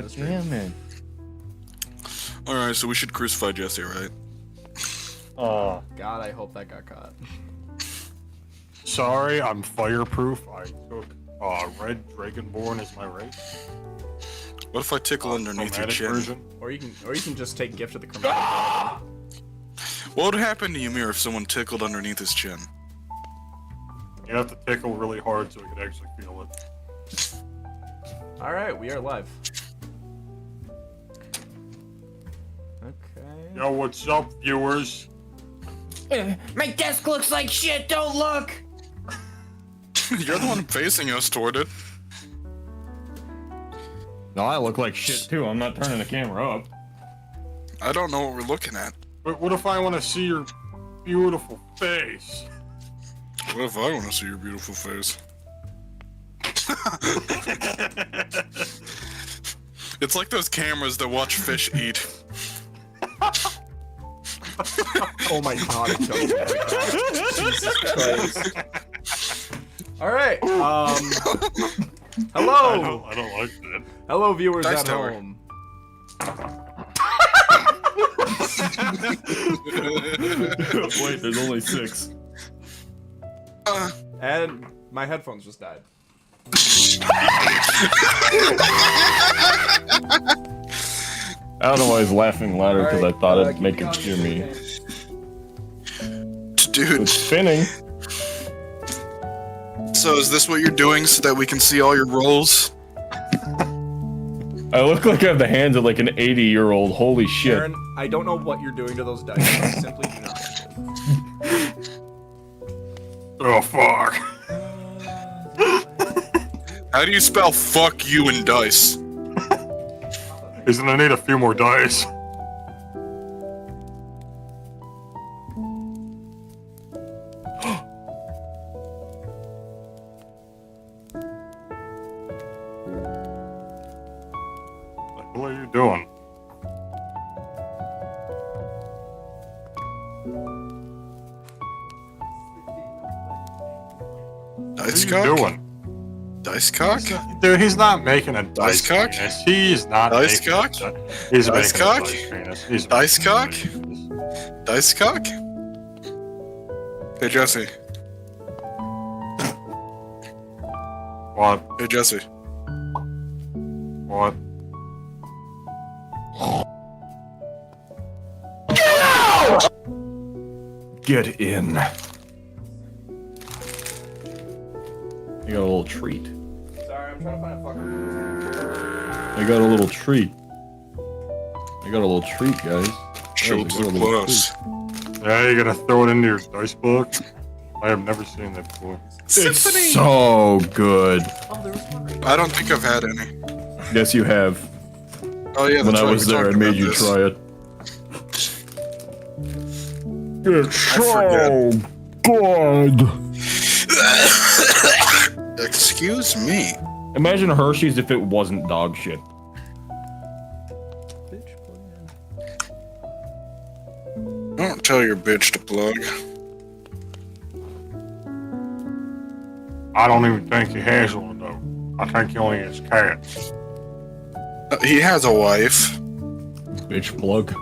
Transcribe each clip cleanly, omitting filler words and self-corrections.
starting the stream. Damn it. Alright, so we should crucify Jesse, right? Oh. God, I hope that got caught. Sorry, I'm fireproof. I took Red Dragonborn as my race. What if I tickle underneath your chin? Version. Or you can just take Gift of the Chromatic. What would happen to Ymir if someone tickled underneath his chin? You have to tickle really hard so we can actually feel it. Alright, we are live. Okay. Yo, what's up, viewers? My desk looks like shit, don't look! You're the one facing us toward it. No, I look like shit too. I'm not turning the camera up. I don't know what we're looking at. But what if I want to see your beautiful face? What if I want to see your beautiful face? It's like those cameras that watch fish eat. Oh my god, it's so Jesus Christ. Alright, hello! I don't like that. Hello, viewers Dice at Tower. home. Wait, there's only 6. And my headphones just died. I don't know why he's laughing louder because Alright, I thought it'd keep make him going. hear me. Dude, It's spinning. so is this what you're doing so that we can see all your rolls? I look like I have the hands of like an 80-year-old. Holy shit. Aaron, I don't know what you're doing to those dice. I simply do not. Oh, fuck. How do you spell fuck you in dice? He's gonna need a few more dice. What are you doing? Dice What are you cock? doing? Dice cock? Dude, he's not making a dice cock? penis. He's not Dice making cock? He's Dice making cock? a dice penis. He's Dice making a cock? dice penis. Dice cock? Hey Jesse. What? Hey Jesse. What? Get in. You got a little treat. Sorry, I'm trying to find a fucking... I got a little treat. I got a little treat, guys. Shields That are was a little close. Yeah, you gonna throw it into your dice book? I have never seen that before. It's so good. Oh, there was one right I don't think I've had any. Yes, you have. Oh yeah, When that's I right, was we there, I talked made about you this. try it. It's so good. Excuse me. Imagine Hershey's if it wasn't dog shit. Bitch, plug in. Don't tell your bitch to plug. I don't even think he has one though. I think he only has cats. He has a wife. Bitch plug.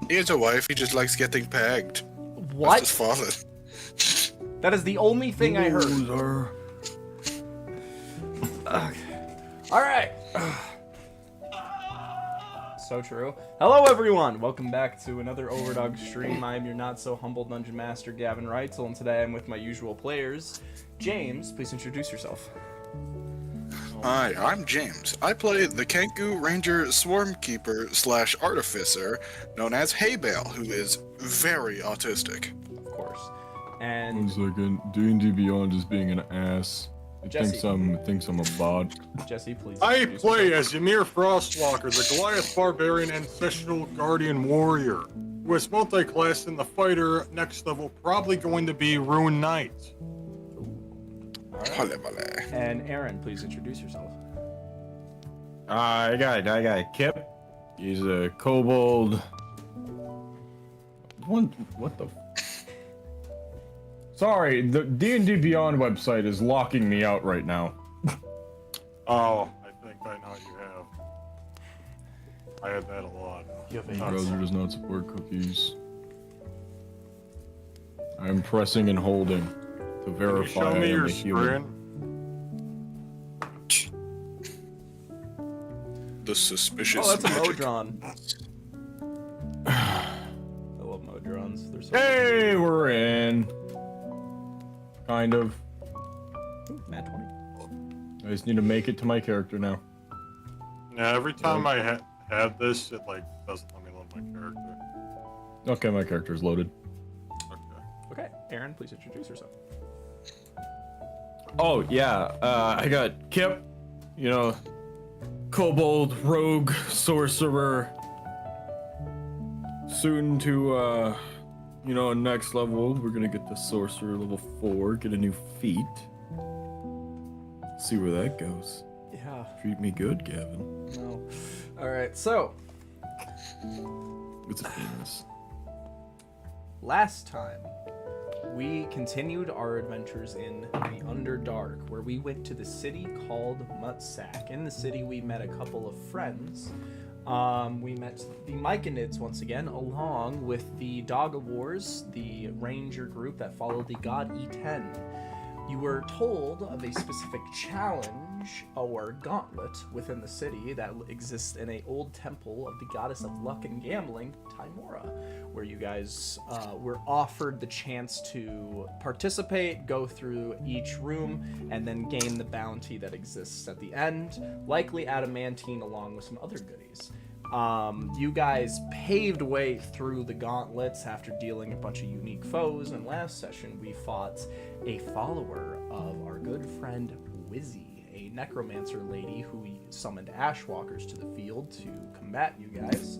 He has a wife, he just likes getting pegged. That's What? his father. That is the only thing I heard. Alright. So true. Hello everyone! Welcome back to another OVERDOGS stream. I am your not so humble dungeon master, Gavin Reitzel, and today I'm with my usual players. James, please introduce yourself. Hi, I'm James. I play the Kenku Ranger Swarmkeeper / Artificer, known as Haybale, who is very autistic. Of course. 1 And second. D&D Beyond is being an ass. It Jesse. thinks I'm a bot. Jesse, please. I introduce play yourself. as Ymir Frostwalker, the Goliath Barbarian Ancestral Guardian Warrior, who is multi-classed in the fighter. Next level probably going to be Rune Knight. Vale, vale. And Aaron, please introduce yourself. I got Kip. He's a kobold. What the? Sorry, the D&D Beyond website is locking me out right now. Oh, I think I know you have. I had that a lot. You have My AIDS. browser does not support cookies. I'm pressing and holding to Can you verify show I me am your a human. screen? The suspicious. Oh, that's a magic. Modron. I love Modrons. They're so Hey, we're in. Kind of. Ooh, Nat 20. I just need to make it to my character now. Yeah, every time I had this, it like doesn't let me load my character. Okay, my character is loaded. Okay. Okay, Aaron, please introduce yourself. Oh yeah, I got Kip. You know, kobold rogue sorcerer. Soon to next level. We're gonna get to sorcerer level 4. Get a new feat. See where that goes. Yeah. Treat me good, Gavin. No. All right. So It's a penis. last time we continued our adventures in the Underdark, where we went to the city called Mutsack. In the city, we met a couple of friends. We met the Myconids once again, along with the Dog of Wars, the ranger group that followed the god E10. You were told of a specific challenge or gauntlet within the city that exists in an old temple of the goddess of luck and gambling, Timora, where you guys were offered the chance to participate, go through each room, and then gain the bounty that exists at the end, likely adamantine along with some other goodies. You guys paved way through the gauntlets after dealing a bunch of unique foes, and last session we fought a follower of our good friend Wizzy, a necromancer lady who summoned ashwalkers to the field to combat you guys.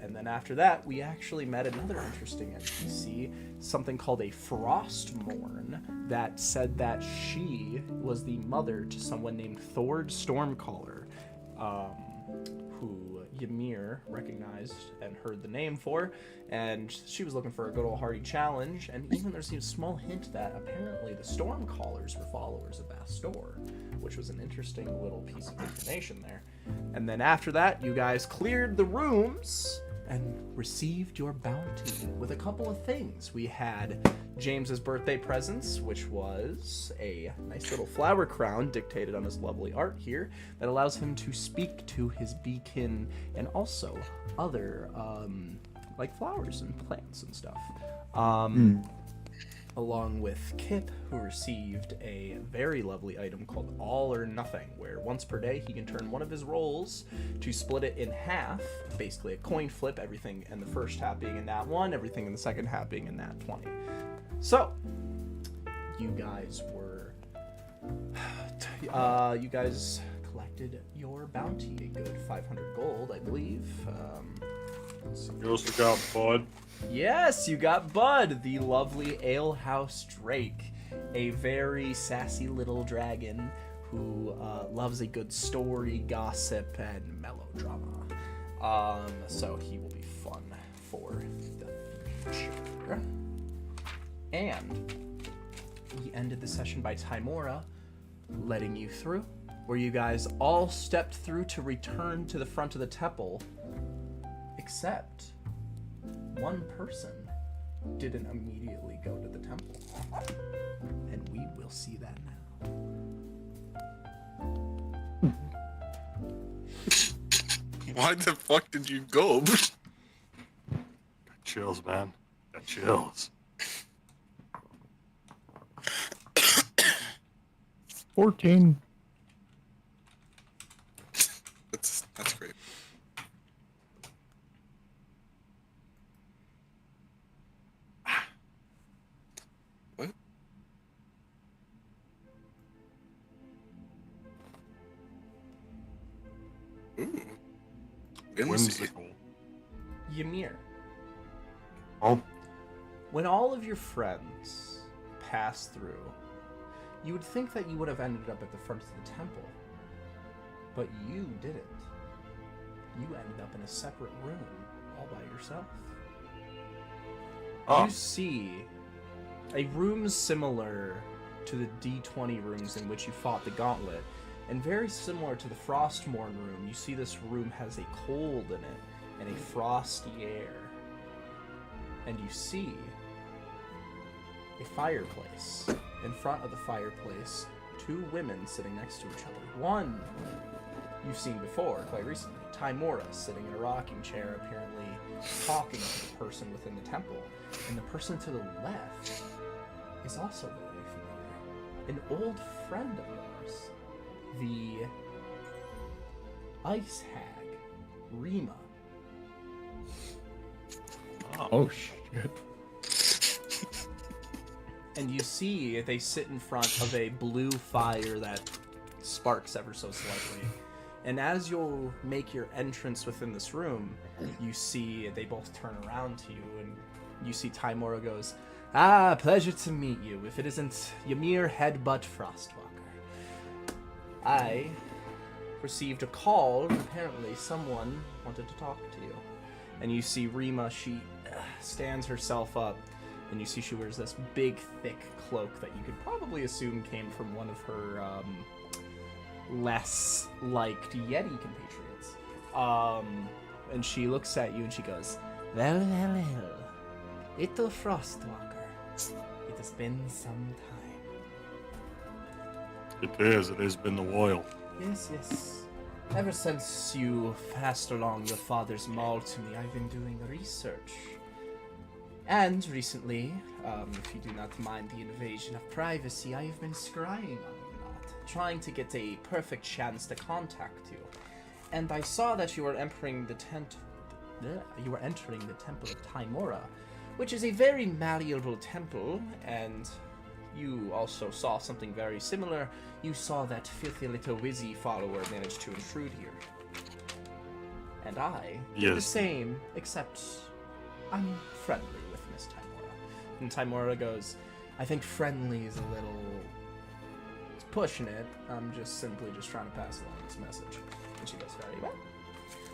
And then after that, we actually met another interesting NPC, something called a Frostmourne, that said that she was the mother to someone named Thord Stormcaller, who Ymir recognized and heard the name for, and she was looking for a good old hearty challenge, and even there seems a small hint that apparently the Stormcallers were followers of Bastor, which was an interesting little piece of information there. And then after that, you guys cleared the rooms and received your bounty with a couple of things. We had James's birthday presents, which was a nice little flower crown dictated on his lovely art here that allows him to speak to his beacon and also other like flowers and plants and stuff. Along with Kip, who received a very lovely item called All or Nothing, where once per day he can turn one of his rolls to split it in half, basically a coin flip, everything in the first half being a nat 1, everything in the second half being a nat 20. So, you guys were... you guys collected your bounty, a good 500 gold, I believe. Let's see. You also got Bud. Yes, you got Bud, the lovely alehouse drake, a very sassy little dragon who loves a good story, gossip, and melodrama. So he will be fun for the future. And we ended the session by Timora letting you through, where you guys all stepped through to return to the front of the temple, except one person didn't immediately go to the temple. And we will see that now. Why the fuck did you go? Got chills, man. Got chills. 14. That's great. What? Ooh. Whimsy. Whimsical. Ymir, Oh, when all of your friends pass through, you would think that you would have ended up at the front of the temple. But you didn't. You ended up in a separate room, all by yourself. You see a room similar to the D20 rooms in which you fought the gauntlet, And very similar to the Frostmourne room, you see this room has a cold in it and a frosty air. And you see a fireplace. In front of the fireplace, two women sitting next to each other. One you've seen before, quite recently. Timora sitting in a rocking chair, apparently talking to the person within the temple. And the person to the left is also very familiar. An old friend of yours. The Ice Hag, Rima. Oh shit. And you see they sit in front of a blue fire that sparks ever so slightly. And as you'll make your entrance within this room, you see they both turn around to you, and you see Timora goes, "Ah, pleasure to meet you, if it isn't Ymir Headbutt Frostwalker. I received a call, and apparently someone wanted to talk to you." And you see Rima, she stands herself up, and you see she wears this big, thick cloak that you could probably assume came from one of her less liked Yeti compatriots. And she looks at you and she goes, "Well, well, well, little Frostwalker, it has been some time." It has been a while. Yes, yes. Ever since you passed along your father's maul to me, I've been doing research. And recently, if you do not mind the invasion of privacy, I have been scrying on you lot, trying to get a perfect chance to contact you. And I saw that you were entering the temple of Timora, which is a very malleable temple, and you also saw something very similar. You saw that filthy little Wizzy follower manage to intrude here. And I did the same, except I'm friendly with Miss Timora. And Timora goes, "I think friendly is a little... it's pushing it. I'm just simply trying to pass along this message." And she goes, "Very well.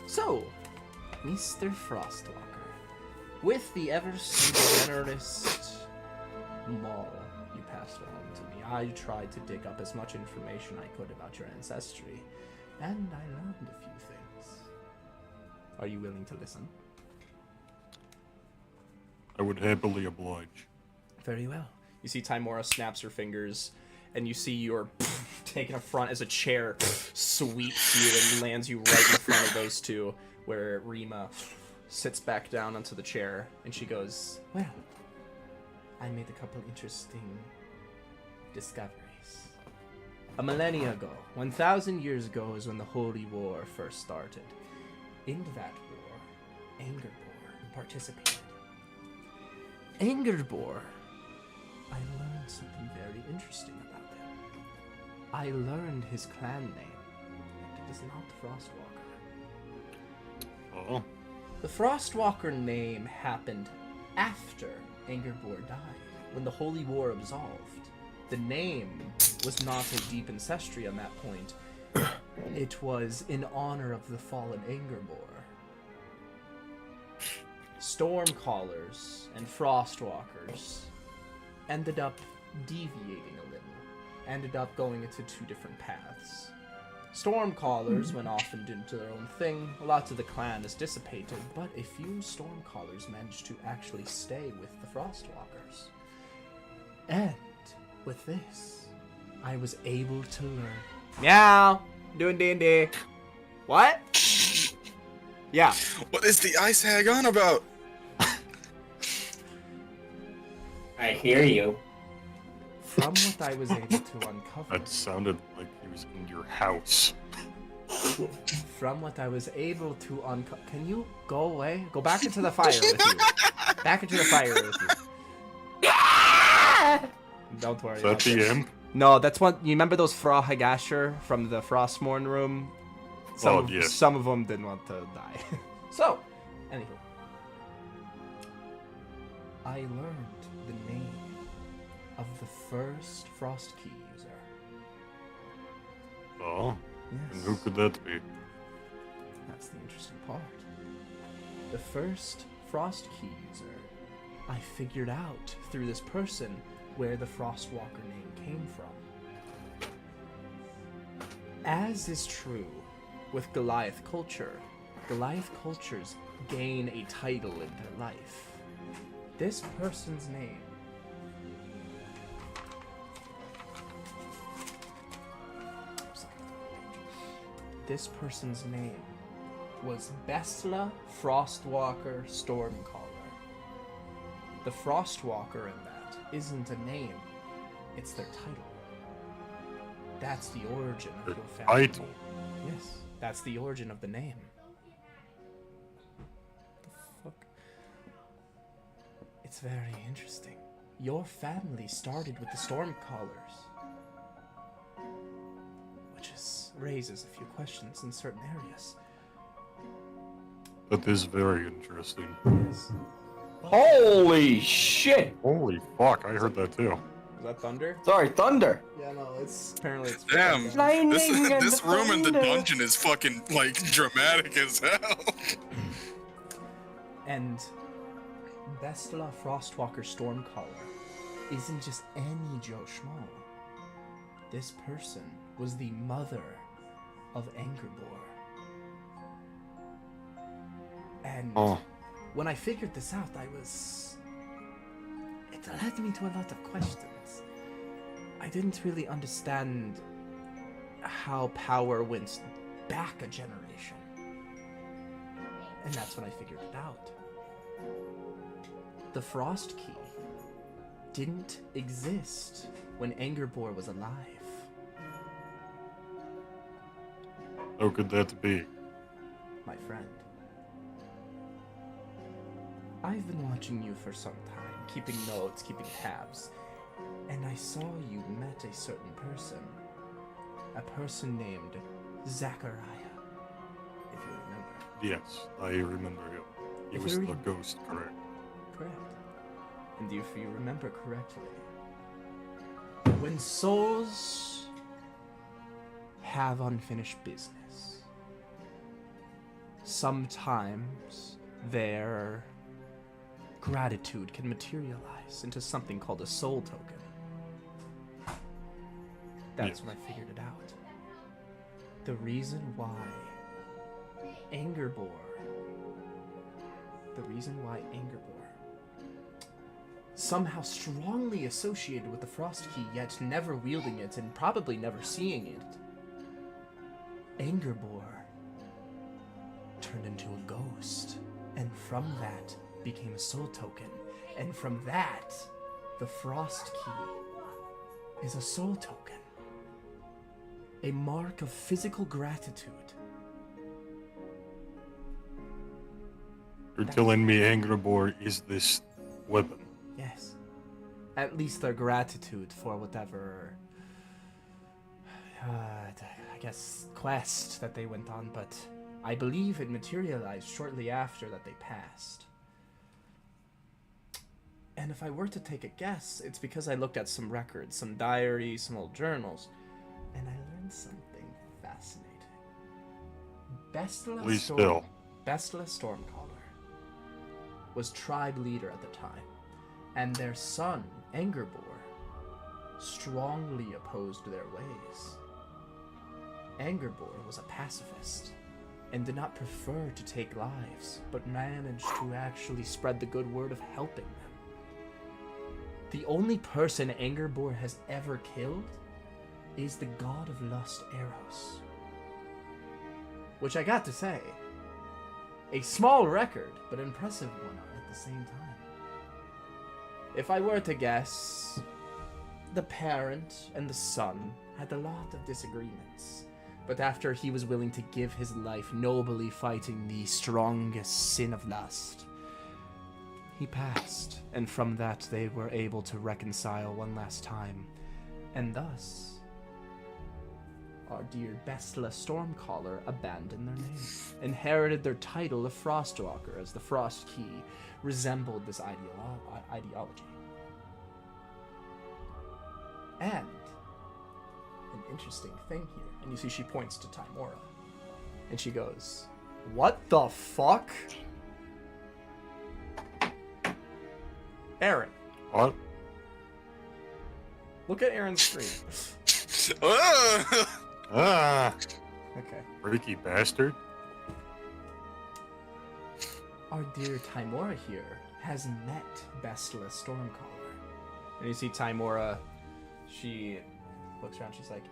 So, Mr. Frostwalker, with the ever so generous maul you passed along to me, I tried to dig up as much information I could about your ancestry, and I learned a few things. Are you willing to listen?" I would happily oblige. Very well. You see Timora snaps her fingers, and you see you're taken up front as a chair sweeps you and lands you right in front of those two, where Rima sits back down onto the chair, and she goes, "Well, I made a couple interesting discoveries. A millennia ago, 1,000 years ago, is when the Holy War first started. In that war, Angerbor participated. Angerbor, I learned something very interesting about him. I learned his clan name. It is not Frostwalker. Oh. The Frostwalker name happened after Angerbor died, when the Holy War absolved. The name was not a deep ancestry on that point. It was in honor of the fallen Angerbor. Stormcallers and Frostwalkers ended up deviating a little, ended up going into two different paths. Stormcallers went off and did their own thing. Lots of the clan is dissipated, but a few Stormcallers managed to actually stay with the Frostwalkers. And with this, I was able to learn. Meow! Doing D&D. What? Yeah. What is the Ice Hag on about? I hear you. From what I was able to uncover. That sounded like he was in your house. From what I was able to uncover. Can you go away? Go back into the fire with you. Back into the fire with you. Don't worry. Is that the imp? No, that's what. You remember those Fra Hagasher from the Frostmourne room? Yes. Some of them didn't want to die. So, anywho. I learned the name of the first Frost Key user. Oh? Yes. And who could that be? That's the interesting part. The first Frost Key user, I figured out through this person where the Frostwalker name came from. As is true with Goliath cultures gain a title in their life. This person's name was Bestla Frostwalker Stormcaller. The Frostwalker in that isn't a name, it's their title. That's the origin of your family. Title? Yes, that's the origin of the name. The fuck? It's very interesting. Your family started with the Stormcallers, which raises a few questions in certain areas. That is very interesting. Yes. Holy shit! Holy fuck, I heard that too. Is that thunder? Sorry, thunder. Yeah, no, it's apparently it's Damn. thunder. Lightning This and this room in the thunder. dungeon is fucking like dramatic as hell. And Bestla Frostwalker Stormcaller isn't just any Joe Schmo. This person was the mother of Angerbor. And when I figured this out, it led me to a lot of questions. I didn't really understand how power went back a generation. And that's when I figured it out. The Frost Key didn't exist when Angerbor was alive. How could that be? My friend. I've been watching you for some time, keeping notes, keeping tabs, and I saw you met a certain person. A person named Zachariah, if you remember. Yes, I remember him. He If was you the re- ghost, correct? Correct. And if you remember correctly, when souls have unfinished business, sometimes their gratitude can materialize into something called a soul token. That's when I figured it out. The reason why Angerbor somehow strongly associated with the Frost Key, yet never wielding it and probably never seeing it. Angerbor turned into a ghost, and from that became a soul token, and from that, the Frost Key is a soul token. A mark of physical gratitude. You're telling me Angerbor is this weapon? Yes. At least their gratitude for whatever, I guess, quest that they went on, but I believe it materialized shortly after that they passed. And if I were to take a guess, it's because I looked at some records, some diaries, some old journals, and I learned something fascinating. Bestla Stormcaller was tribe leader at the time, and their son, Angerbor, strongly opposed their ways. Angerbor was a pacifist, and did not prefer to take lives, but managed to actually spread the good word of helping them. The only person Angerbor has ever killed is the god of lust, Eros. Which I got to say, a small record, but impressive one at the same time. If I were to guess, the parent and the son had a lot of disagreements, but after he was willing to give his life nobly fighting the strongest sin of lust, he passed, and from that they were able to reconcile one last time, and thus our dear Bestla Stormcaller abandoned their name, inherited their title of Frostwalker, as the Frost Key resembled this ideology. And an interesting thing here, and you see she points to Timora, and she goes, "What the fuck?" Aaron. What? Look at Aaron's screen. Ah, Okay. freaky bastard. Our dear Timora here has met Bestla Stormcaller. And you see Timora, she looks around, she's like,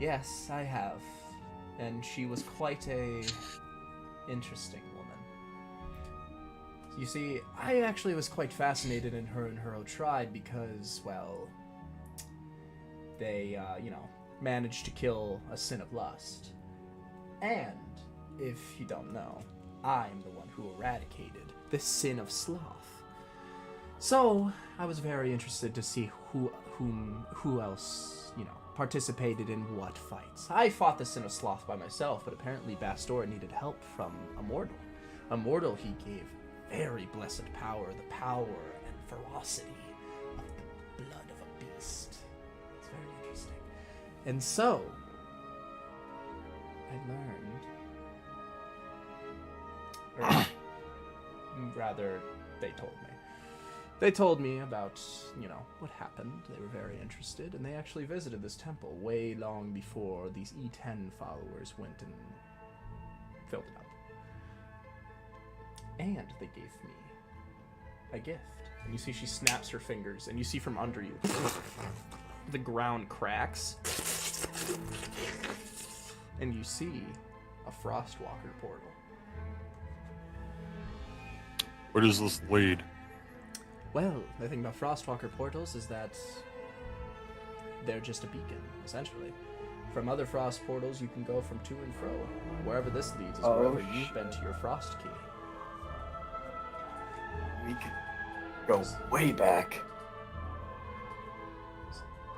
yes, I have. And she was quite a interesting woman. You see, I actually was quite fascinated in her and her own tribe because, well, they, managed to kill a sin of lust. And, if you don't know, I'm the one who eradicated the sin of sloth. So, I was very interested to see who else, participated in what fights. I fought the sin of sloth by myself, but apparently Bastor needed help from a mortal. A mortal he gave very blessed power, the power and ferocity of the blood of a beast. It's very interesting. And so, I learned, or rather, they told me. They told me about, what happened. They were very interested, and they actually visited this temple way long before these E10 followers went and filled it up. And they gave me a gift. And you see she snaps her fingers, and you see from under you, the ground cracks. And you see a Frostwalker portal. Where does this lead? Well, the thing about Frostwalker portals is that they're just a beacon, essentially. From other Frost portals, you can go from to and fro. Wherever this leads is wherever you've been to your Frost key. We could go way back.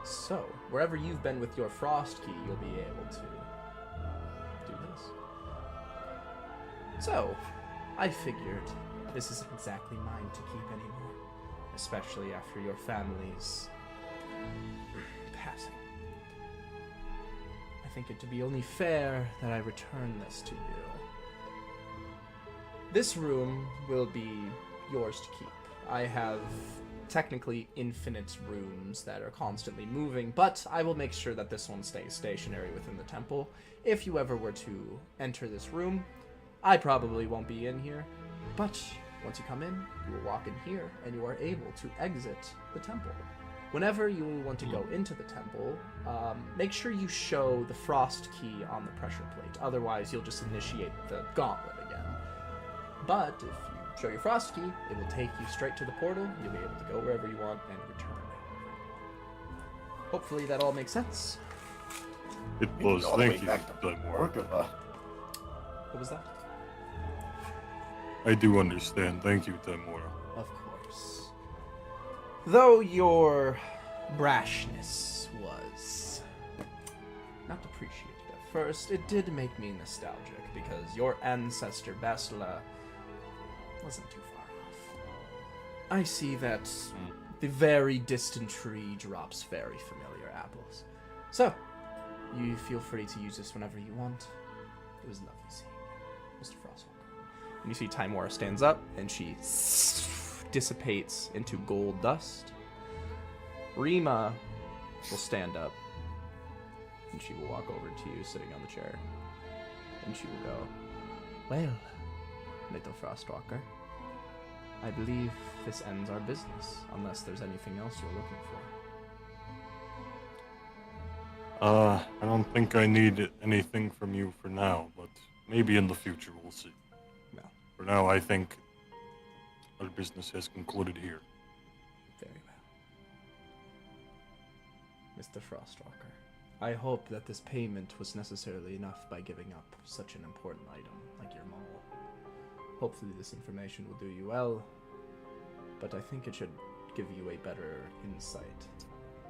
So, wherever you've been with your Frost key, you'll be able to do this. So, I figured this isn't exactly mine to keep anymore. Especially after your family's passing. I think it to be only fair that I return this to you. This room will be yours to keep. I have technically infinite rooms that are constantly moving, but I will make sure that this one stays stationary within the temple. If you ever were to enter this room, I probably won't be in here, but once you come in, you will walk in here, and you are able to exit the temple. Whenever you want to go into the temple, make sure you show the Frost key on the pressure plate. Otherwise, you'll just initiate the gauntlet again. But if you show your Frost key, it will take you straight to the portal. You'll be able to go wherever you want and return. Hopefully that all makes sense. It We can was. go all the way Thank you, back to Timora. Orkava. What was that? I do understand. Thank you, Timora. Of course. Though your brashness was not appreciated at first, it did make me nostalgic because your ancestor Basila wasn't too far off. I see that the very distant tree drops very familiar apples. So, you feel free to use this whenever you want. It was lovely seeing you, Mr. Frostwalker. And you see Timora stands up, and she dissipates into gold dust. Rima will stand up, and she will walk over to you, sitting on the chair. And she will go, well, little Frostwalker, I believe this ends our business, unless there's anything else you're looking for. I don't think I need anything from you for now, but maybe in the future we'll see. No, For now, I think our business has concluded here. very well. Mr. Frostwalker, I hope that this payment was necessarily enough by giving up such an important item like your mole. Hopefully this information will do you well, but I think it should give you a better insight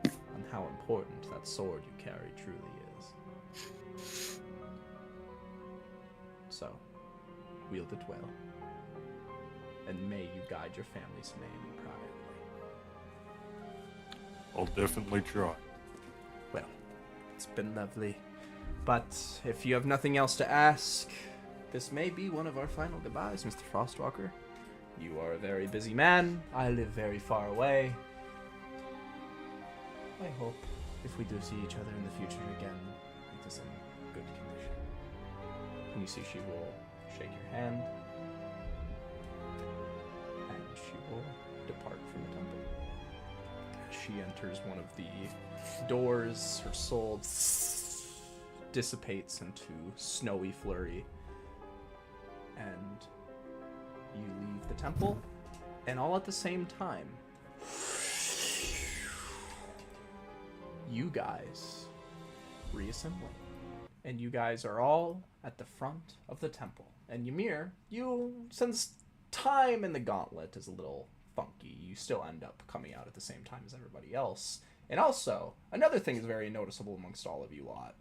on how important that sword you carry truly is. So, wield it well, and may you guide your family's name proudly. I'll definitely try. Well, it's been lovely, but if you have nothing else to ask, this may be one of our final goodbyes, Mr. Frostwalker. You are a very busy man. I live very far away. I hope if we do see each other in the future again, it doesn't And you see she will shake your hand, and she will depart from the temple. As she enters one of the doors, her soul dissipates into snowy flurry, and you leave the temple, and all at the same time, you guys reassemble. And you guys are all at the front of the temple. And Ymir, since time in the gauntlet is a little funky, you still end up coming out at the same time as everybody else. And also, another thing is very noticeable amongst all of you lot.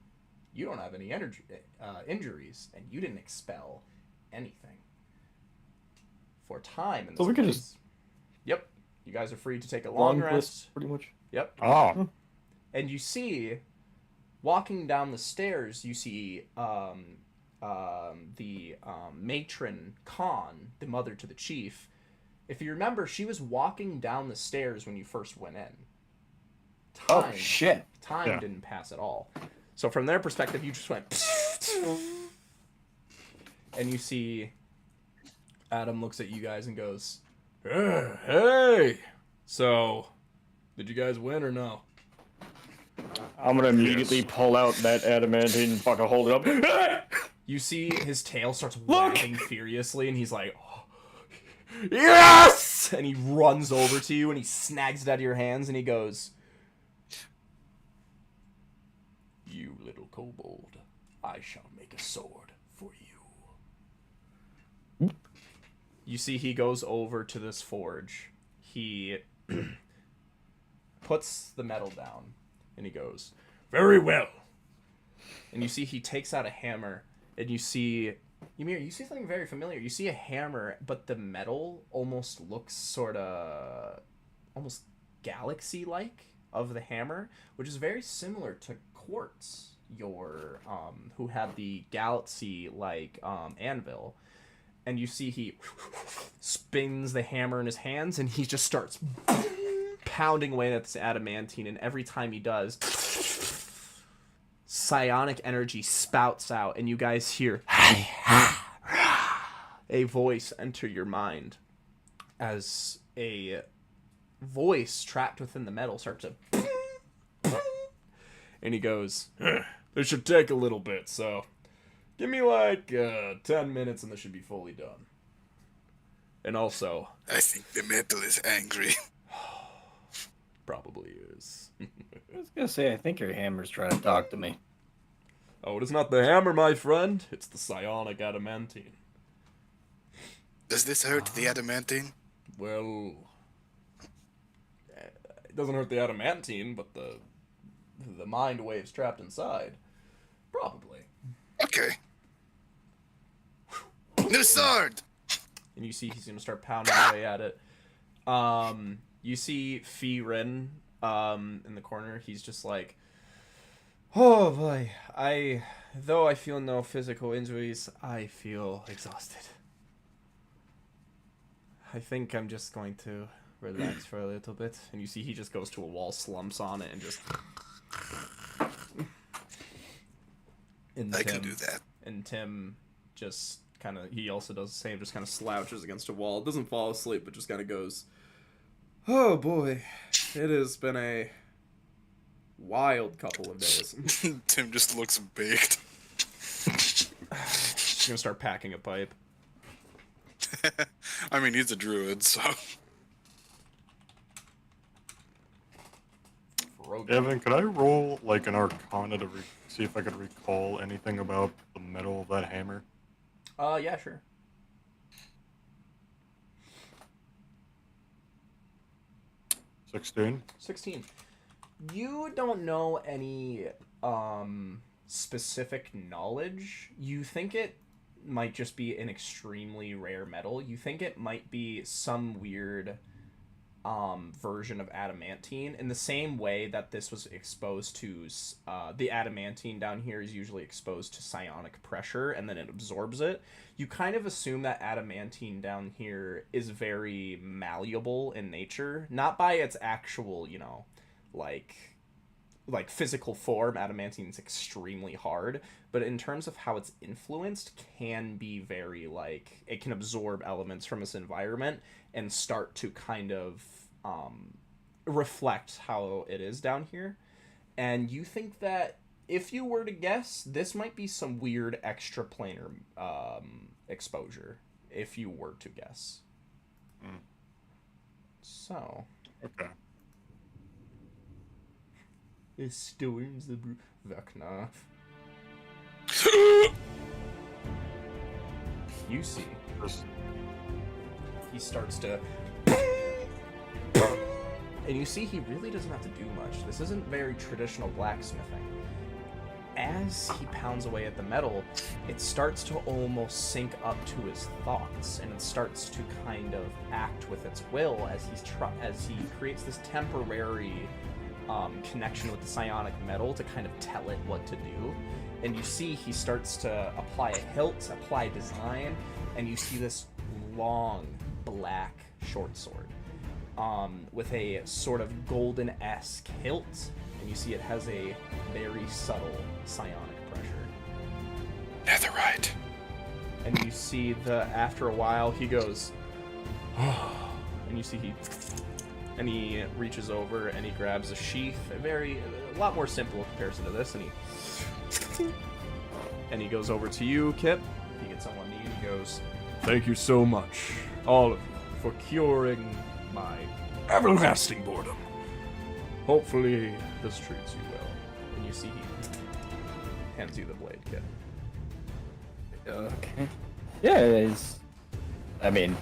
You don't have any injuries, and you didn't expel anything. For time in this So we could place. just... Yep. You guys are free to take a long rest. pretty much. Yep. Oh. And you see, walking down the stairs, you see the matron Khan, the mother to the chief. If you remember, she was walking down the stairs when you first went in. Oh, shit. Time Yeah. didn't pass at all. So from their perspective, you just went... And you see Adam looks at you guys and goes, hey! So, did you guys win or no? I'm gonna immediately pull out that adamantine and fucking hold it up. You see his tail starts wagging furiously, and he's like, oh, yes! And he runs over to you, and he snags it out of your hands, and he goes, you little kobold, I shall make a sword for you. You see he goes over to this forge. He puts the metal down, and he goes, very well. And you see he takes out a hammer, and you see, Ymir, you see something very familiar. You see a hammer, but the metal almost looks sort of, almost galaxy-like of the hammer, which is very similar to Quartz, who had the galaxy-like anvil. And you see he spins the hammer in his hands, and he just starts pounding away at this adamantine, and every time he does, psionic energy spouts out, and you guys hear a voice enter your mind as a voice trapped within the metal starts to and he goes, this should take a little bit, so give me like 10 minutes and this should be fully done. And also, I think the metal is angry. probably is. I was gonna say, I think your hammer's trying to talk to me. Oh, it is not the hammer, my friend. It's the psionic adamantine. Does this hurt the adamantine? Well, it doesn't hurt the adamantine, but the mind waves trapped inside. Probably. Okay. New sword! And you see he's going to start pounding away at it. You see Fi Rin in the corner. He's just like, oh boy, though I feel no physical injuries, I feel exhausted. I think I'm just going to relax for a little bit. And you see he just goes to a wall, slumps on it, and just... And I can do that. And Tim just kind of, he also does the same, just kind of slouches against a wall. Doesn't fall asleep, but just kind of goes, oh boy, it has been a wild couple of days. Tim just looks baked. He's gonna start packing a pipe. I mean, he's a druid, so... Evan, could I roll like an Arcana to see if I could recall anything about the metal of that hammer? Yeah, sure. 16. 16. You don't know any specific knowledge. You think it might just be an extremely rare metal. You think it might be some weird version of adamantine, in the same way that this was exposed to the adamantine down here is usually exposed to psionic pressure and then it absorbs it. You kind of assume that adamantine down here is very malleable in nature, not by its actual, like like physical form, adamantine is extremely hard, but in terms of how it's influenced, can be very like it can absorb elements from its environment and start to kind of reflect how it is down here. And you think that if you were to guess, this might be some weird extraplanar exposure. If you were to guess, so Okay. it storms the Vecna. You see, Just- he starts to, and you see he really doesn't have to do much. This isn't very traditional blacksmithing. As he pounds away at the metal, it starts to almost sync up to his thoughts, and it starts to kind of act with its will as he creates this temporary connection with the psionic metal to kind of tell it what to do. And you see he starts to apply a hilt, apply design, and you see this long black short sword with a sort of golden-esque hilt, and you see it has a very subtle psionic pressure. Netherite. And you see after a while he goes, and you see he reaches over and he grabs a sheath, a lot more simple in comparison to this, and he goes over to you, Kip. He gets on one knee and he goes, "Thank you so much, all of you, for curing my everlasting boredom. Hopefully this treats you well." And you see he hands you the blade, Kip. Okay. Yeah, I mean,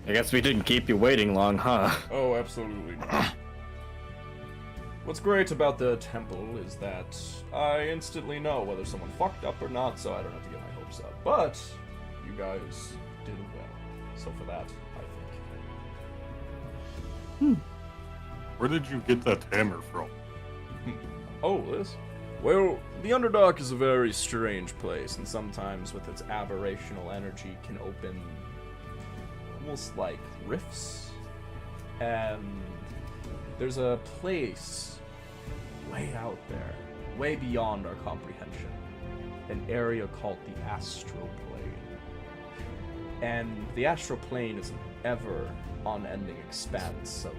I guess we didn't keep you waiting long, huh? Oh, absolutely not. What's great about the temple is that I instantly know whether someone fucked up or not, so I don't have to get my hopes up. But you guys did well. So for that, I think. Where did you get that hammer from? Oh, this? Well, the Underdark is a very strange place, and sometimes with its aberrational energy can open almost like rifts. And there's a place way out there, way beyond our comprehension, an area called the Astral Plane. And the Astral Plane is an ever unending expanse of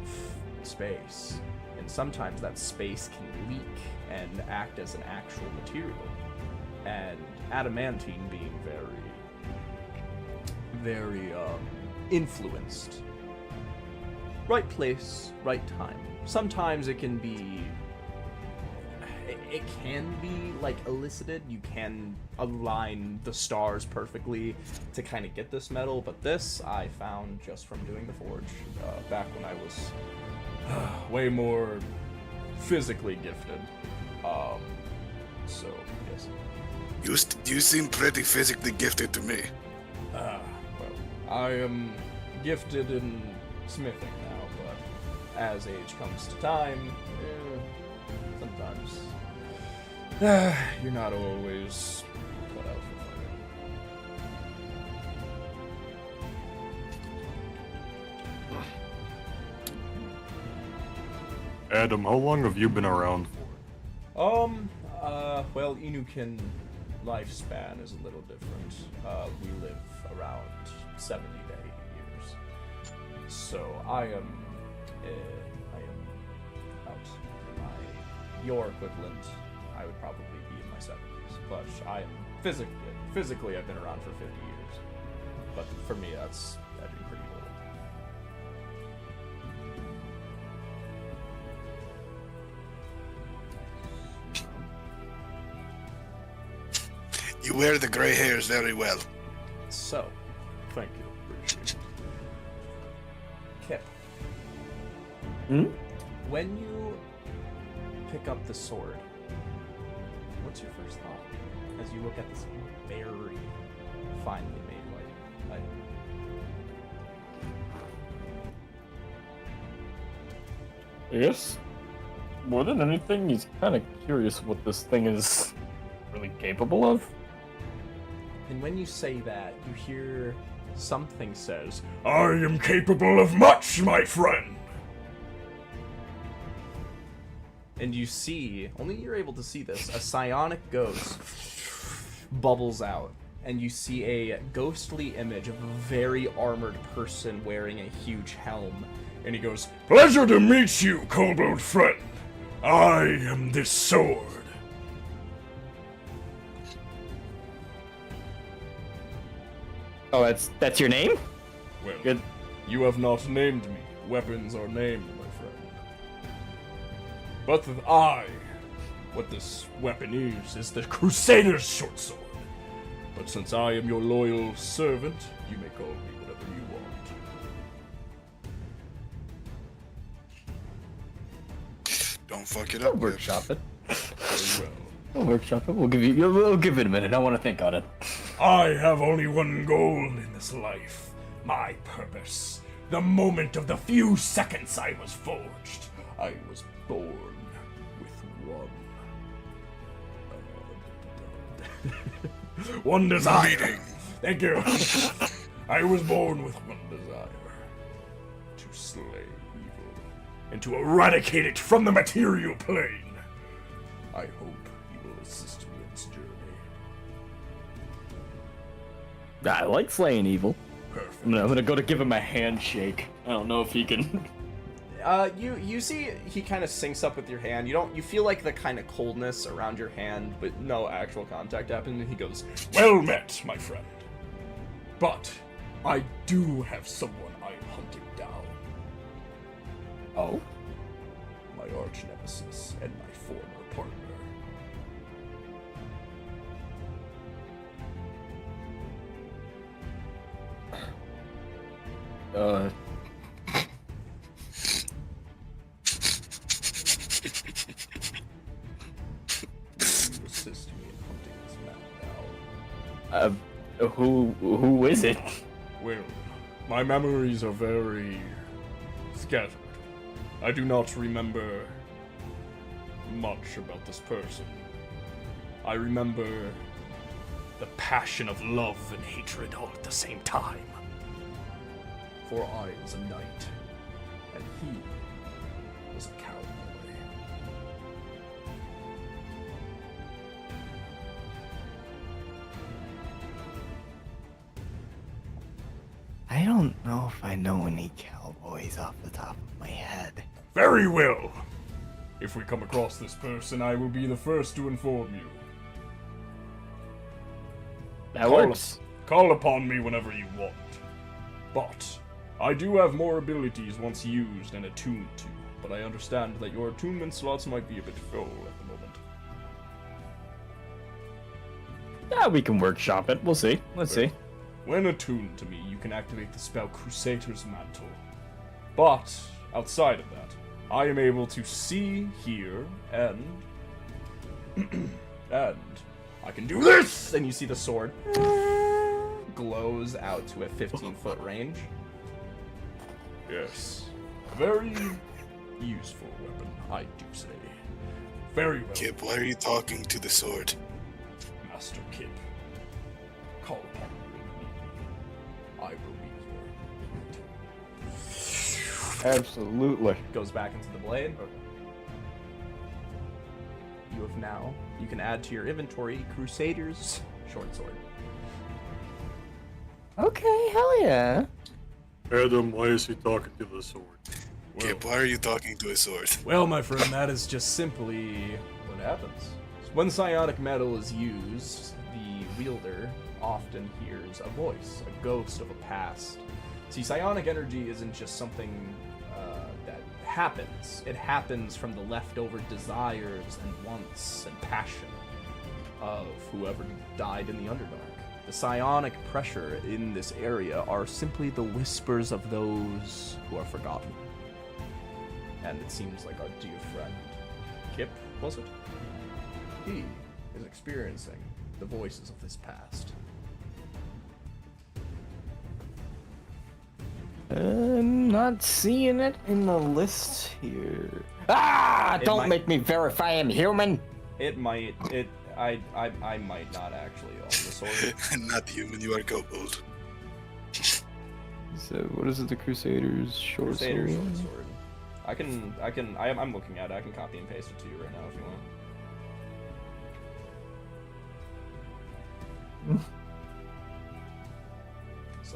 space. And sometimes that space can leak and act as an actual material. And adamantine being very influenced. Right place, right time. Sometimes it can be like elicited. You can align the stars perfectly to kind of get this metal, but this I found just from doing the forge back when I was way more physically gifted. So yes. You seem pretty physically gifted to me. Well, I am gifted in smithing now, but as age comes to time, sometimes you're not always cut out for fighting. Adam, how long have you been around for? Well, Inukin lifespan is a little different. We live around 70 to 80 years. So I am out in your equivalent. I would probably be in my 70s, but I am physically I've been around for 50 years. But for me, that'd be pretty old. You wear the gray hairs very well. So, thank you. Appreciate it. Kip. When you pick up the sword, what's your first thought as you look at this very finely made item? Yes. More than anything, he's kind of curious what this thing is really capable of. And when you say that, you hear something says, "I am capable of much, my friend." and you see, only you're able to see this, a psionic ghost bubbles out, and you see a ghostly image of a very armored person wearing a huge helm, and he goes, Pleasure to meet you, kobold friend. I am this sword. Oh, that's your name? Well, Good. you have not named me. Weapons are named, my friend. But what this weapon is the Crusader's short sword. But since I am your loyal servant, you may call me whatever you want. Don't fuck it We'll up, bitch. workshop it. Very well. We'll workshop it. We'll give it a minute. I want to think on it. I have only one goal in this life. My purpose. The moment of the few seconds I was forged. I was born with one. One desire. Reading. Thank you. I was born with one desire. To slay evil. And to eradicate it from the material plane. I hope you will assist me in this journey. I like slaying evil. Perfect. I'm gonna go to give him a handshake. I don't know if he can. You see he kind of syncs up with your hand. You feel like the kind of coldness around your hand, but no actual contact happened, and he goes, Well met, my friend. But I do have someone I am hunting down. Oh. My arch nemesis and my former partner. You assist me in hunting this man down. Who is it? Well, my memories are very scattered. I do not remember much about this person. I remember the passion of love and hatred all at the same time. For I was a knight, and he was a cowboy. I don't know if I know any cowboys off the top of my head. Very well. If we come across this person, I will be the first to inform you. That works. Call upon me whenever you want. But I do have more abilities once used and attuned to, but I understand that your attunement slots might be a bit full at the moment. Yeah, we can workshop it. We'll see. Let's see. When attuned to me, you can activate the spell Crusader's Mantle. But outside of that, I am able to see, hear, and and I can do this! and you see the sword glows out to a 15-foot range. Yes. Very useful weapon, I do say. Very well, Kip, why are you talking to the sword? Master Kip. Call upon me when you need me. I will be here. Absolutely. Goes back into the blade. You can add to your inventory Crusader's short sword. Okay, hell yeah. Adam, why is he talking to the sword? Kip, why are you talking to a sword? Well, my friend, that is just simply what happens. When psionic metal is used, the wielder often hears a voice, a ghost of a past. See, psionic energy isn't just something that happens. It happens from the leftover desires and wants and passion of whoever died in the Underdark. The psionic pressure in this area are simply the whispers of those who are forgotten. And it seems like our dear friend, Kip, was it? He is experiencing the voices of this past. I'm not seeing it in the list here. Ah! It Don't might- make me verify I'm human. It might, I might not actually own the sword. Not human, you are kobold. So what is it? The Crusaders short Crusader sword? short sword. I'm looking at it. I can copy and paste it to you right now if you want.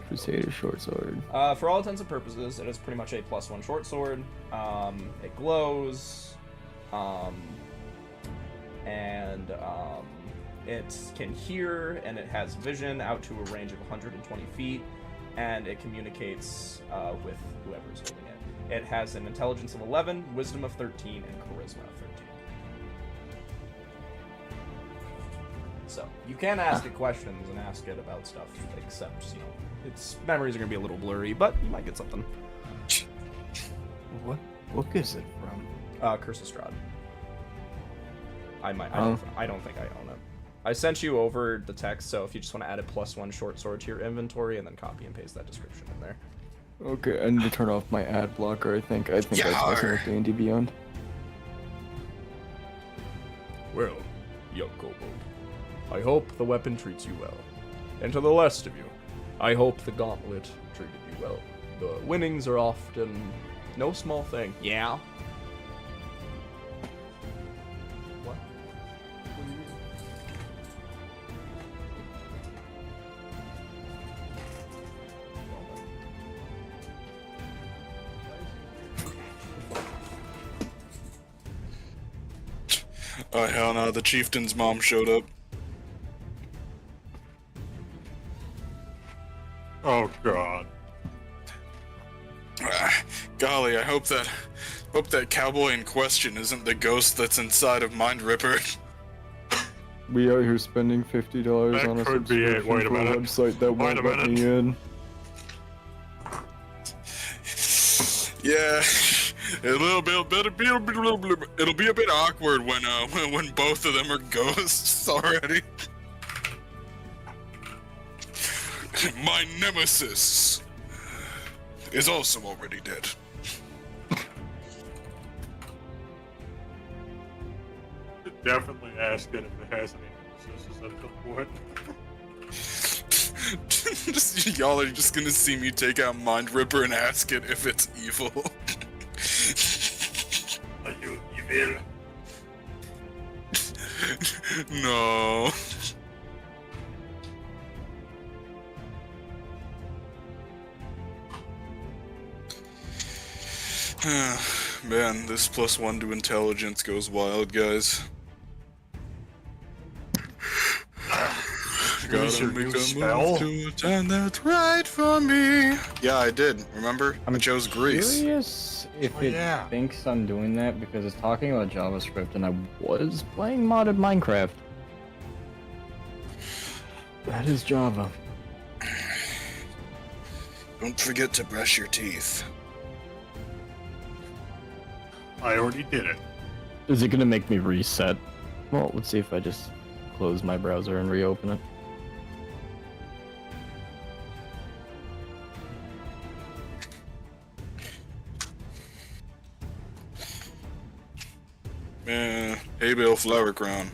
Crusader short sword. For all intents and purposes, it is pretty much a +1 short sword. It glows, and it can hear, and it has vision out to a range of 120 feet, and it communicates with whoever's holding it. It has an intelligence of 11, wisdom of 13, and charisma of 13. So you can ask it questions and ask it about stuff, except, you know, its memories are going to be a little blurry, but you might get something. What book is it from? Curse of Strahd. I don't think I own it. I sent you over the text, so if you just want to add a +1 short sword to your inventory and then copy and paste that description in there. Okay, I need to turn off my ad blocker. I think I was messing with D&D Beyond. Well, young kobold, I hope the weapon treats you well. And to the rest of you, I hope the gauntlet treated you well. The winnings are often no small thing. Yeah? What? What do you mean? Oh hell no, the chieftain's mom showed up. Oh god. Golly, I hope that cowboy in question isn't the ghost that's inside of Mind Ripper. We out here spending $50 That on a could be it. subscription Wait a for a minute. website that Wait won't a let me minute. in. Yeah, it'll be a bit awkward when both of them are ghosts already. My nemesis is also already dead. Definitely ask it if it has any nemesis at the point. Y'all are just gonna see me take out Mind Ripper and ask it if it's evil. Are you evil? No. Man, this +1 to intelligence goes wild, guys. Use your new spell? To a time that's right for me. Yeah, I did. Remember? I chose Greece. Curious if Oh, it yeah. thinks I'm doing that because it's talking about JavaScript and I was playing modded Minecraft. That is Java. Don't forget to brush your teeth. I already did it. Is it gonna make me reset? Well, let's see if I just close my browser and reopen it. Hay bale flower crown.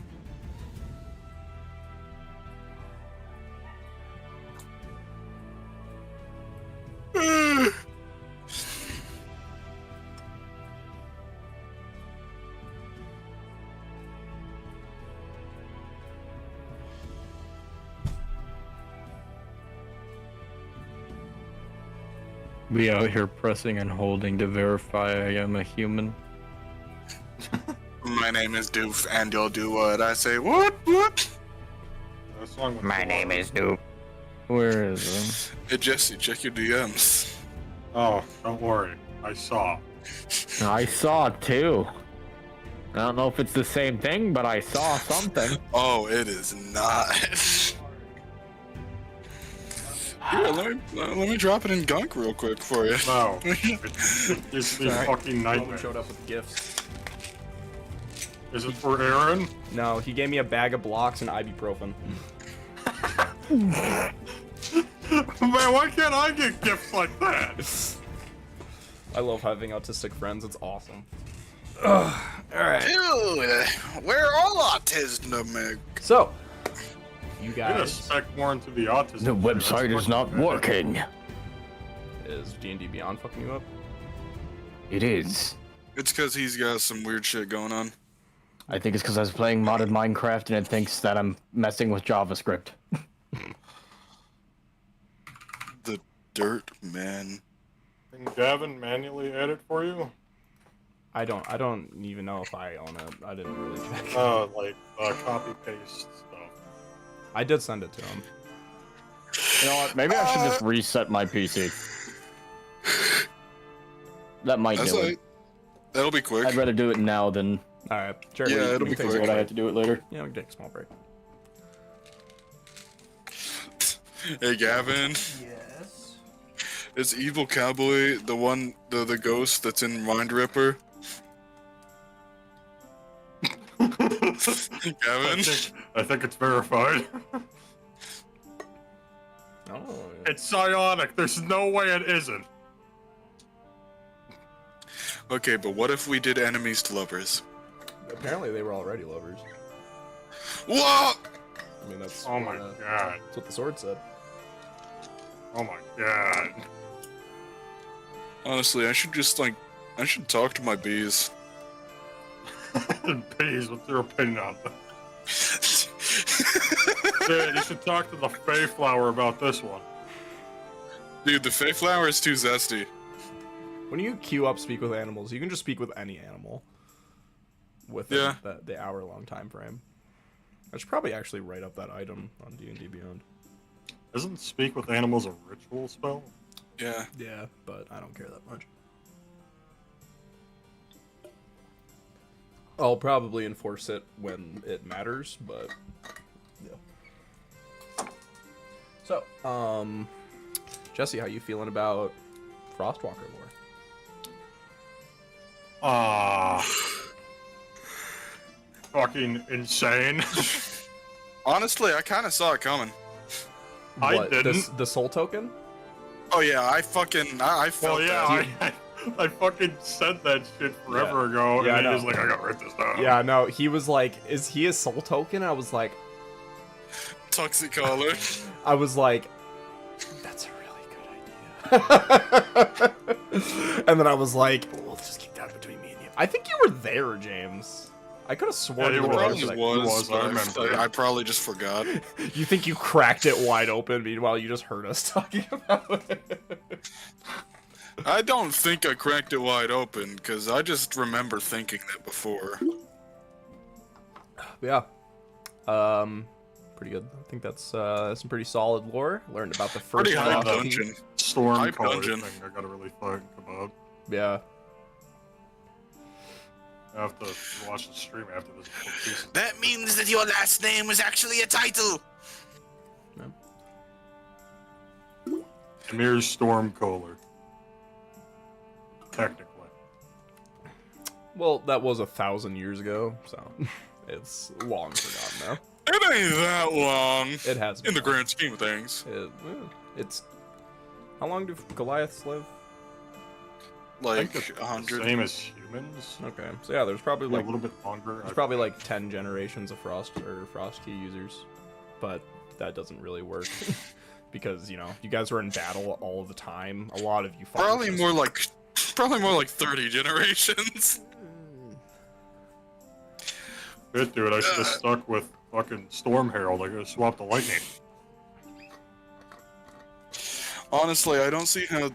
We out here pressing and holding to verify I am a human. My name is Doof, and you'll do what I say. What? What? That song was My so name loud. is Noob. Where is Hey Jesse, check your DMs. Oh, don't worry. I saw. Oh, I saw it too. I don't know if it's the same thing, but I saw something. Oh, it is not. Here, let me drop it in gunk real quick for you. No. It's the Sorry. fucking Roman nightmare. showed up with gifts. Is it for Aaron? No, he gave me a bag of blocks and ibuprofen. Man, why can't I get gifts like that? I love having autistic friends. It's awesome. Ugh. All right. Dude, we're all autistic. So, you Get a guys, spec more into the autism. The website is not working. is D&D Beyond fucking you up? It is. It's because he's got some weird shit going on. I think it's because I was playing modded Minecraft and it thinks that I'm messing with JavaScript. The dirt man. Can Gavin manually edit for you? I don't even know if I own it. I didn't really check. Like copy paste stuff. I did send it to him. You know what? Maybe I should just reset my PC. That might That's do like, it. that'll be quick. I'd rather do it now than All right, sure. Yeah, it'll we be can take quick. what I a have to do it later. Yeah, we can take a small break. Hey Gavin, Yes. is Evil Cowboy the ghost that's in Mind Ripper? Gavin? I think it's verified. Oh. It's psionic. There's no way it isn't. Okay, but what if we did enemies to lovers? Apparently, they were already lovers. What? I mean, that's. Oh my what, god. That's what the sword said. Oh my god. Honestly, I should talk to my bees. Bees, what's your opinion on them? Dude, you should talk to the Fayflower about this one. Dude, the Fayflower is too zesty. When you queue up speak with animals, you can just speak with any animal within the hour-long time frame. I should probably actually write up that item on D&D Beyond. Isn't speak with animals a ritual spell? Yeah. Yeah, but I don't care that much. I'll probably enforce it when it matters, but yeah. So, Jesse, how you feeling about Frostwalker lore? Fucking insane. Honestly, I kind of saw it coming. I What, didn't. The soul token? Oh yeah, I felt Well, yeah, that. I fucking said that shit forever ago, Yeah, I and know. he was like, I gotta write this down. Yeah, no, he was like, is he a soul token? I was like, Toxic collar. I was like, that's a really good idea. And then I was like, we'll just keep that between me and you. I think you were there, James. I could have sworn Yeah, you you were were. there. Probably Like, was. I remember. I probably just forgot. you think you cracked it wide open, meanwhile you just heard us talking about it. I don't think I cracked it wide open, because I just remember thinking that before. Yeah. Pretty good. I think that's some pretty solid lore. Learned about the first Pretty high Loki. dungeon. Storm Hype color dungeon. thing I gotta really think about. Yeah. I have to watch the stream after this. That means that your last name was actually a title. Emir's Stormcaller. Technically. Well, that was 1,000 years ago, so it's long forgotten now. It ain't that long. It has been In the long. grand scheme of things. It's how long do Goliaths live? Like I think it's 100. Same as humans. Okay, so yeah, there's probably Maybe like a little bit longer. there's probably like 10 generations of Frost Key users, but that doesn't really work because you know you guys were in battle all the time. A lot of you fought Probably just- more like 30 generations. Good, dude. I should have stuck with fucking Storm Herald. I could have swapped the lightning. Honestly, I don't see how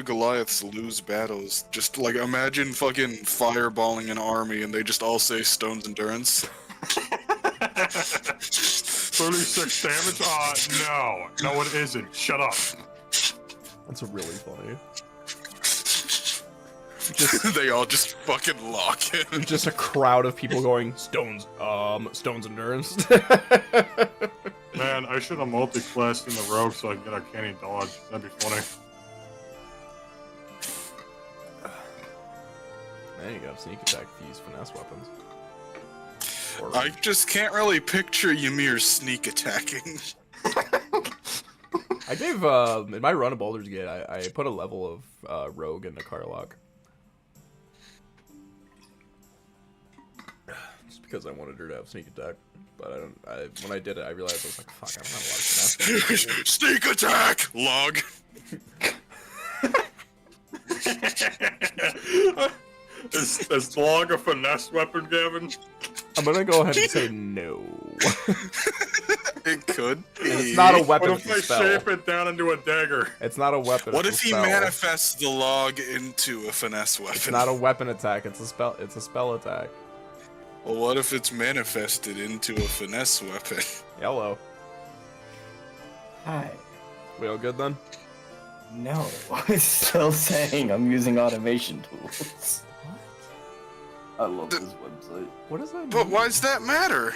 Goliaths lose battles. Just like imagine fucking fireballing an army and they just all say Stone's Endurance. 36 damage? No, it isn't. Shut up. That's really funny. They all just fucking lock in. Just a crowd of people going Stones Endurance. Man, I should have multi-classed in the rogue so I can get a canny dodge. That'd be funny. Man, you got sneak attack if you use finesse weapons. Or- I just can't really picture Ymir sneak attacking. I gave in my run of Baldur's Gate, I put a level of rogue into Carlock. Just because I wanted her to have sneak attack, but when I did it, I realized I was like, fuck, I don't have a lot of finesse. Sneak attack! Log. Is log a finesse weapon, Gavin? I'm gonna go ahead and say no. It could be. And it's not a weapon, What it's if a I spell. shape it down into a dagger? It's not a weapon, What it's if a he spell. manifests the log into a finesse weapon? It's not a weapon attack, it's a spell attack. Well, what if it's manifested into a finesse weapon? Yellow. Hi. We all good then? No, I'm still saying I'm using automation tools. I love this website. What does that mean? But why does that matter?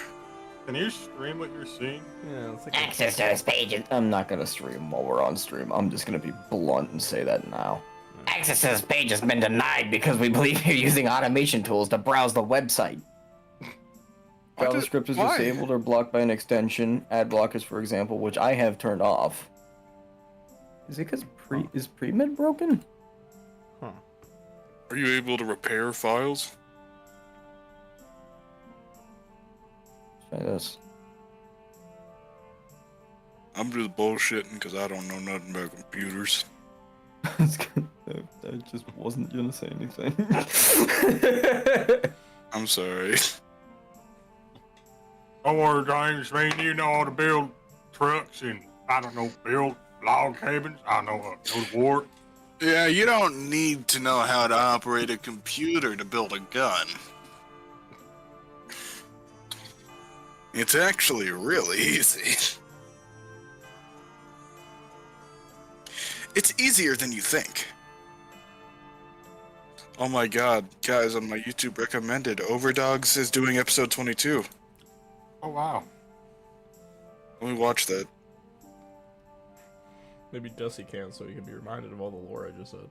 Can you stream what you're seeing? Yeah, it's like Access to this page. I'm not gonna stream while we're on stream. I'm just gonna be blunt and say that now. Access to this page has been denied because we believe you're using automation tools to browse the website. JavaScript is why? disabled or blocked by an extension. Ad blockers, for example, which I have turned off. Is it because is pre-med broken? Are you able to repair files? Try this. I'm just bullshitting because I don't know nothing about computers. I just wasn't gonna say anything. I'm sorry. Don't worry, James. I mean, you know how to build trucks and, I don't know, build log cabins. I know how to go to war. Yeah, you don't need to know how to operate a computer to build a gun. It's actually really easy. It's easier than you think. Oh my god, guys, on my YouTube recommended, OVERDOGS is doing episode 22. Oh, wow. Let me watch that. maybe Dusty can, so he can be reminded of all the lore I just said.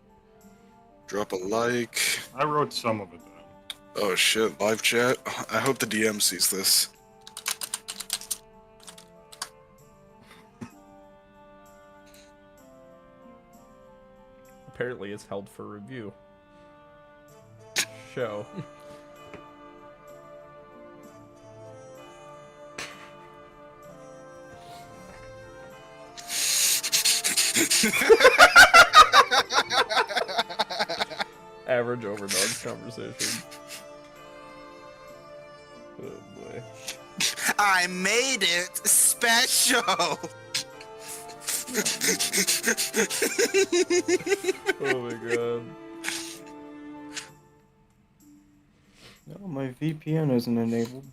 Drop a like. I wrote some of it down. Oh shit, live chat. I hope the DM sees this. Apparently it's held for review. Show. Average overdogs conversation. Oh boy. I made it special! Oh my god. No, my VPN isn't enabled.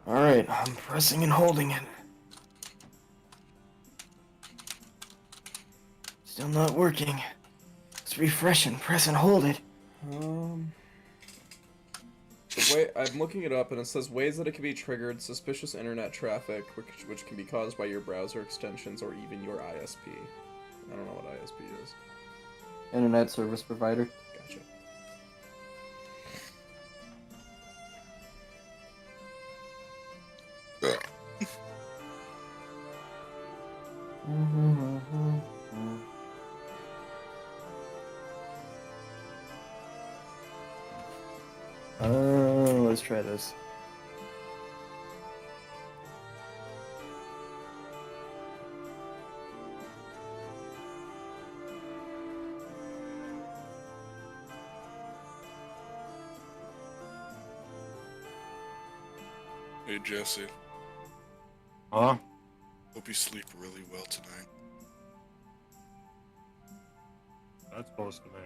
Alright, I'm pressing and holding it. Still not working. Let's refresh and press and hold it. The way I'm looking it up, and it says ways that it can be triggered: suspicious internet traffic, which can be caused by your browser extensions or even your ISP. I don't know what ISP is. Internet service provider. Gotcha. Let's try this. Hey Jesse, Huh? hope you sleep really well tonight. That's supposed to mean.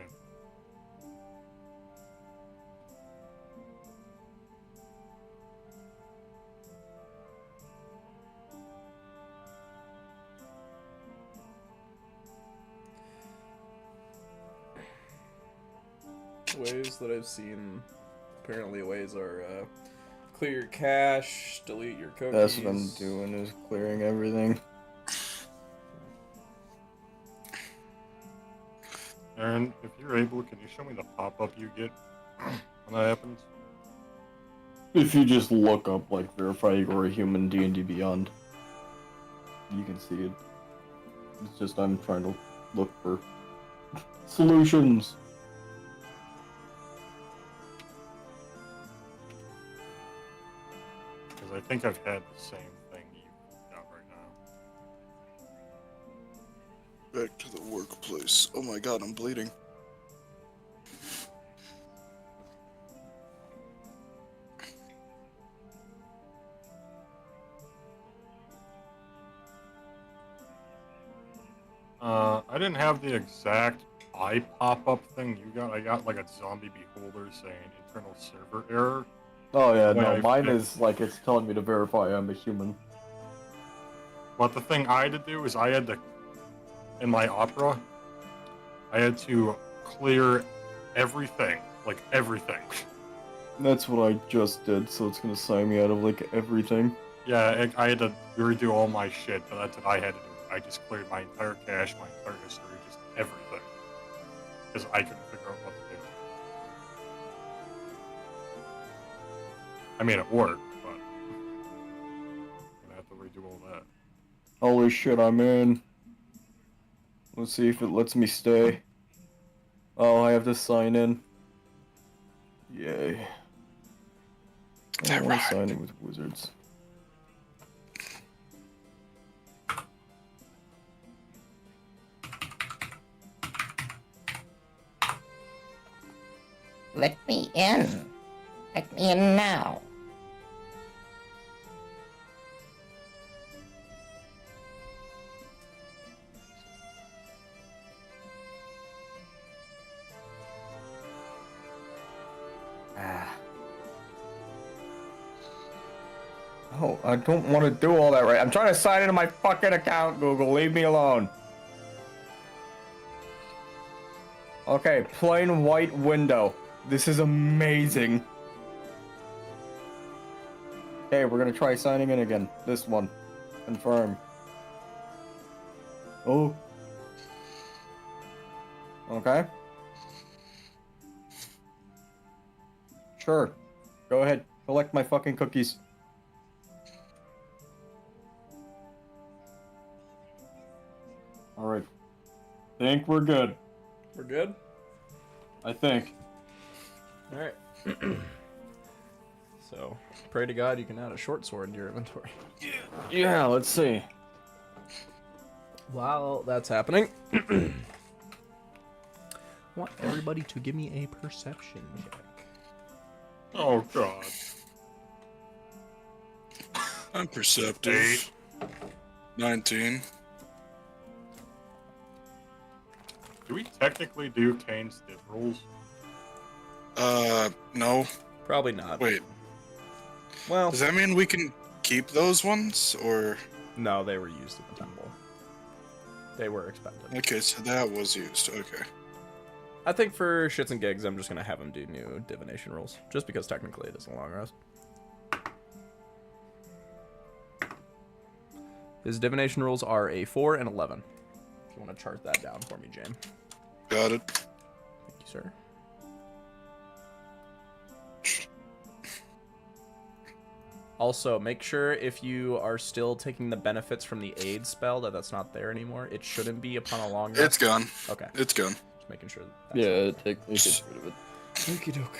Ways that I've seen, apparently ways are clear your cache, delete your cookies. That's what I'm doing, is clearing everything. Aaron, if you're able, can you show me the pop-up you get when that happens? If you just look up, like, verify you're a human D&D Beyond, you can see it. It's just I'm trying to look for solutions. Because I think I've had the same thing you've got right now. Back to the workplace. Oh my god, I'm bleeding. I didn't have the exact eye pop-up thing you got. I got like a zombie beholder saying internal server error. Oh yeah, Wait, no, I mine forget. is like it's telling me to verify I'm a human. But the thing I had to do is I had to, in my Opera, I had to clear everything, like everything. That's what I just did, so it's gonna sign me out of like everything. Yeah, I had to redo all my shit, but that's what I had to do. I just cleared my entire cache, my entire history, just everything. Because I couldn't figure out what to do. I mean, it worked, but I'm gonna have to redo all that. Holy shit, I'm in. Let's see if it lets me stay. Oh, I have to sign in. Yay. I don't want to sign in with wizards. Let me in. Let me in now. Oh, I don't want to do all that right. I'm trying to sign into my fucking account, Google. Leave me alone. Okay, plain white window. This is amazing. Okay, we're gonna try signing in again. This one. Confirm. Oh. Okay. Sure. Go ahead. Collect my fucking cookies. Alright. Think we're good. We're good? I think. Alright. So, pray to God you can add a short sword to your inventory. Yeah, let's see. While that's happening, I want everybody to give me a perception check. Oh god. I'm perceptive. 19. Do we technically do Kane's div rules? No. Probably not. Wait, Well, does that mean we can keep those ones, or? no, they were used in the temple. They were expended. Okay, so that was used. Okay. I think for shits and gigs, I'm just going to have him do new divination rules. Just because technically it is a long rest. His divination rules are a 4 and 11. If you want to chart that down for me, James. Got it. Thank you, sir. Also, make sure if you are still taking the benefits from the aid spell that's not there anymore. It shouldn't be upon a long rest. It's gone. Okay. It's gone. Just making sure that's Yeah, it gets rid of it. Okie doke.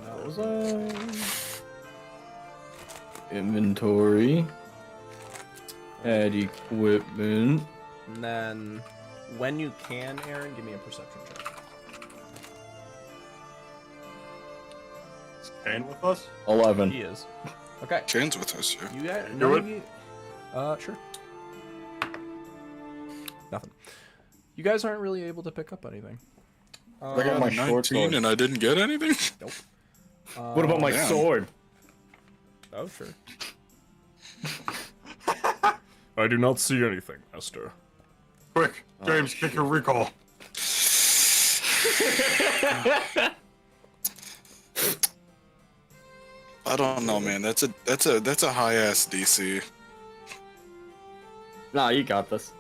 What was I? Inventory. Add equipment. And then, when you can, Aaron, give me a perception check. Is Kane with us? 11. He is. Okay. Kane's with us, yeah. You got Do none it. of you. Sure. Nothing. You guys aren't really able to pick up anything. I got my short 19 sword. and I didn't get anything? Nope. What about my damn. sword? Oh, sure. I do not see anything, Esther. Quick, James, kick your recall. I don't know, man. That's a high ass DC. Nah, you got this.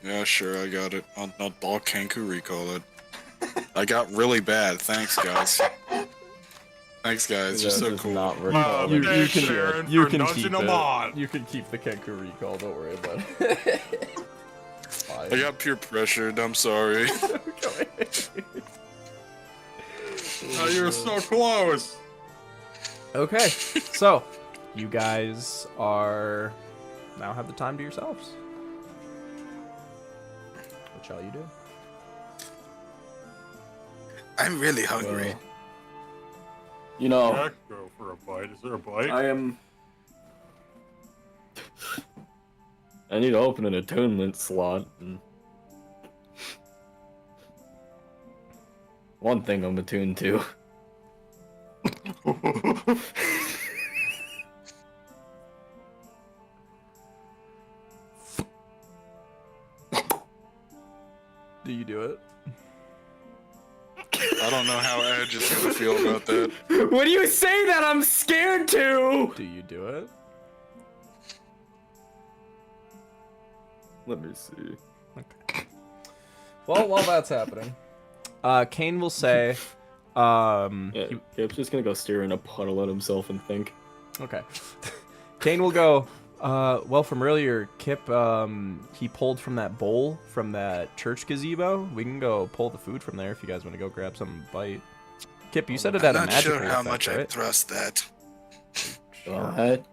Yeah, sure, I got it. I'll Kenku recall it. I got really bad. Thanks, guys. Thanks, guys. You're so cool. Not Wow, You thanks, can- Aaron, You for can nudging keep him it. on. You can keep the Kenku recall. Don't worry about it. It's fine. I got peer pressured. I'm sorry. Oh, you're so close. Okay, so you guys are now have the time to yourselves. What shall you do? I'm really hungry. You know, Yeah, go for a bite. Is there a bite? I am. I need to open an attunement slot. And... One thing I'm attuned to. Do you do it? I don't know how Edge is gonna feel about that. When you say that, I'm scared to. Do you do it? Let me see. Well, while that's happening, Kane will say, Yeah, Kip's just gonna go stare in a puddle at himself and think. okay. Kane will go, well, from earlier, Kip, he pulled from that bowl from that church gazebo. We can go pull the food from there if you guys want to go grab some and bite. Kip, you said it had a I'm not magical sure how effect, much I right? trust that. What?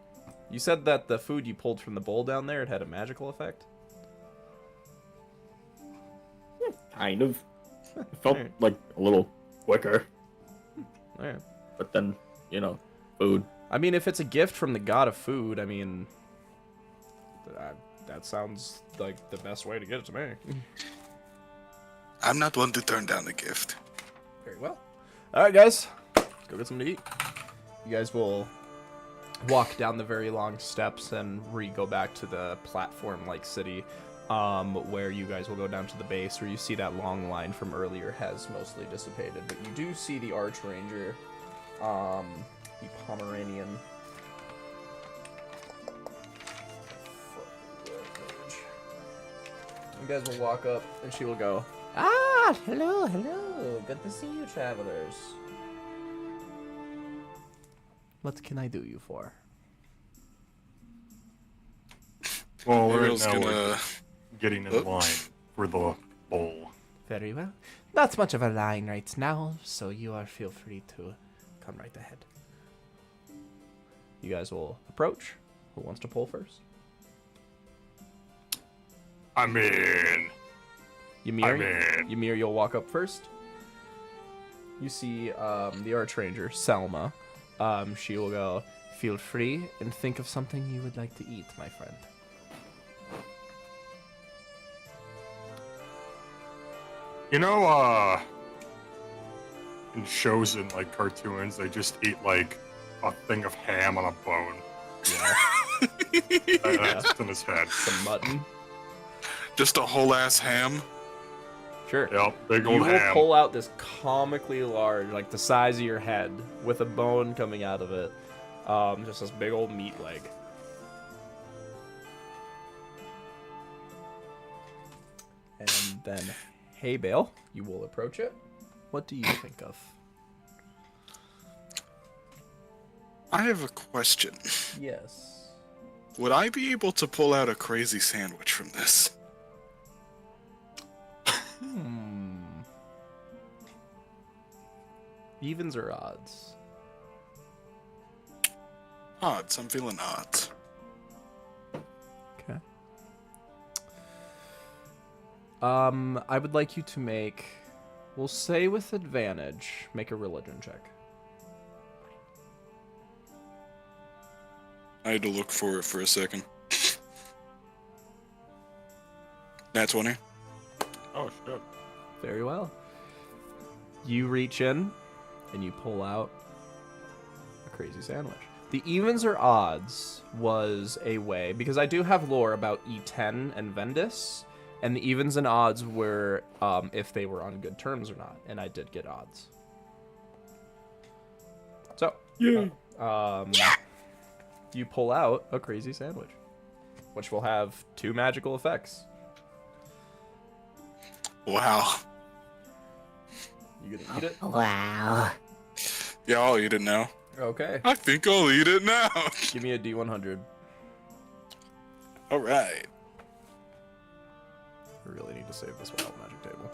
You said that the food you pulled from the bowl down there, it had a magical effect? Kind of. It felt Alright. like a little quicker, Alright. but then, you know, food. I mean, if it's a gift from the god of food, I mean, that sounds like the best way to get it to me. I'm not one to turn down a gift. Very well. All right, guys, let's go get something to eat. You guys will walk down the very long steps and go back to the platform-like city, where you guys will go down to the base, where you see that long line from earlier has mostly dissipated, but you do see the Archranger, the Pomeranian. You guys will walk up, and she will go, "Ah, hello, hello. Good to see you, travelers. What can I do you for?" Well, right Ariel's now we're gonna. getting in Oops. line for the bowl. Very well. Not much of a line right now, so feel free to come right ahead. You guys will approach. Who wants to pull first? I'm in. Ymir, you'll walk up first. You see the Archranger, Selma. She will go, "Feel free and think of something you would like to eat, my friend." You know, in shows and like cartoons, they just eat like a thing of ham on a bone. Yeah. That's just in his head. Some mutton. Just a whole ass ham. Sure. Yep, big You old will ham. pull out this comically large, like the size of your head, with a bone coming out of it. Just this big old meat leg. And then, hey, Bale, you will approach it. What do you think of? I have a question. Yes. Would I be able to pull out a crazy sandwich from this? Evens or odds? Odds. I'm feeling odds. Okay. I would like you to make, we'll say with advantage, make a religion check. I had to look for it for a second. Nat 20. Oh shit. Very well. You reach in and you pull out a crazy sandwich. The evens or odds was a way, because I do have lore about E10 and Vendis, and the evens and odds were if they were on good terms or not, and I did get odds. So, you pull out a crazy sandwich, which will have 2 magical effects. Wow. You gonna eat it? Wow. Yeah, I'll eat it now. Okay. I think I'll eat it now. Give me a D100. Alright. I really need to save this wild magic table.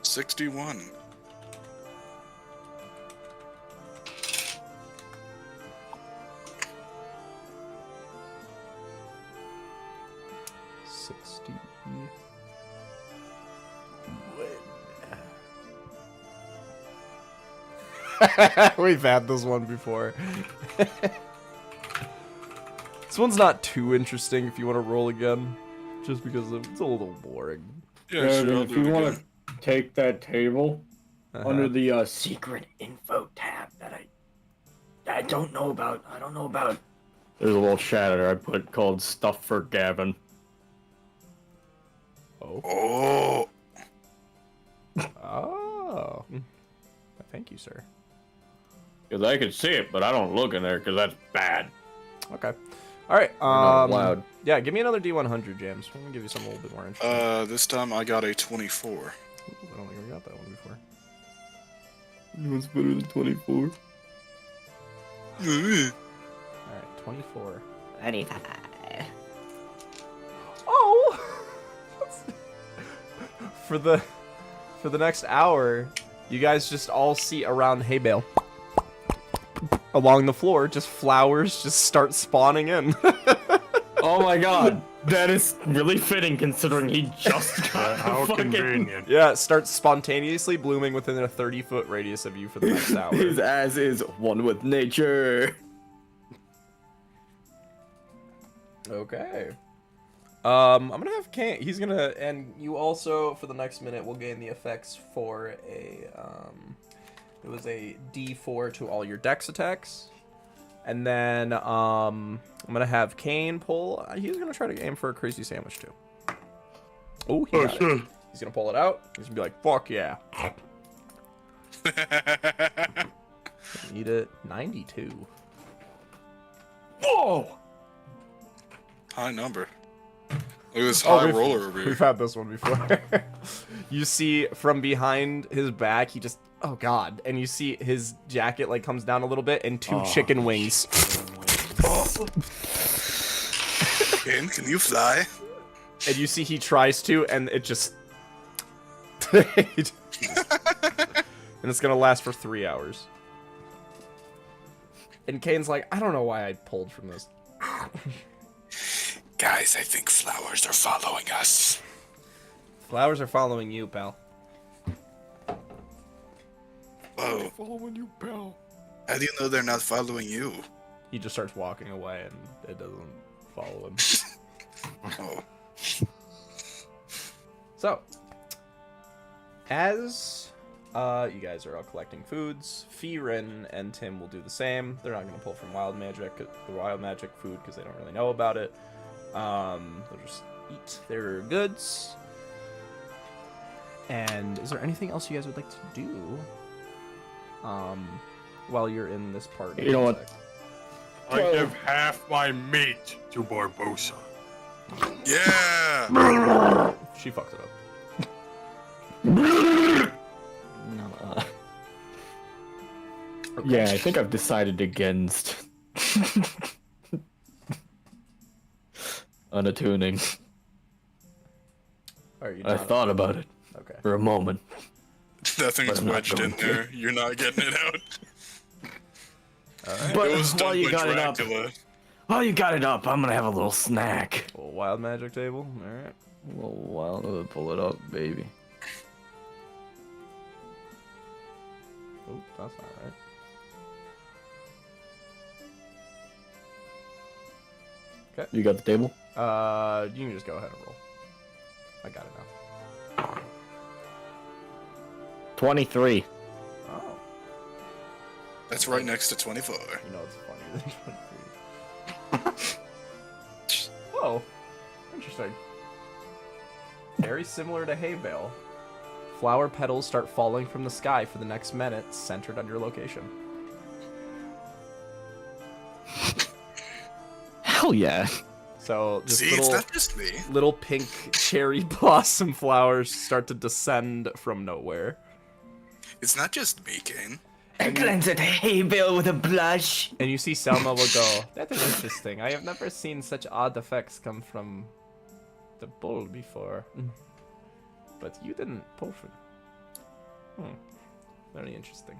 61. We've had this one before. This one's not too interesting if you want to roll again, just because it's a little boring. Yeah, sure, I'll if do you it want again. to take that table under the Secret info tab that I don't know about. I don't know about. there's a little shadow I put called Stuff for Gavin. Oh, Oh. Thank you, sir. Because I could see it, but I don't look in there because that's bad. Okay. All right. not allowed. Yeah, give me another D100, James. I'm gonna give you something a little bit more interesting. this time I got a 24. Ooh, I don't think we got that one before. What's better than 24? All right, 24. 25. Oh. For the next hour, you guys just all see around hay bale. Along the floor, just flowers just start spawning in. Oh my god, that is really fitting considering he just got How the fucking... convenient. Yeah, it starts spontaneously blooming within a 30-foot radius of you for the next hour. His ass is one with nature. Okay. I'm gonna have Kane. He's gonna, and you also for the next minute will gain the effects for a it was a D4 to all your dex attacks, and then I'm gonna have Kane pull. He's gonna try to aim for a crazy sandwich too. Oh, he got it. He's gonna pull it out. He's gonna be like, "Fuck yeah!" Eat it. 92. Whoa! High number. Look at this high roller over here. We've had this one before. You see from behind his back, he just, oh god, and you see his jacket like comes down a little bit and two chicken wings. Ken, can you fly? And you see he tries to, and it just, and it's gonna last for 3 hours. And Kane's like, I don't know why I pulled from this. Guys, I think flowers are following us. Flowers are following you, pal. Oh, Following you, pal. how do you know they're not following you? He just starts walking away, and it doesn't follow him. Oh, So, as you guys are all collecting foods, Fearin and Tim will do the same. They're not going to pull from wild magic food because they don't really know about it. They'll just eat their goods. And is there anything else you guys would like to do while you're in this part? You know what? I give half my meat to Barbosa. yeah! She fucks it up. Yeah, I think I've decided against unattuning. Are you I thought about it Okay. for a moment. Nothing's But I'm not wedged in going to. there. You're not getting it out. But It was while done you by got Dracula. while you got it up, I'm gonna have a little snack. A little wild magic table. All right. A little while to pull it up, baby. Oh, that's not right. You got the table? You can just go ahead and roll. I got it now. 23. Oh, That's right next to 24. you know it's funnier than 23. Oh, interesting. Very similar to hay bale. Flower petals start falling from the sky for the next minute, centered on your location. Hell yeah. So just See, it's little, not just me. little pink cherry blossom flowers start to descend from nowhere. It's not just me, Kane. I glance at hay bale with a blush. And you see Selma will go, that is interesting. I have never seen such odd effects come from the bull before. But you didn't pull from. Very interesting.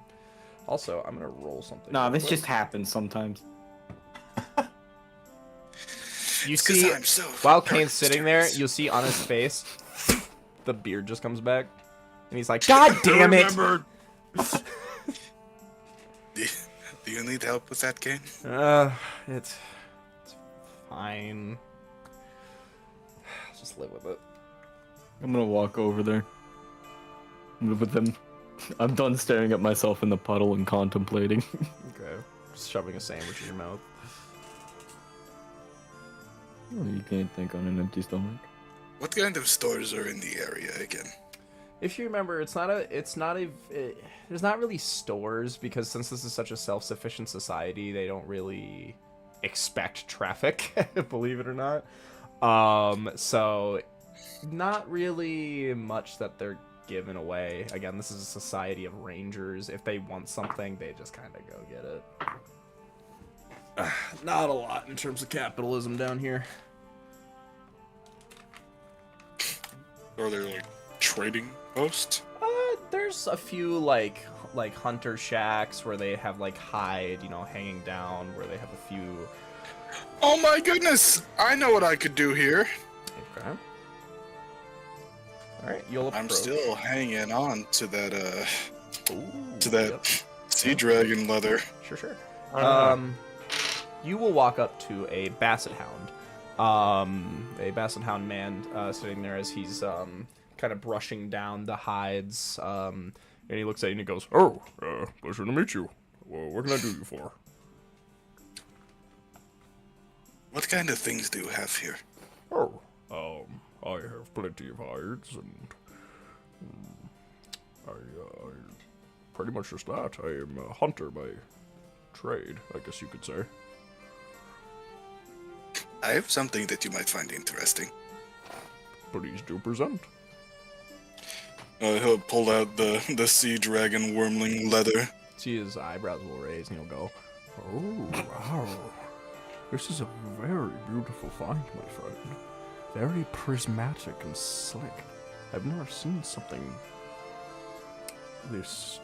Also, I'm gonna roll something. Nah, real this quick. just happens sometimes. You It's 'cause see, I'm so while Kane's sitting there, mysterious. you'll see on his face, the beard just comes back. And he's like, God damn it! Remember, Do you need help with that, Kane? It's Fine. Just live with it. I'm gonna walk over there. Move with them. I'm done staring at myself in the puddle and contemplating. Okay. Just shoving a sandwich in your mouth. Oh, you can't think on an empty stomach. What kind of stores are in the area again? If you remember, there's not really stores, because since this is such a self-sufficient society, they don't really expect traffic, believe it or not. So not really much that they're giving away. Again, this is a society of rangers. If they want something, they just kind of go get it. Not a lot in terms of capitalism down here. Are there like trading posts? There's a few like hunter shacks where they have like hide, hanging down, where they have a few. Oh my goodness! I know what I could do here. Okay. All right, you'll approach. I'm still hanging on to that Ooh, yep. sea dragon leather. Sure. You will walk up to a basset hound. A basset hound man sitting there as he's kind of brushing down the hides. And he looks at you and he goes, Oh, pleasure to meet you. Well, what can I do you for? What kind of things do you have here? Oh, I have plenty of hides, and I pretty much just that. I am a hunter by trade, I guess you could say. I have something that you might find interesting. Please do present. He'll pull out the sea dragon wormling leather. see his eyebrows will raise and he'll go, Oh, wow. This is a very beautiful find, my friend. Very prismatic and slick. I've never seen something this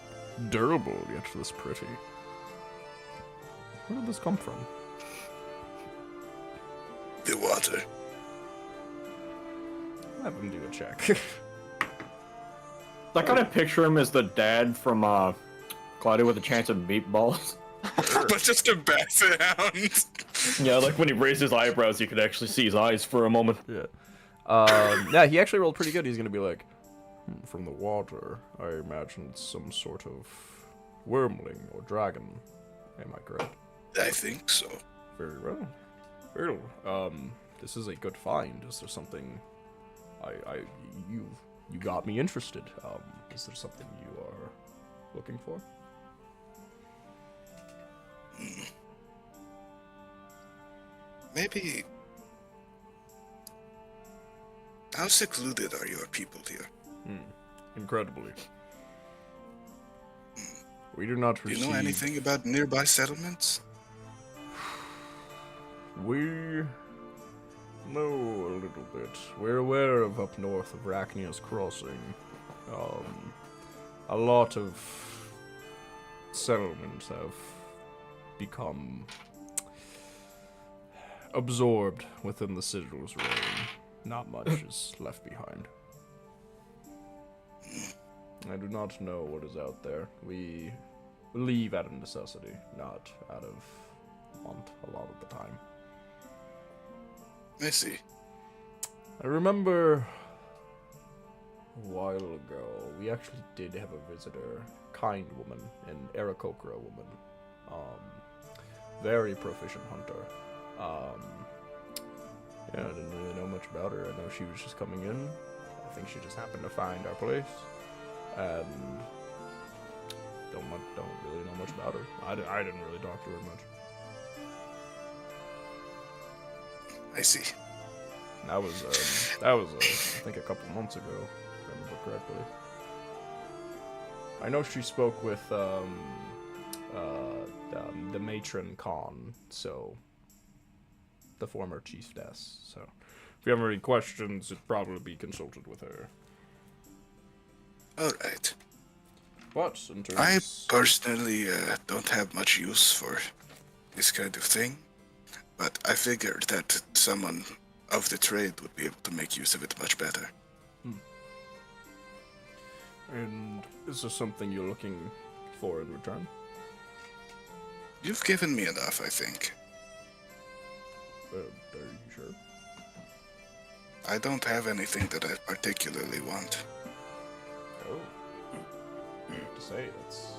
durable yet this pretty. Where did this come from? The water. have him do a check. I kind of picture him as the dad from Cloudy with a Chance of Meatballs. But just a basset hound. Yeah, like when he raised his eyebrows, you could actually see his eyes for a moment. Yeah. Yeah, he actually rolled pretty good. He's gonna be like, From the water, I imagine it's some sort of wormling or dragon. Am I correct? I think so. Very well. Very well. This is a good find. Is there something you got me interested. Is there something you are looking for? Maybe. How secluded are your people here? Incredibly. We do not Do receive... you know anything about nearby settlements? We know a little bit. We're aware of up north of Rachnia's Crossing. A lot of settlements have become absorbed within the Citadel's reign. Not much is left behind. I do not know what is out there. We leave out of necessity, not out of want a lot of the time. I see. I remember a while ago, we actually did have a visitor, kind woman, an Aarakocra woman. Very proficient hunter. Yeah, I didn't really know much about her. I know she was just coming in. I think she just happened to find our place. And don't really know much about her. I didn't really talk to her much. I see. That was I think a couple months ago, if I remember correctly. I know she spoke with the matron Khan, so the former chiefess. So if you have any questions, it'd probably be consulted with her. All right. But in terms, I personally don't have much use for this kind of thing, but I figured that someone of the trade would be able to make use of it much better. And is there something you're looking for in return? You've given me enough, I think. Are you sure? I don't have anything that I particularly want. Oh. I have to say, it's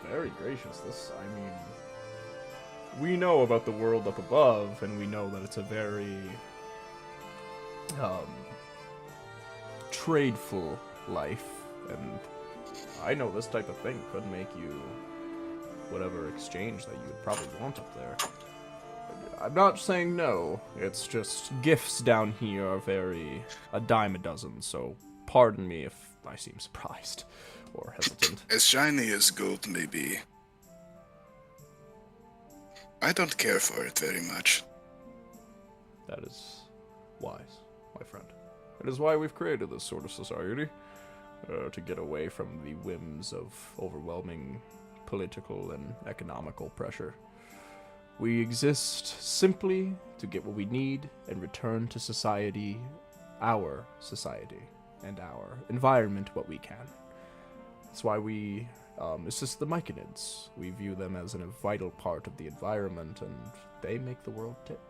very gracious. I mean, we know about the world up above, and we know that it's a very, tradeful life, and I know this type of thing could make you whatever exchange that you would probably want up there. I'm not saying no, it's just gifts down here are a dime a dozen, so pardon me if I seem surprised or hesitant. As shiny as gold may be, I don't care for it very much. That is wise, my friend. It is why we've created this sort of society, to get away from the whims of overwhelming political and economical pressure. We exist simply to get what we need and return to society, our society, and our environment what we can. That's why we assist the Myconids. We view them as a vital part of the environment, and they make the world tick.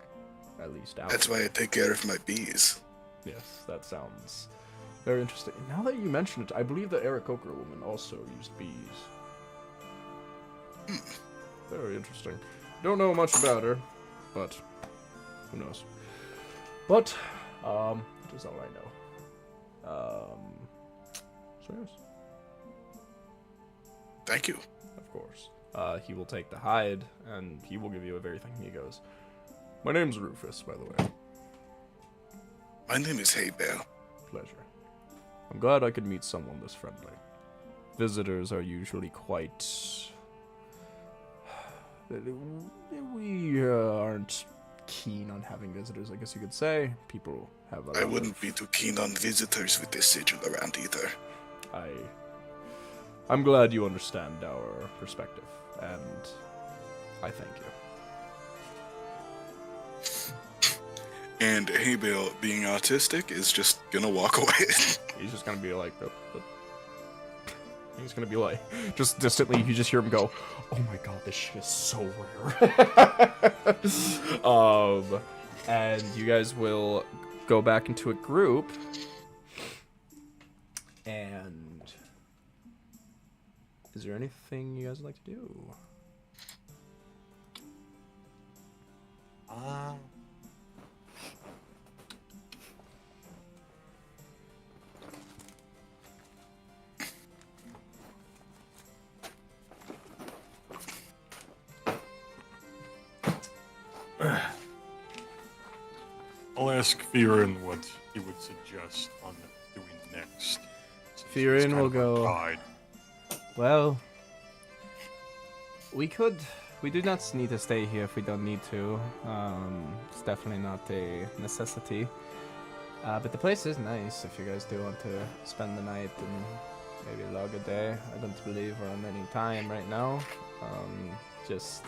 At least ours. That's why I take care of my bees. Yes, that sounds very interesting. Now that you mention it, I believe the Aarakocra woman also used bees. Very interesting. Don't know much about her, but who knows? But, that is all I know. So yes. Thank you. Of course. He will take the hide, and he will give you everything. He goes, "My name's Rufus, by the way. My name is Haybale. Pleasure. I'm glad I could meet someone this friendly. Visitors are usually quite... We aren't keen on having visitors, I guess you could say. People have a lot I wouldn't be too keen on visitors with this sigil around either. I'm glad you understand our perspective, and I thank you. And Haybale, being autistic, is just gonna walk away. He's just gonna be like, he's gonna be like, just distantly, you just hear him go, "Oh my god, this shit is so rare." And you guys will go back into a group, and is there anything you guys would like to do? I'll ask Fearin what he would suggest on doing next. since he's Fearin kind will of our go- guide. Well, we do not need to stay here if we don't need to. It's definitely not a necessity. But the place is nice if you guys do want to spend the night and maybe log a day. I don't believe we're on any time right now. Just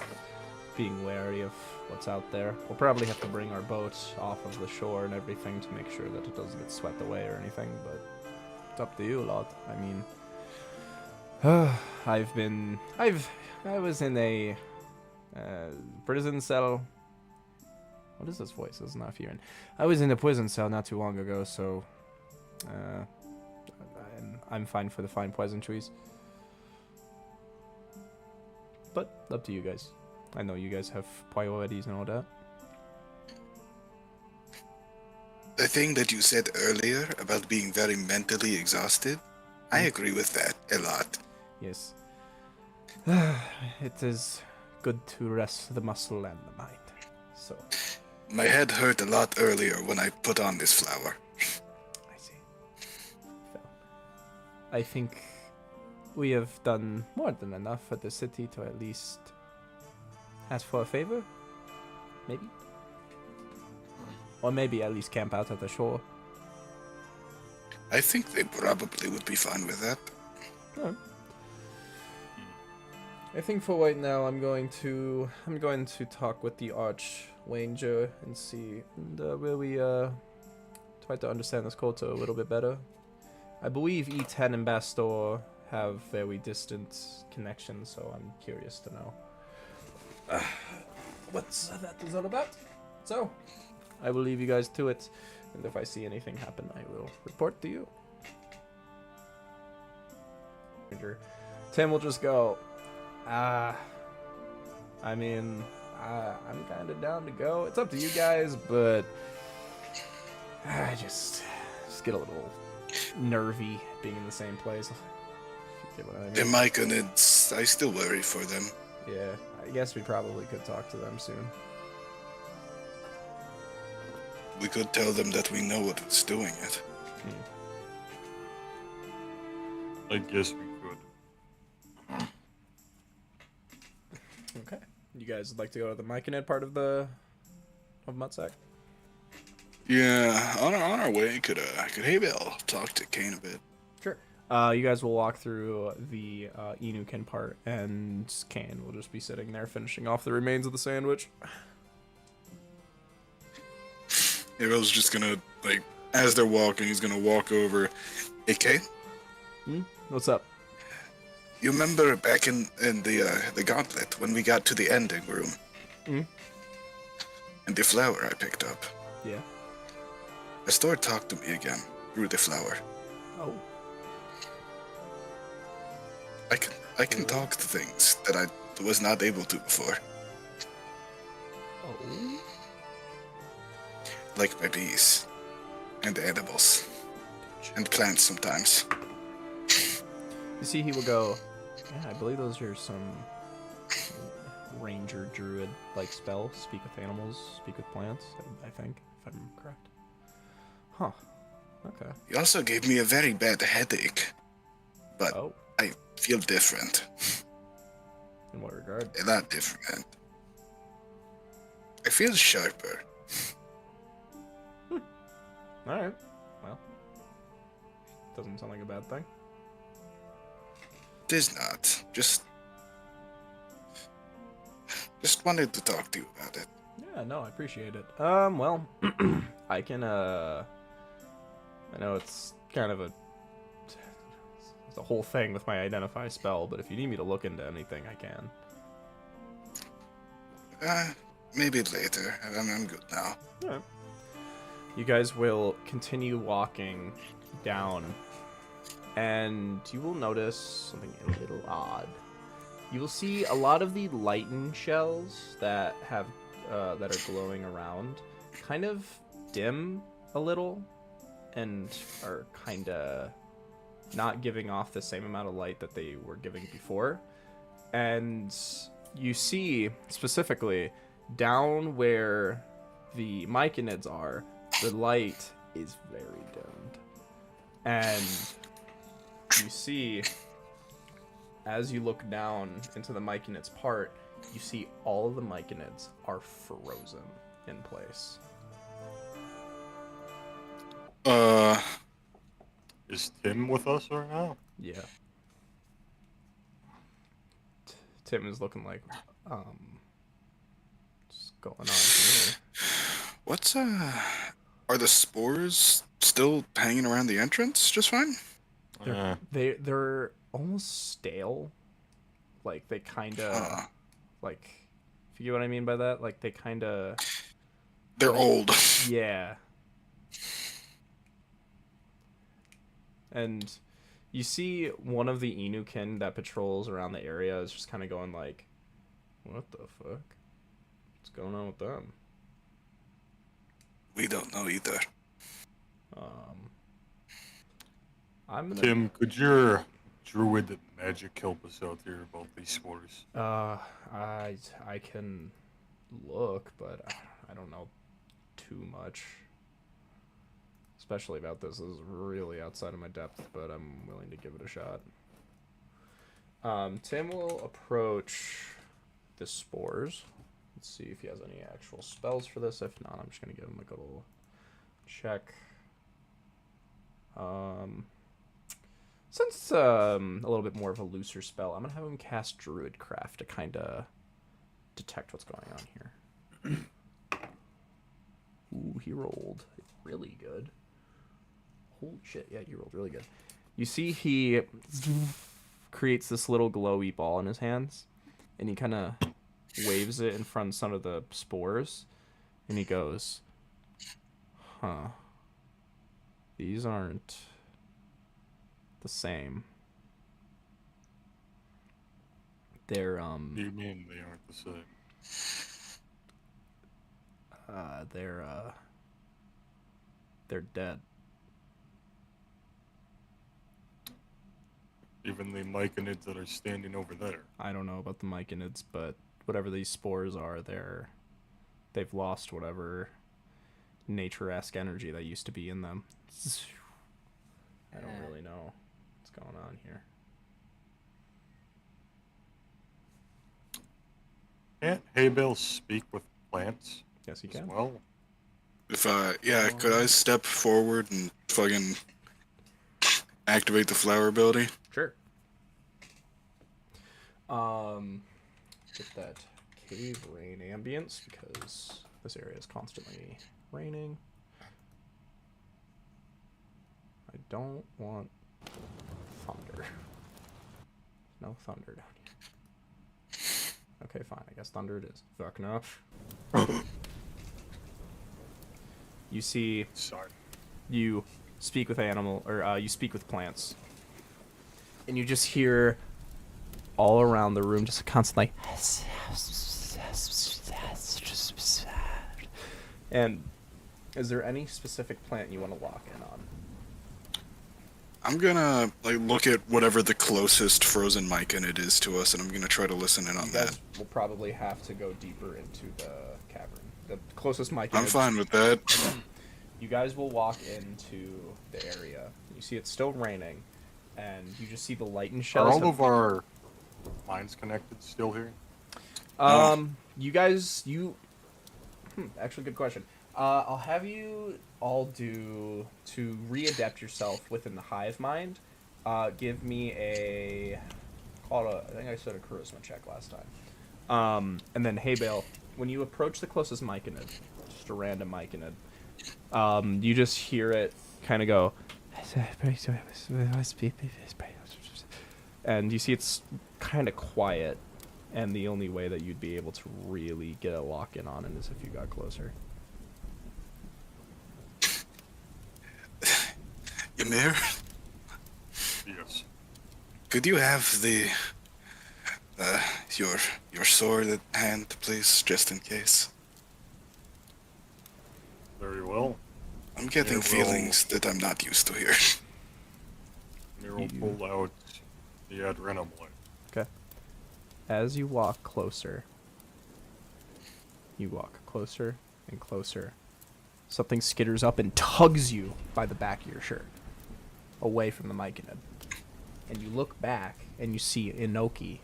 being wary of what's out there. We'll probably have to bring our boat off of the shore and everything to make sure that it doesn't get swept away or anything, but it's up to you, lad. I mean, I was in a prison cell. What is this voice? It's not Fearin. I was in a prison cell not too long ago, so I'm fine for the fine pleasantries. But up to you guys. I know you guys have priorities and all that. The thing that you said earlier about being very mentally exhausted, I agree with that a lot. Yes. It is good to rest the muscle and the mind. So, My head hurt a lot earlier when I put on this flower. I see. So, I think we have done more than enough for the city to at least ask for a favor? Maybe? Or maybe at least camp out at the shore. I think they probably would be fine with that. Alright. I think for right now I'm going to talk with the Archranger and see will we try to understand this culture a little bit better. I believe E10 and Bastor have very distant connections, so I'm curious to know. what's that is all about. So, I will leave you guys to it, and if I see anything happen, I will report to you. Tim will just go, I mean, I'm kind of down to go. It's up to you guys, but I just get a little nervy being in the same place. If you get what I mean. The Myconids, I still worry for them. Yeah, I guess we probably could talk to them soon. We could tell them that we know what's doing it. I guess we could. Okay. You guys would like to go to the Myconid part of Mutsack? Yeah, on our way, could Haybell talk to Kane a bit? Sure. You guys will walk through the Inukin part, and Kane will just be sitting there finishing off the remains of the sandwich. Haybell's just gonna, like, as they're walking, he's gonna walk over. Hey, Kane? What's up? You remember back in the gauntlet when we got to the ending room? And the flower I picked up? Yeah. The store talked to me again through the flower. Oh. I can talk to things that I was not able to before. Oh. Like my bees. And animals. And plants sometimes. You see, he will go, yeah, I believe those are some ranger druid like spells. Speak with animals, speak with plants, I think, if I'm correct. Huh. Okay. He also gave me a very bad headache. But Oh. I feel different. In what regard? A lot different. I feel sharper. Alright. Well. Doesn't sound like a bad thing. It is not. Just wanted to talk to you about it. Yeah, no, I appreciate it. Well, I can, I know it's kind of it's a whole thing with my identify spell, but if you need me to look into anything, I can. Maybe later. I'm good now. Alright. You guys will continue walking down, and you will notice something a little odd. You will see a lot of the lighten shells that have that are glowing around kind of dim a little and are kind of not giving off the same amount of light that they were giving before. And you see specifically down where the Myconids are, the light is very dimmed. And you see, as you look down into the Myconids part, you see all of the Myconids are frozen in place. Is Tim with us right now? Yeah. Tim is looking like, what's going on here? What's are the spores still hanging around the entrance just fine? They're almost stale. Like they kind of like, if you get what I mean by that, like they kind of They're old. Yeah. And you see one of the Inukin that patrols around the area is just kind of going like, what the fuck? What's going on with them? We don't know either. I'm gonna... Tim, could your druid magic help us out here about these spores? I can look, but I don't know too much. Especially about this. This is really outside of my depth, but I'm willing to give it a shot. Tim will approach the spores. Let's see if he has any actual spells for this. If not, I'm just going to give him like a little check. Since it's a little bit more of a looser spell, I'm going to have him cast Druidcraft to kind of detect what's going on here. Ooh, he rolled really good. Holy shit, yeah, you rolled really good. You see he creates this little glowy ball in his hands, and he kind of waves it in front of some of the spores, and he goes, "Huh. These aren't the same. They're What do you mean they aren't the same? they're dead." Even the myconids that are standing over there. I don't know about the myconids, but whatever these spores are, they've lost whatever nature-esque energy that used to be in them. I don't really know what's going on here. Can't hay bales speak with plants Yes, you as can. well? If could I step forward and fucking activate the flower ability? Sure. Get that cave rain ambience because this area is constantly raining. I don't want thunder. No thunder down here. Okay, fine. I guess thunder it is. Fuck no. You see, Sorry. you speak with you speak with plants, and you just hear all around the room just constantly. And is there any specific plant you want to lock in on? I'm gonna look at whatever the closest frozen myconid is to us, and I'm gonna try to listen in on You that. guys will probably have to go deeper into the cavern. The closest myconid. I'm fine with that. You guys will walk into the area. You see it's still raining, and you just see the light and Are shells. all of our lines connected still here? You guys, actually, good question. I'll have you all do to readapt yourself within the hive mind. Give me I think I said a charisma check last time. And then, hey, Bale, when you approach the closest myconid, just a random myconid, you just hear it kind of go, and you see it's kind of quiet, and the only way that you'd be able to really get a lock in on it is if you got closer. Ymir, Yes. could you have the your sword at hand, please, just in case? Very well. I'm getting Yeah, well- feelings that I'm not used to here. We will pull out the adrenaline. Okay. As you walk closer and closer, something skitters up and tugs you by the back of your shirt, away from the myconid. And you look back and you see Inoki,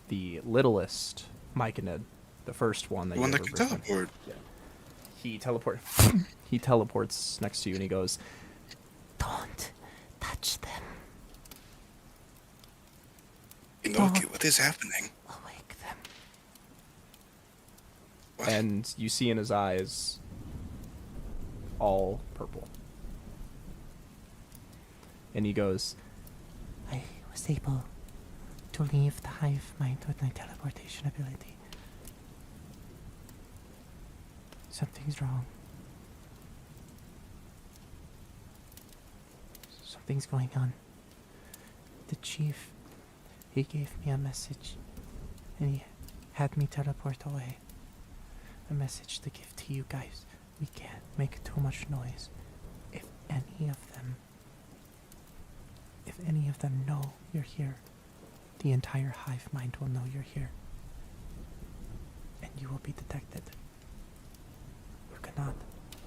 the littlest myconid, the first one that The one you that ever can befriended. teleport. He teleports next to you and he goes, Don't touch them. Inoki, what is happening? Awake them. What? and you see in his eyes all purple. And he goes, I was able to leave the hive mind with my teleportation ability. Something's wrong. Something's going on. The chief, he gave me a message, and he had me teleport away. A message to give to you guys. We can't make too much noise. If any of them know you're here, the entire hive mind will know you're here. And you will be detected. You cannot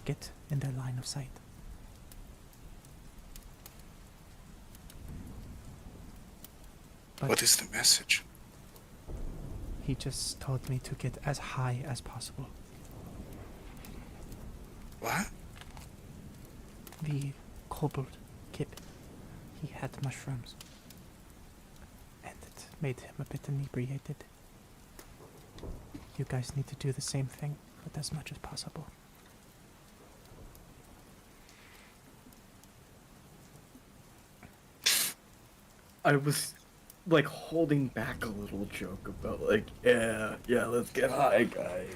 get in their line of sight. But What is the message? he just told me to get as high as possible. What? The kobold kid, he had mushrooms. And it made him a bit inebriated. You guys need to do the same thing, but as much as possible. I was like holding back a little joke about like, yeah, let's get high, guys.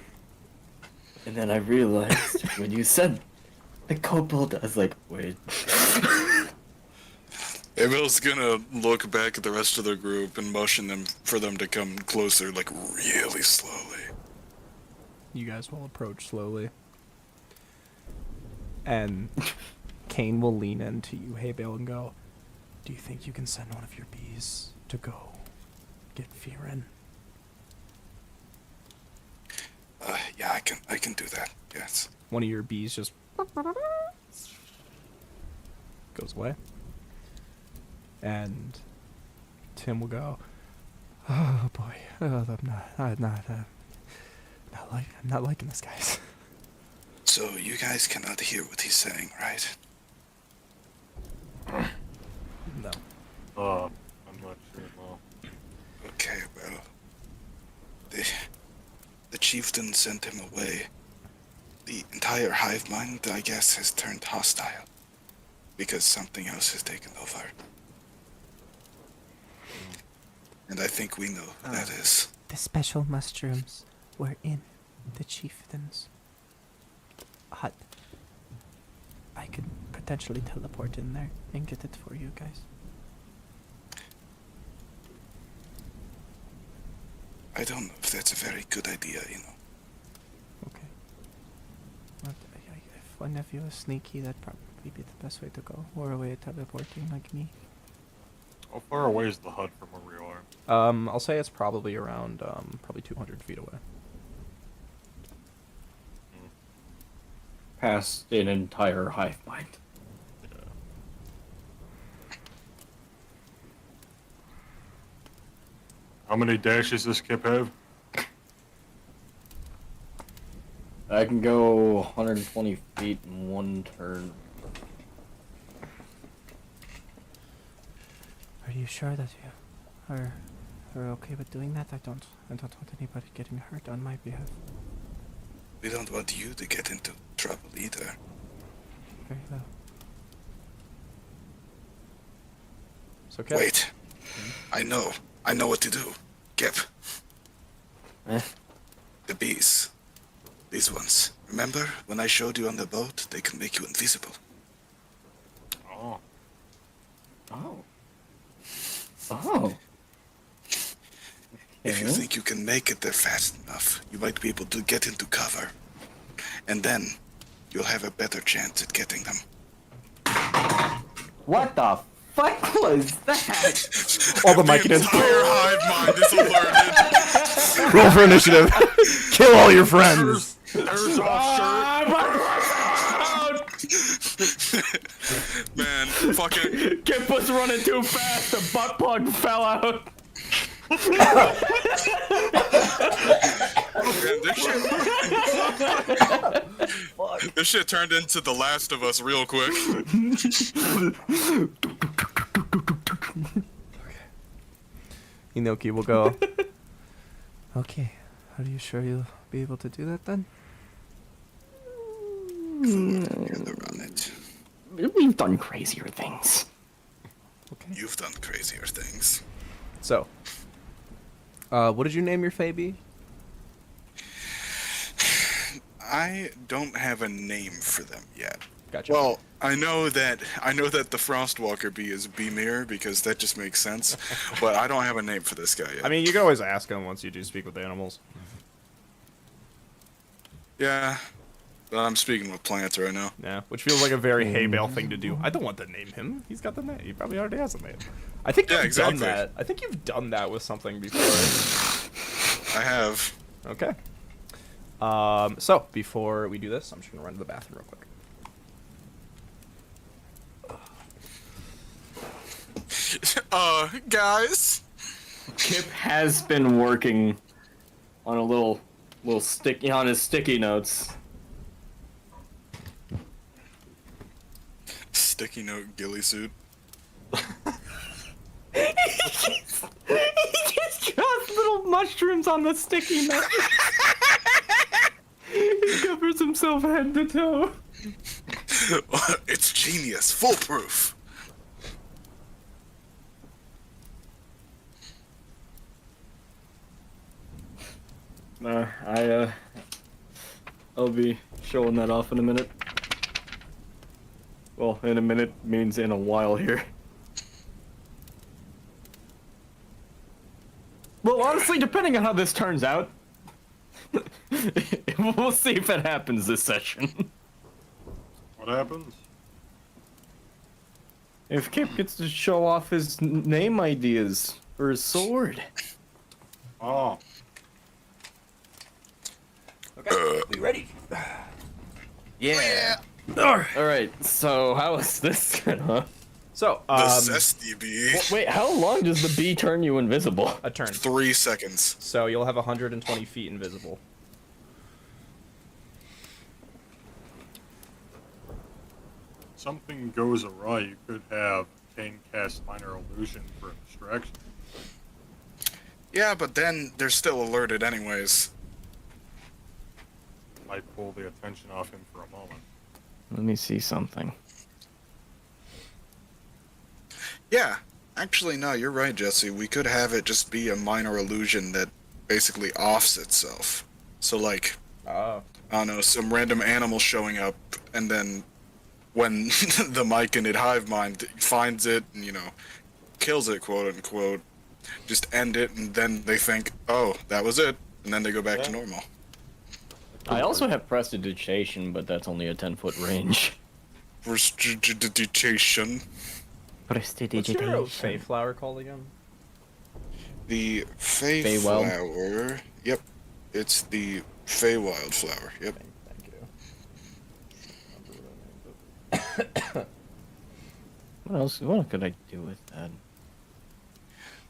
And then I realized when you said the kobold, I was like, wait. Abel's gonna look back at the rest of the group and motion them for them to come closer, like really slowly. You guys will approach slowly. And Kane will lean into you, Hey Bale, and go, do you think you can send one of your bees to go get Fearin? Yeah, I can do that. Yes. One of your bees just goes away. And Tim will go, oh boy, I'm not liking this, guys. So you guys cannot hear what he's saying, right? No. I'm not sure. Well, Okay, well, the chieftain sent him away. The entire hive mind, I guess, has turned hostile because something else has taken over. And I think we know who that is. The special mushrooms were in the chieftain's hut. I could potentially teleport in there and get it for you guys. I don't know if that's a very good idea, you know. Okay. But if one of you is sneaky, that'd probably be the best way to go. Or a way of teleporting like me. how far away is the hut from where we are? I'll say it's probably around, probably 200 feet away. Past an entire hive mind. How many dashes does Kip have? I can go 120 feet in one turn. Are you sure that you are okay with doing that? I don't want anybody getting hurt on my behalf. We don't want you to get into trouble either. Very well. So, okay. Wait. I know what to do. Kip. Eh? The bees. These ones. Remember when I showed you on the boat? They can make you invisible. Oh. Oh. Oh. If you Okay. think you can make it there fast enough, you might be able to get into cover. And then you'll have a better chance at getting them. What the fuck was that? All the Myconians. entire hive mind is alerted. Roll for initiative. Kill all your friends. There's off Man, fucking. Kip was running too fast. The butt plug fell out. Man, this shit turned into The Last of Us real quick. Inoki will go, Okay. Are you sure you'll be able to do that then? Together on it. We've done crazier things. okay. You've done crazier things. So, what did you name your Fabi? I don't have a name for them yet. Gotcha. Well, I know that the Frostwalker bee is Beemir because that just makes sense, but I don't have a name for this guy yet. I mean, you can always ask him once you do speak with animals. Yeah, but I'm speaking with plants right now. Yeah, which feels like a very hay bale thing to do. I don't want to name him. He's got the name. He probably already has a name. I think Yeah, you've exactly. done that. I think you've done that with something before. I have. Okay. So before we do this, I'm just gonna run to the bathroom real quick. Guys. Kip has been working on a little sticky on his sticky notes. Sticky note ghillie suit. He just draws little mushrooms on the sticky note. He covers himself head to toe. It's genius, foolproof. Nah, I'll be showing that off in a minute. Well, in a minute means in a while here. Well, honestly, depending on how this turns out, we'll see if it happens this session. What happens? If Kip gets to show off his name ideas for his sword. Oh. Okay, we ready? Yeah. Alright, so how is this gonna... So, The zesty bee. Wait, how long does the bee turn you invisible? a turn. 3 seconds. So you'll have 120 feet invisible. Something goes awry, you could have Kane cast minor illusion for a distraction. Yeah, but then they're still alerted anyways. Might pull the attention off him for a moment. Let me see something. Yeah, actually, no, you're right, Jesse. We could have it just be a minor illusion that basically offs itself. So, like, Oh. I don't know, some random animal showing up, and then when the Myconid hive mind finds it and, you know, kills it, quote unquote, just end it, and then they think, oh, that was it, and then they go back to normal. I also have prestidigitation, but that's only a 10-foot range. Prestidigitation. What's your Fey flower called again? The Feywild. Yep. It's the Feywild flower. Yep. Thank you. What else? What could I do with that?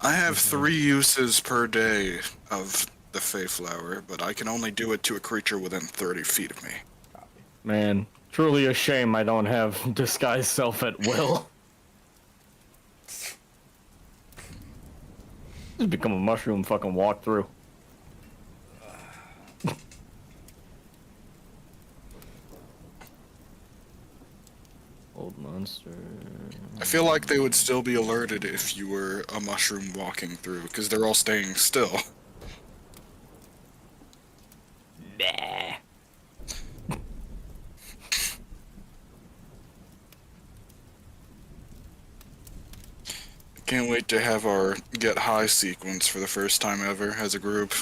I have 3 uses per day of the Fey flower, but I can only do it to a creature within 30 feet of me. Man, truly a shame I don't have disguise self at will. Just become a mushroom and fucking walk through. Old monster. I feel like they would still be alerted if you were a mushroom walking through, because they're all staying still. Nah. Can't wait to have our get high sequence for the first time ever as a group.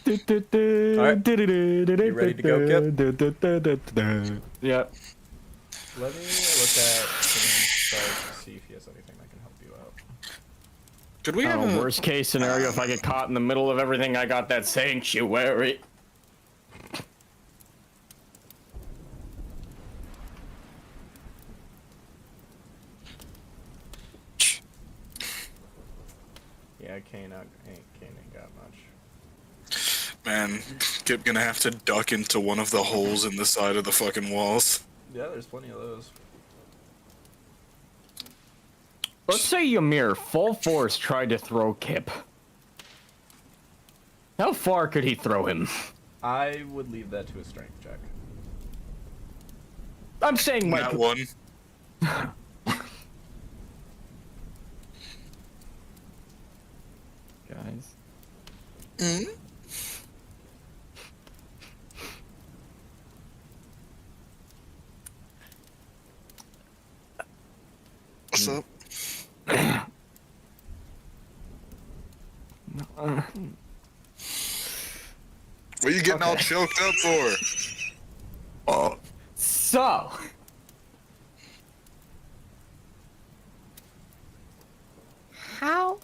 Alright. You ready to go, Kip? Yep. Let me look at to see if he has anything that can help you out. Could we have a Worst case scenario, if I get caught in the middle of everything, I got that sanctuary. Yeah, Kane ain't got much. Man, Kip gonna have to duck into one of the holes in the side of the fucking walls. Yeah, there's plenty of those. Let's say Ymir, full force, tried to throw Kip. How far could he throw him? I would leave that to a strength check. I'm saying That like one. guys. What's up? What are you getting all choked up for? So, how?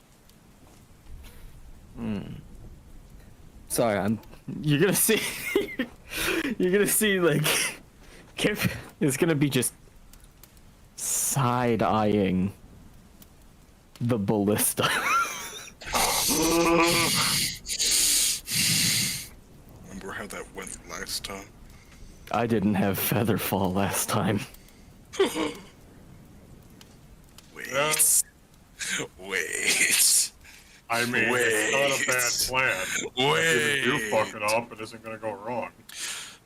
Sorry, you're gonna see. You're gonna see like Kip is gonna be just side-eyeing the ballista. Remember how that went last time? I didn't have Featherfall last time. Wait. Wait. I mean, it's not a bad plan. Wait. If you fuck it up, it isn't gonna go wrong.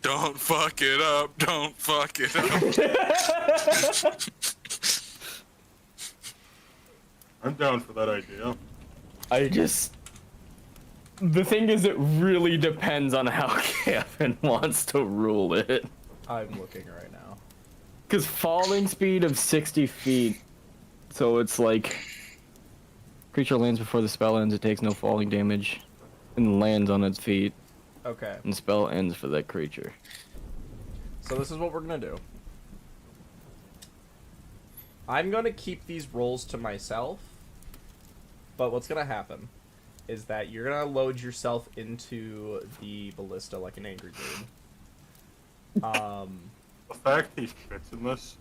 Don't fuck it up. Don't fuck it up. I'm down for that idea. I just... The thing is, it really depends on how Kevin wants to rule it. I'm looking right now. Because falling speed of 60 feet, so it's like creature lands before the spell ends, it takes no falling damage, and lands on its feet, Okay. and the spell ends for that creature. So this is what we're gonna do. I'm gonna keep these rolls to myself, but what's gonna happen is that you're gonna load yourself into the ballista like an angry bird. The fact he fits in this.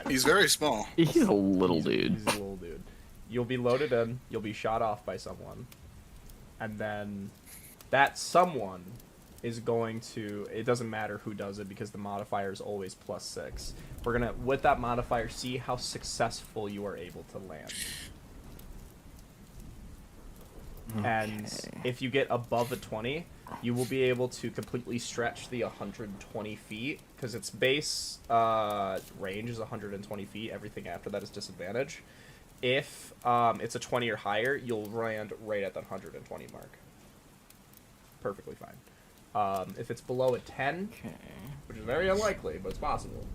He's very small. He's a little dude. He's a little dude. You'll be loaded in, you'll be shot off by someone, and then that someone is going to, it doesn't matter who does it because the modifier is always +6. We're gonna, with that modifier, see how successful you are able to land. And if you get above a 20, you will be able to completely stretch the 120 feet, because its base range is 120 feet. Everything after that is disadvantage. If it's a 20 or higher, you'll land right at the 120 mark. Perfectly fine. If it's below a 10, which is very unlikely, but it's possible,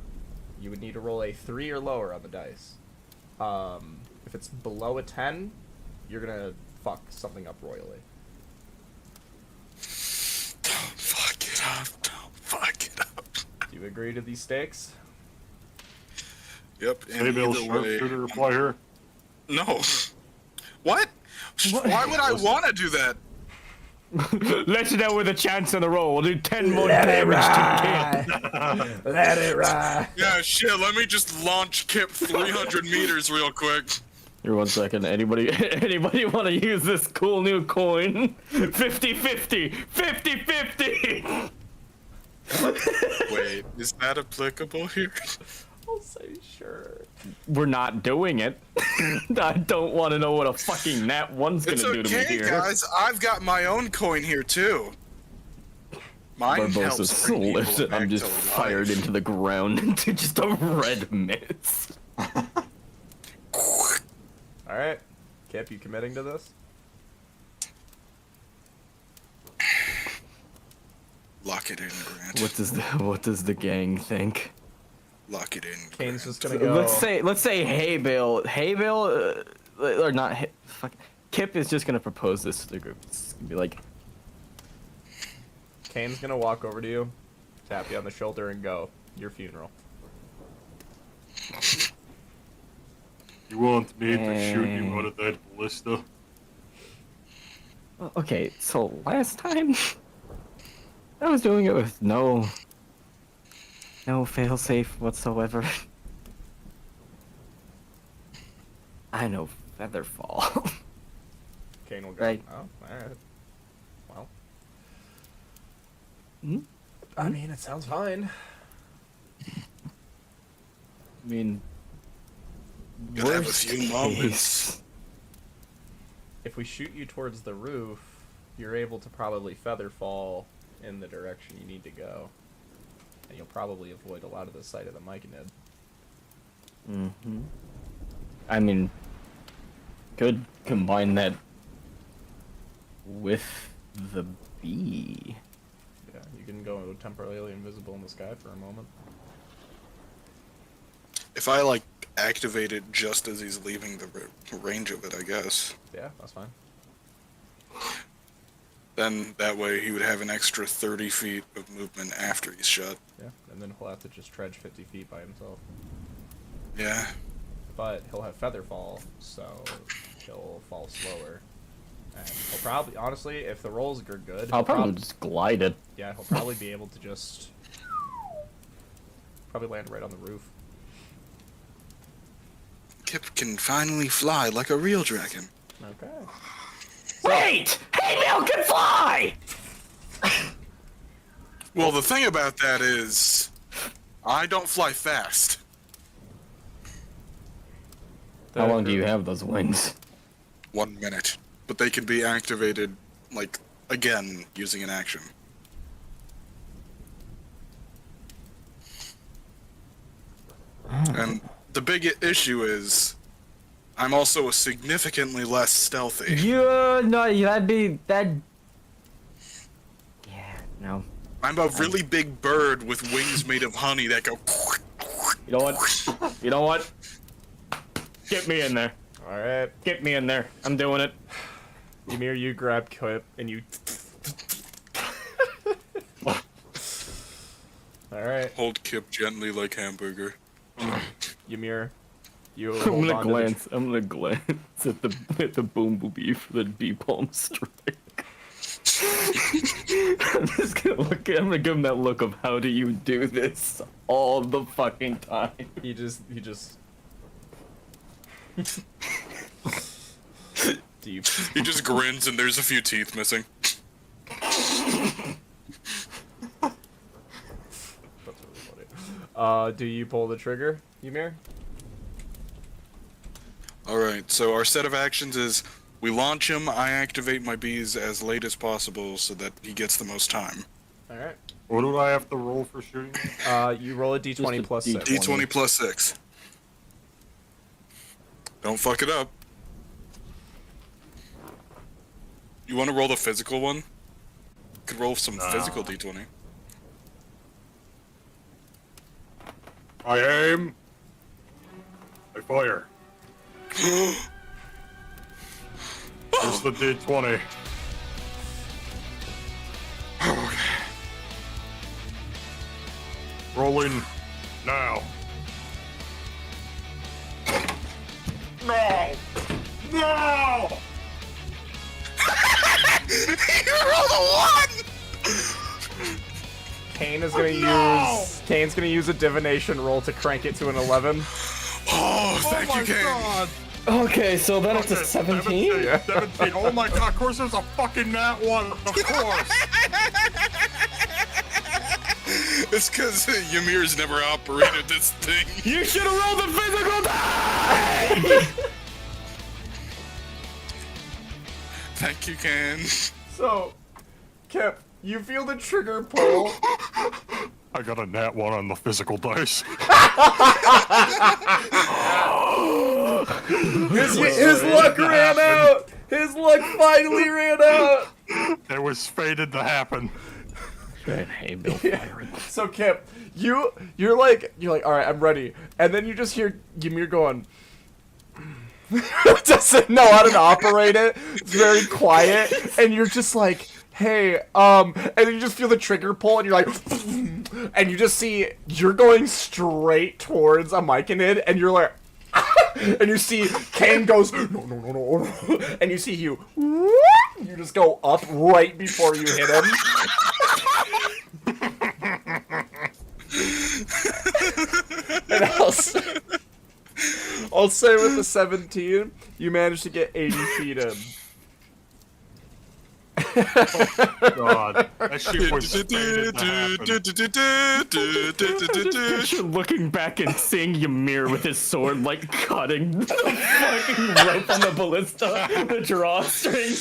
you would need to roll a 3 or lower on the dice. If it's below a 10, you're gonna fuck something up royally. Don't fuck it up. Don't fuck it up. Do you agree to these stakes? Yep. Hey, And Bill, either way, sharpshooter reply here. no. What? Why would I want to do that? Let's know with a chance in the roll. We'll do 10 more Let it damage ride. to Kip. Let it ride. Yeah, shit. Let me just launch Kip 300 meters real quick. Here, 1 second. Anybody want to use this cool new coin? 50-50. 50-50. Wait, is that applicable here? I'll say sure. We're not doing it. I don't want to know what a fucking nat 1's gonna It's do to me okay, here. guys. I've got my own coin here too. Mine helps Barbosa's bring evil lifts it. I'm back just to fired life. into the ground into just a red mist. Alright. Kip, you committing to this? Lock it in, Grant. What does the gang think? Lock it in. Kane's Grant. just gonna go. Let's say Hayville, or not. Fuck, Kip is just gonna propose this to the group. It's gonna be like, Kane's gonna walk over to you, tap you on the shoulder, and go, "Your funeral." You want me to shoot you out of that ballista? well, okay, so last time I was doing it with no failsafe whatsoever. I know Featherfall. Kane will go. Right. Oh, alright. Well. Hmm? I mean, it sounds fine. I mean, Gotta have a worst few moments. case. If we shoot you towards the roof, you're able to probably feather fall in the direction you need to go. And you'll probably avoid a lot of the sight of the Myconid. Mm-hmm. I mean, could combine that with the bee. Yeah, you can go temporarily invisible in the sky for a moment. If I like activate it just as he's leaving the range of it, I guess. Yeah, that's fine. Then that way he would have an extra 30 feet of movement after he's shot. Yeah, and then he'll have to just trudge 50 feet by himself. Yeah. But he'll have feather fall, so he'll fall slower. And he'll probably, honestly, if the rolls are good, I'll he'll probably just glide it. yeah, he'll probably be able to just probably land right on the roof. Kip can finally fly like a real dragon. Okay. Wait! Hayville can fly! Well, the thing about that is, I don't fly fast. How long do you have those wings? 1 minute. But they can be activated, like, again, using an action. And the big issue is, I'm also significantly less stealthy. Yeah, no, that'd be that. Yeah, no. I'm a really big bird with wings made of honey that go. You know what? You know what? Get me in there. All right, Get me in there. I'm doing it. Ymir, you grab Kip and you. All right, Hold Kip gently like hamburger. Ymir, you. I'm hold gonna on to the- glance. I'm gonna glance at the bumblebee for the bee palm strike. I'm just gonna look. I'm gonna give him that look of how do you do this all the fucking time. He just. Do you? He just grins and there's a few teeth missing. That's really funny. Do you pull the trigger, Ymir? Alright, so our set of actions is we launch him, I activate my bees as late as possible so that he gets the most time. All right. What do I have to roll for shooting? You roll a d20 Just a plus D20. 6. D20 plus 6. Don't fuck it up. You want to roll the physical one? You could roll some physical D20. I aim. I fire. Here's the D20. Rolling now. No! No! You rolled a 1! Kane is gonna No! use. Kane's gonna use a divination roll to crank it to an 11. Oh, thank you, Kane. God! Okay, so then it's a 17. 17. Oh my god, of course there's a fucking nat one. Of course. It's because Ymir's never operated this thing. You should have rolled the physical die. Thank you, Kane. So, Kip, you feel the trigger pull. I got a nat one on the physical dice. His luck ran out. His luck finally ran out. It was fated to happen. Hey, Bill, fire it. So Kip, you're like, all right, I'm ready, and then you just hear Ymir going. Doesn't know how to operate it. It's very quiet, and you're just like, hey, and then you just feel the trigger pull, and you're like, and you just see you're going straight towards a Myconid, and you're like, and you see Kane goes, no, and you see you just go up right before you hit him. And I'll say with the 17, you managed to get 80 feet in. God, that shit was fated to happen. You're looking back and seeing Ymir with his sword, like, cutting the fucking rope on the ballista, the drawstring.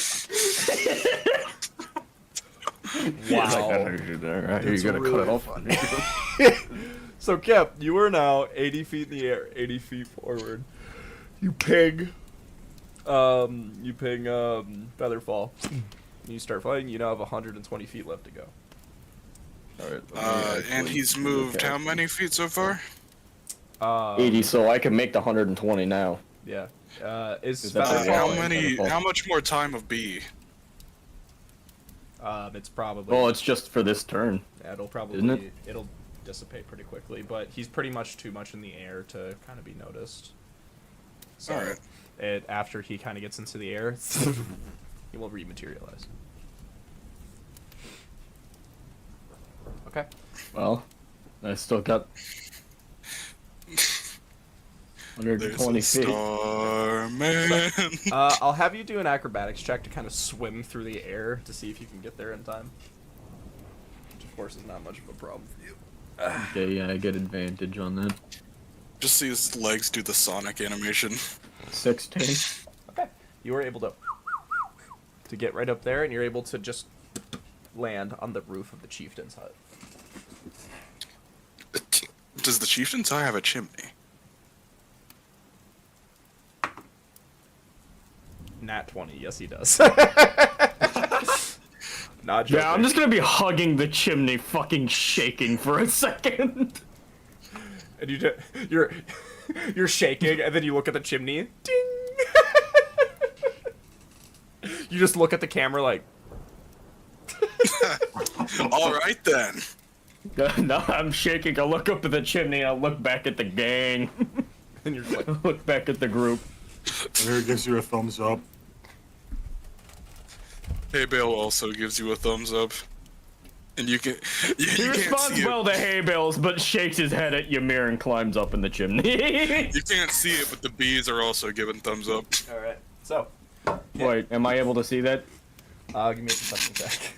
Wow. Alright, It's you gotta really cut it off. So, Kip, you are now 80 feet in the air, 80 feet forward. You ping Featherfall. You start fighting, you now have 120 feet left to go. Alright. And he's moved how many feet so far? 80, so I can make the 120 now. Yeah. Is Is that How Featherfall... how much more time of B? It's probably... Well, it's just for this turn. Yeah, it'll probably... Isn't it? It'll dissipate pretty quickly, but he's pretty much too much in the air to kind of be noticed. So, Alright. after he kind of gets into the air, he will rematerialize. Okay. Well, I still got 120 There's a feet. star man. I'll have you do an acrobatics check to kind of swim through the air to see if you can get there in time. Which, of course, is not much of a problem for you. Okay, yeah, I get advantage on that. Just see his legs do the Sonic animation. 16. Okay. You were able to get right up there, and you're able to just land on the roof of the chieftain's hut. Does the chieftain's hut have a chimney? Nat 20. Yes, he does. Not joking. Yeah, I'm just gonna be hugging the chimney, fucking shaking for a second. And you're shaking, and then you look at the chimney. Ding. You just look at the camera like. All right then. No, I'm shaking. I look up at the chimney. I look back at the gang. And you're just like. I look back at the group. Here gives you a thumbs up. Hey Bale also gives you a thumbs up. And you can. You He can't responds see well to hay bales, but shakes his head at Ymir and climbs up in the chimney. You can't see it, but the bees are also giving thumbs up. All right. So. Wait, am I able to see that? Give me a perception check.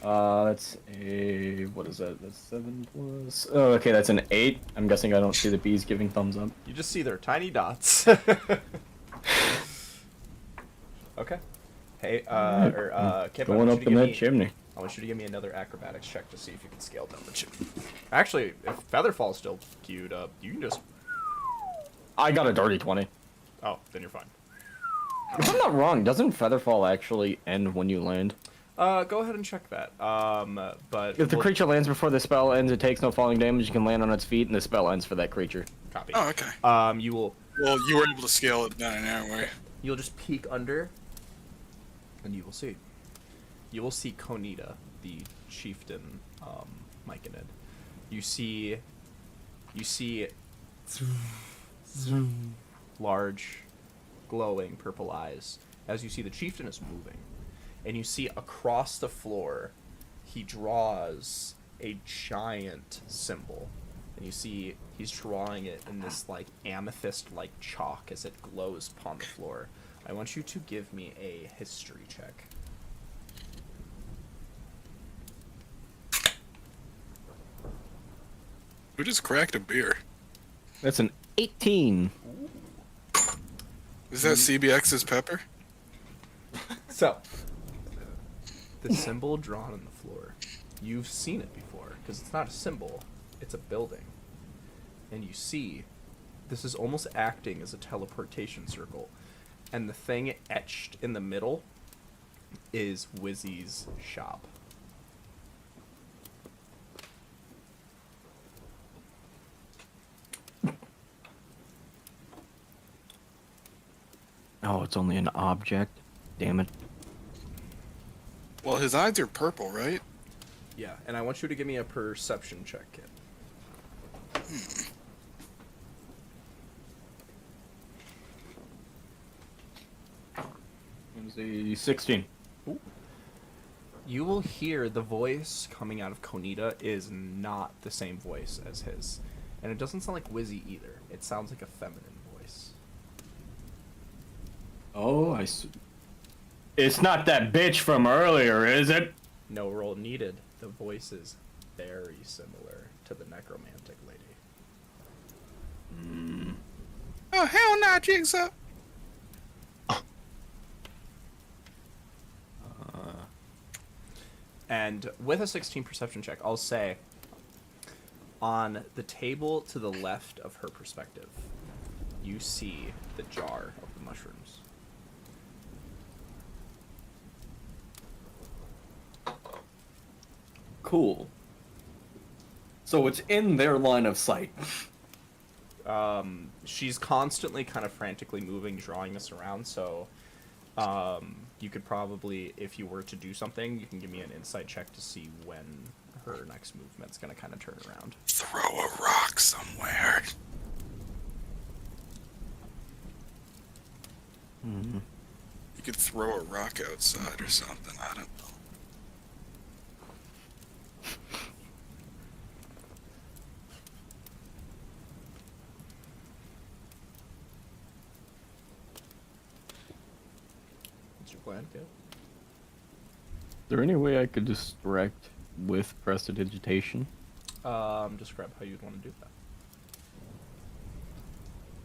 That's a... what is that? That's 7 plus... oh, okay, that's an 8. I'm guessing I don't see the bees giving thumbs up. You just see their tiny dots. Okay. Hey, Kip, Going up in that chimney. I want you to give me another acrobatics check to see if you can scale down the chimney. Actually, if Featherfall's still queued up, you can just... I got a dirty 20. Oh, then you're fine. If I'm not wrong, doesn't Featherfall actually end when you land? Go ahead and check that. But... If the creature lands before the spell ends, it takes no falling damage, you can land on its feet, and the spell ends for that creature. Copy. Oh, okay. You will... Well, you were able to scale it down anyway. You'll just peek under, and you will see. You will see Konita, the chieftain, Myconid. You see large, glowing purple eyes as you see the chieftain is moving. And you see across the floor, he draws a giant symbol. And you see he's drawing it in this like amethyst-like chalk as it glows upon the floor. I want you to give me a history check. We just cracked a beer. That's an 18. Is that CBX's pepper? So, the symbol drawn on the floor, you've seen it before, because it's not a symbol, it's a building. And you see, this is almost acting as a teleportation circle. And the thing etched in the middle is Wizzy's shop. Oh, it's only an object. Damn it. Well, his eyes are purple, right? Yeah, and I want you to give me a perception check, Kit. It was a 16. Ooh. You will hear the voice coming out of Konita is not the same voice as his. And it doesn't sound like Wizzy either. It sounds like a feminine voice. Oh, I see. It's not that bitch from earlier, is it? No roll needed. The voice is very similar to the necromantic lady. Oh, hell no, Jigsaw. And with a 16 perception check, I'll say, on the table to the left of her perspective, you see the jar of the mushrooms. Cool. So it's in their line of sight. She's constantly kind of frantically moving, drawing this around, so you could probably, if you were to do something, you can give me an insight check to see when her next movement's going to kind of turn around. Throw a rock somewhere. Mm-hmm. You could throw a rock outside or something, I don't know. What's your plan, kid? Is there any way I could distract with prestidigitation? Describe how you'd want to do that.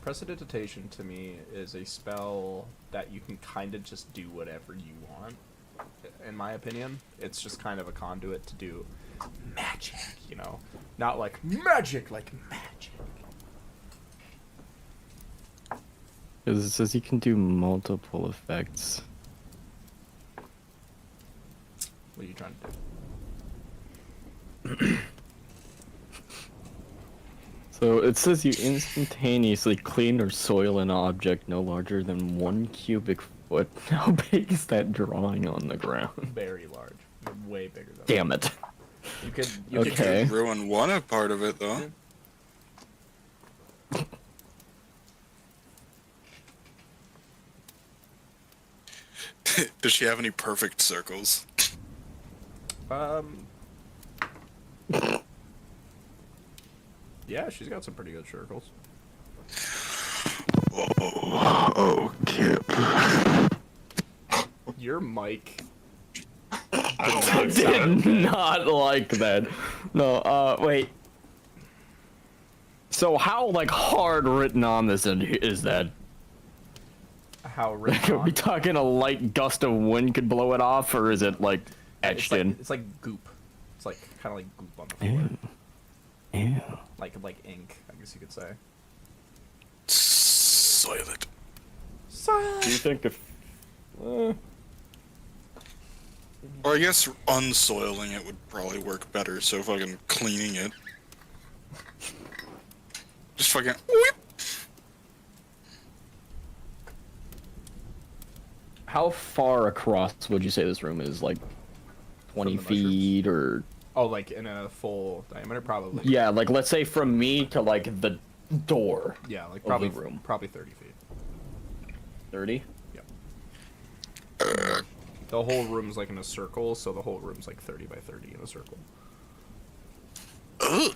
Prestidigitation to me is a spell that you can kind of just do whatever you want. In my opinion, it's just kind of a conduit to do magic, you know? Not like magic, like magic. Because it says you can do multiple effects. What are you trying to do? So it says you instantaneously clean or soil an object no larger than 1 cubic foot. How big is that drawing on the ground? Very large. Way bigger than Damn it. You could Okay. Ruin one part of it though. Does she have any perfect circles? Yeah, she's got some pretty good circles. Oh, Kip. Your mic. I did not like that. No, wait. So how, like, hard written on this is that? How Are written we on? talking a light gust of wind could blow it off, or is it, like, etched in? It's like goop. It's like kind of like goop on the floor. Ew. Like ink, I guess you could say. Soil it. Do you think if... Or I guess unsoiling it would probably work better, so fucking cleaning it. Just fucking whip. How far across would you say this room is? Like 20 From the mushrooms? feet or... Oh, like in a full diameter, probably. Yeah, like let's say from me to like the door. Yeah, like of probably the room. probably 30 feet. 30? Yep. The whole room's like in a circle, so the whole room's like 30 by 30 in a circle. And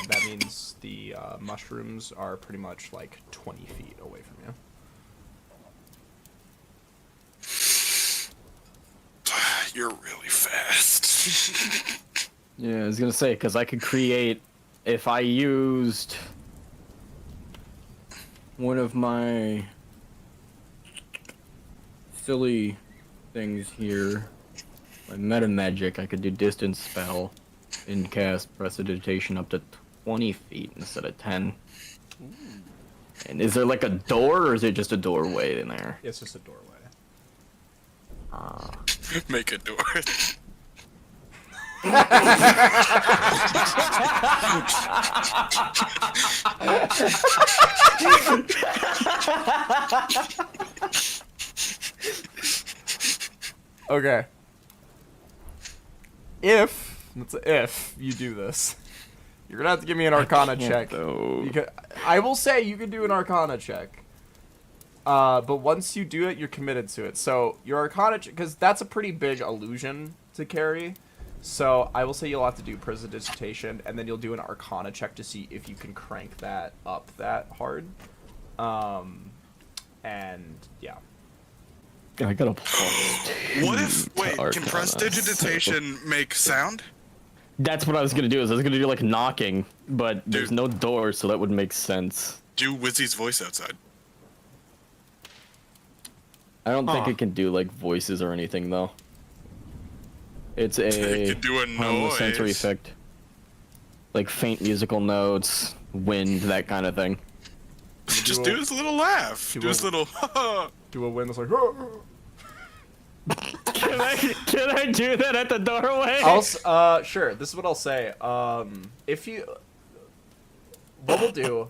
that means the mushrooms are pretty much like 20 feet away from you. You're really fast. Yeah, I was gonna say, because I could create, if I used one of my silly things here, my meta magic, I could do distance spell and cast prestidigitation up to 20 feet instead of 10. And is there like a door, or is it just a doorway in there? It's just a doorway. Make a door. Okay. If you do this, you're gonna have to give me an Arcana check. I will say you can do an Arcana check. But once you do it, you're committed to it. So your Arcana, because that's a pretty big illusion to carry. So I will say you'll have to do Prestidigitation, and then you'll do an Arcana check to see if you can crank that up that hard. And yeah. I got a plus. What if, wait, can Arcana, prestidigitation make sound? That's what I was gonna do. Is I was gonna do like knocking, but there's no door, so that would make sense. Do Wizzy's voice outside. I don't think it can do like voices or anything though. It's a It could do a harmless sensory noise. effect, like faint musical notes, wind, that kind of thing. Just do his little laugh. Do his little. Do a wind that's like. Can I do that at the doorway? Sure. This is what I'll say. If you, what we'll do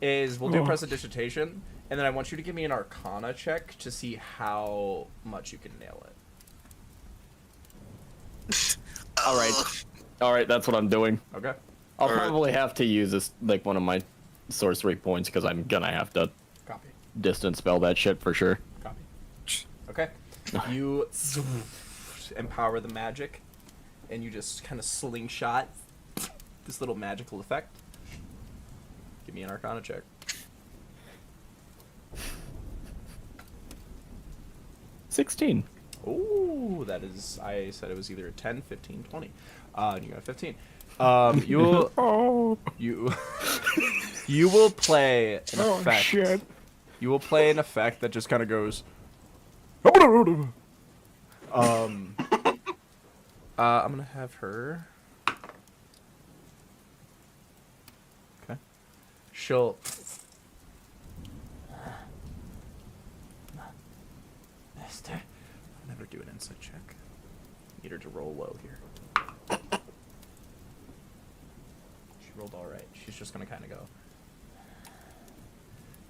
is we'll do Prestidigitation, and then I want you to give me an Arcana check to see how much you can nail it. All right, that's what I'm doing. Okay. I'll All right. probably have to use this like one of my sorcery points because I'm gonna have to Copy. distance spell that shit for sure. Copy. Okay. You empower the magic, and you just kind of slingshot this little magical effect. Give me an Arcana check. 16. Ooh, that is, I said it was either a 10, 15, 20. And you got a 15. You will play an effect. Shit. You will play an effect that just kind of goes. I'm gonna have her. Okay. She'll Mister. I'll never do an insight check. Need her to roll low here. She rolled all right. She's just gonna kind of go.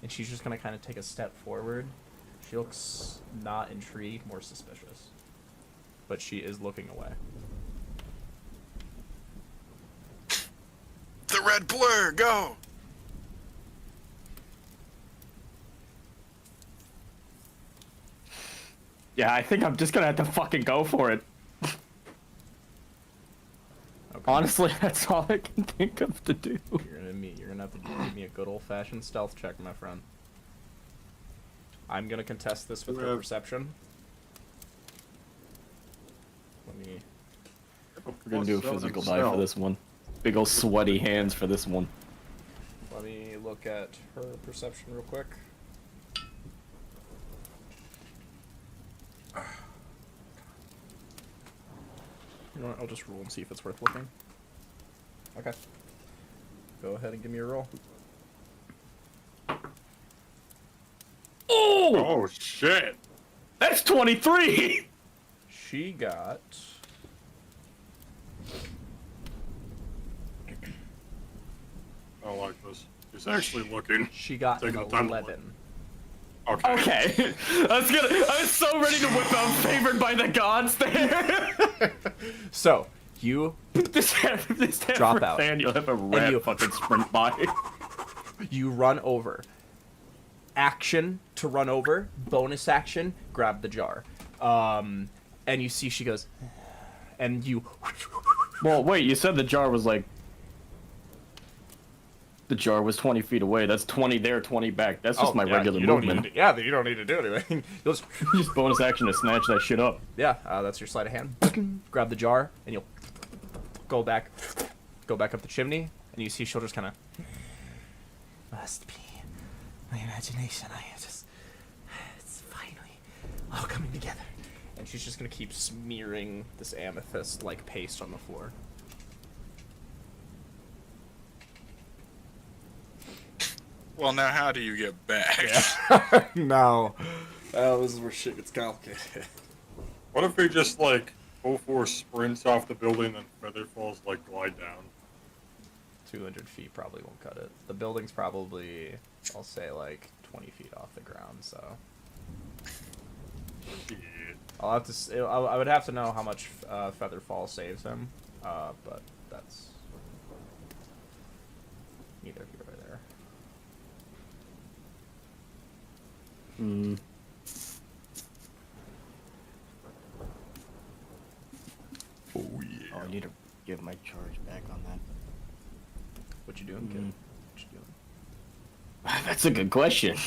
And she's just gonna kind of take a step forward. She looks not intrigued, more suspicious. But she is looking away. The red blur, go! Yeah, I think I'm just gonna have to fucking go for it. Okay. Honestly, that's all I can think of to do. You're gonna have to give me a good old-fashioned stealth check, my friend. I'm gonna contest this with her perception. Let me. We're gonna do a physical die for this one. Big ol' sweaty hands for this one. Let me look at her perception real quick. You know what? I'll just roll and see if it's worth looking. Okay. Go ahead and give me a roll. Oh shit! That's 23! She got. I don't like this. He's actually looking. She got an Taking the time to 11. Okay. Okay. I was so ready to whip out favored by the gods there. So, you this Drop out. Fan, you'll have a rat you- fucking sprint by. You run over. Action to run over. Bonus action, grab the jar. And you see she goes, and you. Well, wait, you said the jar was like. The jar was 20 feet away. That's 20 there, 20 back. That's just my regular you don't movement. need to, yeah, you don't need to do anything. You'll just, Just bonus action to snatch that shit up. yeah, that's your sleight of hand. Grab the jar, and you'll go back up the chimney, and you see she'll just kind of. Must be my imagination. It's finally all coming together. And she's just gonna keep smearing this amethyst like paste on the floor. Well, now how do you get back? No. This is where shit gets complicated. What if he just like 04 sprints off the building and feather falls like glide down? 200 feet probably won't cut it. The building's probably, I'll say, like 20 feet off the ground, so. Shit. I'll have to. I would have to know how much feather fall saves him, but that's neither here or there. Hmm. Oh yeah. Oh, I need to give my charge back on that. What you doing, kid? What you doing? That's a good question.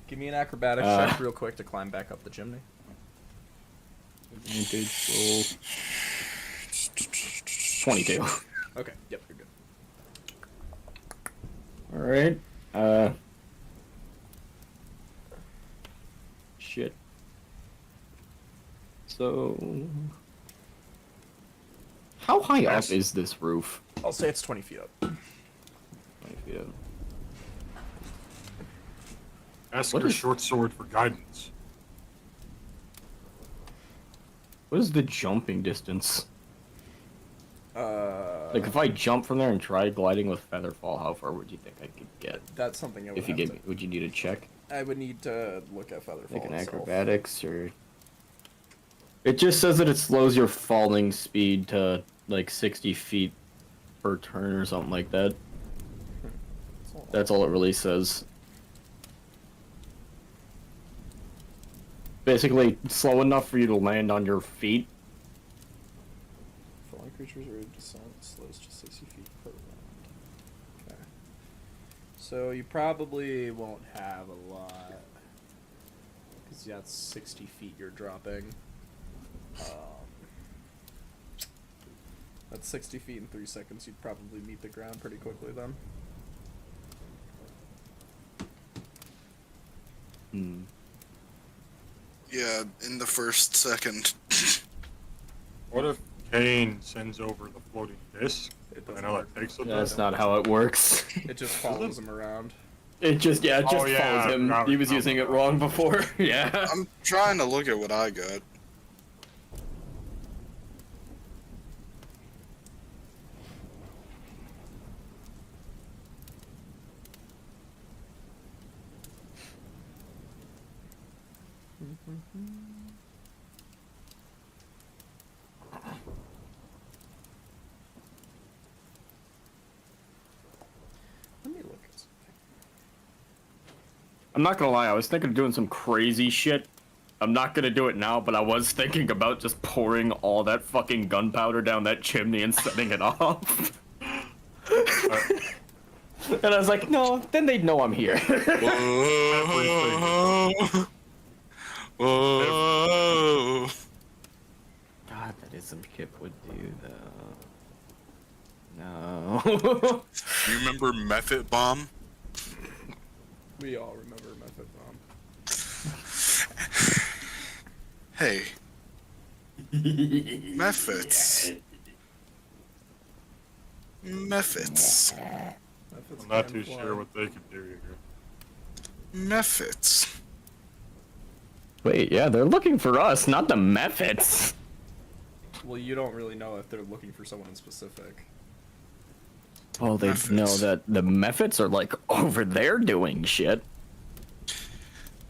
Give me an acrobatics check real quick to climb back up the chimney. Advantage roll. 22. Okay. Yep, you're good. Alright. Shit. So. How high up is this roof? I'll say it's 20 feet up. 20 feet up. Ask What your is- short sword for guidance. What is the jumping distance? Like Like, if I jump from there and try gliding with Featherfall, how far would you think I could get? that's something I would If you have gave to, me, would you need a check? I would need to look at Featherfall Like an itself. acrobatics, or... It just says that it slows your falling speed to, like, 60 feet per turn or something like that. That's all it really says. Basically, slow enough for you to land on your feet. Falling creatures or descent slows to 60 feet per round. Okay. So you probably won't have a lot. Because that's 60 feet you're dropping. That's 60 feet in 3 seconds. You'd probably meet the ground pretty quickly then. Hmm. Yeah, in the first second. What if Kane sends over the floating disc? It I doesn't know work. that takes a That's bit. not how it works. It just follows him around. It just Oh, yeah, follows I him. forgot He was about using it that. wrong before. Yeah. I'm trying to look at what I got. Let me look at something. I'm not gonna lie, I was thinking of doing some crazy shit. I'm not gonna do it now, but I was thinking about just pouring all that fucking gunpowder down that chimney and setting it off. And I was like, no, then they'd know I'm here. Whoa. Whoa. God, that is some Kip would do, though. No. You remember Method Bomb? We all remember Method Bomb. Hey. Methods. Methods. Method's I'm not can too fly. sure what they could do here. Methods. Wait, yeah, they're looking for us, not the Mephits. Well, you don't really know if they're looking for someone in specific. Well, they Mephits. know that the Mephits are, like, over there doing shit.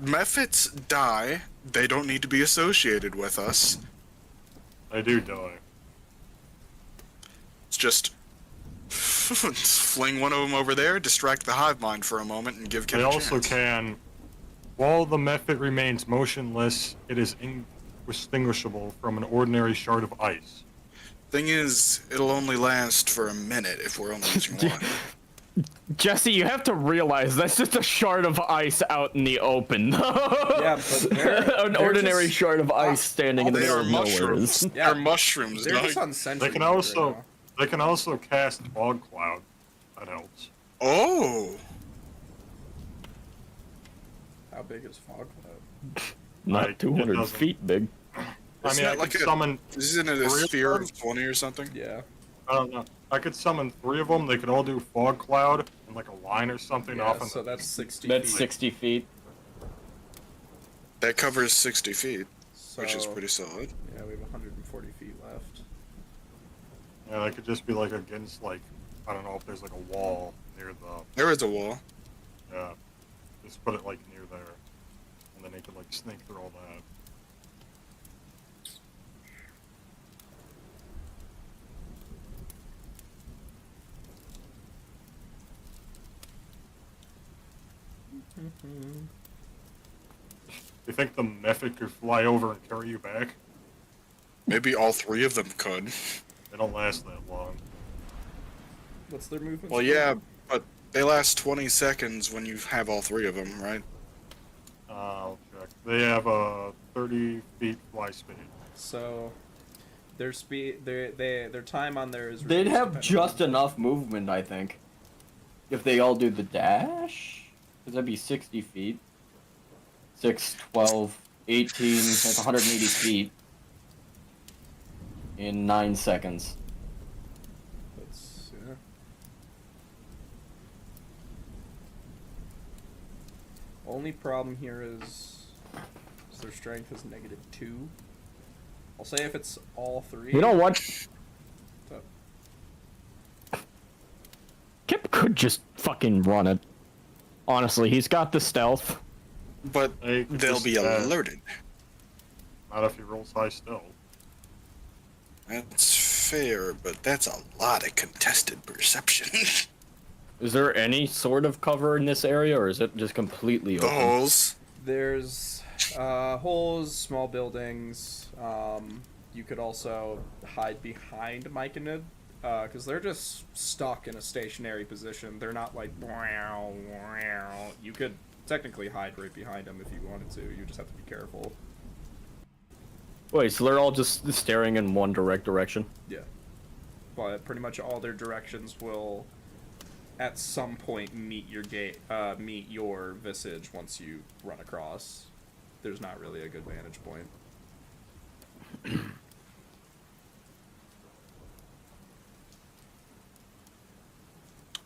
Methods die. They don't need to be associated with us. They do die. It's just fling one of them over there, distract the hive mind for a moment, and give Kip They a also chance. can, while the Mephit remains motionless, it is indistinguishable from an ordinary shard of ice. Thing is, it'll only last for a minute if we're only using one. Jesse, you have to realize that's just a shard of ice out in the open. Yeah, but An ordinary shard of ice standing in the They middle are of mushrooms. nowhere. Yeah. They're mushrooms. They're not- just on sentry. They can mode also right now. they can also cast fog cloud. That helps. Oh! How big is Fog Cloud? Not It 200 doesn't- feet big. I Isn't mean, I it like could a- summon. Isn't it a Three of sphere them? of 20 or something? Yeah. I don't know. I could summon 3 of them. They could all do fog cloud in like a line or something Yeah, off. In so the, that's 60 That's feet. 60 feet. That covers 60 feet, which is So, pretty solid. Yeah, we have 140 feet left. yeah, that could just be like against like I don't know if there's like a wall near the There is a wall. just put it like near there, and then they could like sneak through all that. You think the Mephit could fly over and carry you back? Maybe all 3 of them could. They don't last that long. What's their movement? Well, speed? yeah, but they last 20 seconds when you have all 3 of them, right? I'll check. They have a 30 feet fly speed. So, their speed, their time on there is. They'd reduced have depending just on- enough movement, I think. If they all do the dash? Because that'd be 60 feet. 6, 12, 18, that's 180 feet. In 9 seconds. That's, yeah. Only problem here is their strength is -2. I'll say if it's all 3. You know what? So- Kip could just fucking run it. Honestly, he's got the stealth. But They could they'll just, be alerted. Not if he rolls high stealth. That's fair, but that's a lot of contested perception. Is there any sort of cover in this area, or is it just completely The open? holes. There's holes, small buildings. You could also hide behind Myconid, because they're just stuck in a stationary position. They're not like, wow, wow. You could technically hide right behind them if you wanted to. You just have to be careful. Wait, so they're all just staring in one direction? Yeah. But pretty much all their directions will, at some point, meet your meet your visage once you run across. There's not really a good vantage point.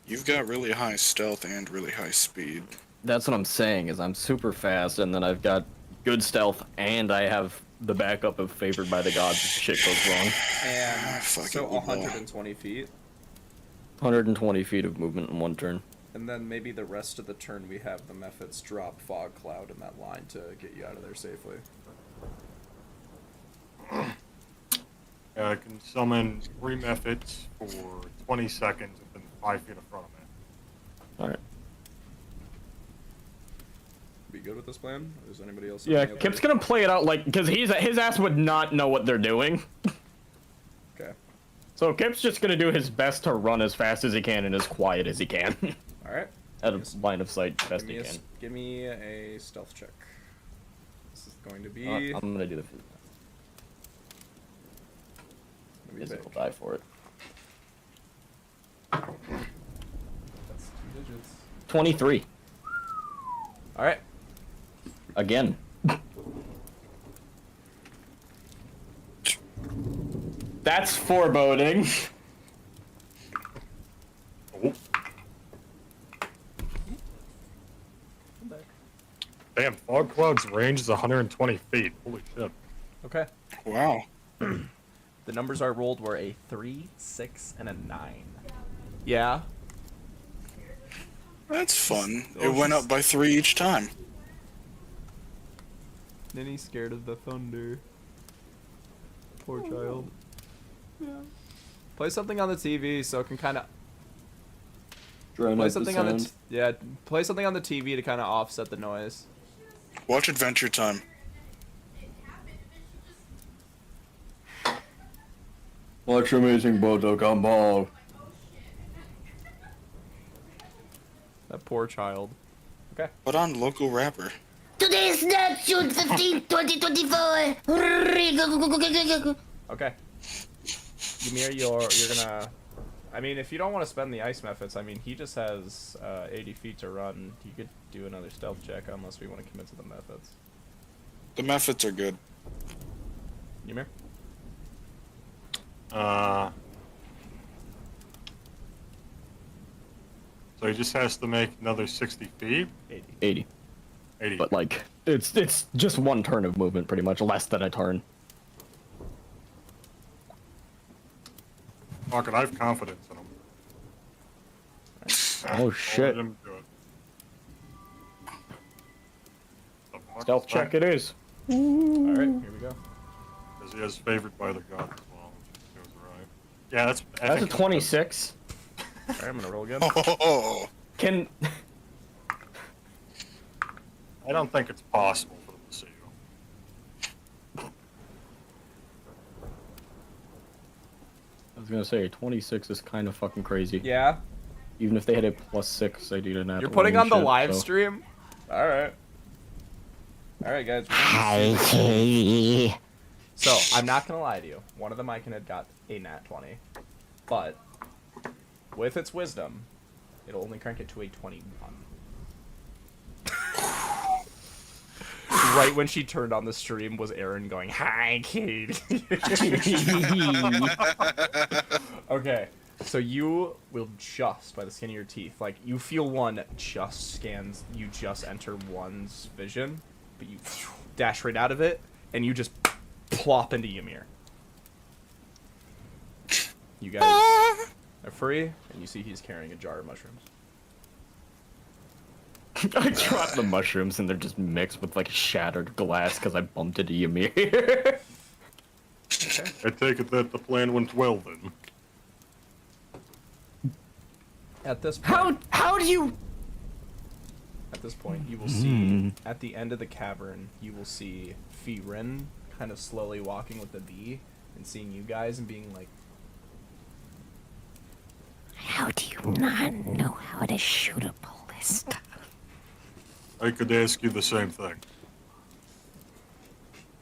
You've got really high stealth and really high speed. That's what I'm saying, is I'm super fast, and then I've got good stealth, and I have the backup of favored by the gods if shit goes wrong. And Fucking so good ball. 120 feet. 120 feet of movement in one turn. And then maybe the rest of the turn we have the Mephits drop Fog Cloud in that line to get you out of there safely. I can summon 3 Mephits for 20 seconds within 5 feet in front of me. Alright. Be good with this plan? Or is anybody else? Yeah, have any Kip's other- gonna play it out like, because his ass would not know what they're doing. Okay. So Kip's just gonna do his best to run as fast as he can and as quiet as he can. Alright. Out of line of sight, best he can. Give me a stealth check. This is going to be... I'm gonna do the physical die for it. That's 2 digits. 23. Alright. Again. That's foreboding. Oh. Damn, Fog Cloud's range is 120 feet. Holy shit. Okay. Wow. The numbers I rolled were a 3, 6, and a 9. Yeah. That's fun. It went up by 3 each time. Ninny's scared of the thunder. Poor child. Yeah. Play something on the TV so it can kind of Drown play out the something on the sound. play something on the TV to kind of offset the noise. Watch Adventure Time. Watch Amazing Bodo Gumball. That poor child. Okay. Put on local rapper. Today is not June 15, 2024. Okay. Ymir, you're gonna. I mean, if you don't want to spend the ice methods, I mean, he just has 80 feet to run. You could do another stealth check unless we want to commit to the methods. The methods are good. Ymir? So he just has to make another 60 feet? 80. 80. But like, it's just one turn of movement, pretty much, less than a turn. Fuck it, I have confidence in him. Oh I'll shit. let him do it. The fuck Stealth is check that? it is. Alright, here we go. Because he is favored by the god as well, which goes right. Yeah, that's... I That's a think 26. Alright, I'm gonna roll again. Oh, Can... I don't think it's possible for them to see you. I was gonna say, 26 is kind of fucking crazy. Yeah? Even if they hit a +6, they do not. You're putting on the live stream? Alright. Alright, guys. Hi, Katie. So, I'm not gonna lie to you. One of them I can have got a nat 20. But, with its wisdom, it'll only crank it to a 21. Right when she turned on the stream was Aaron going, "Hi, Katie." Okay, so you will just, by the skin of your teeth, like, you feel one just scans, you just enter one's vision, but you dash right out of it, and you just plop into Ymir. You guys are free, and you see he's carrying a jar of mushrooms. I dropped the mushrooms and they're just mixed with like shattered glass because I bumped into Ymir. Okay. I take it that the plan went well then. At this point, How do you? At this point, you will see, at the end of the cavern, you will see Firin kind of slowly walking with the bee and seeing you guys and being like, How do you not know how to shoot a ballista? I could ask you the same thing.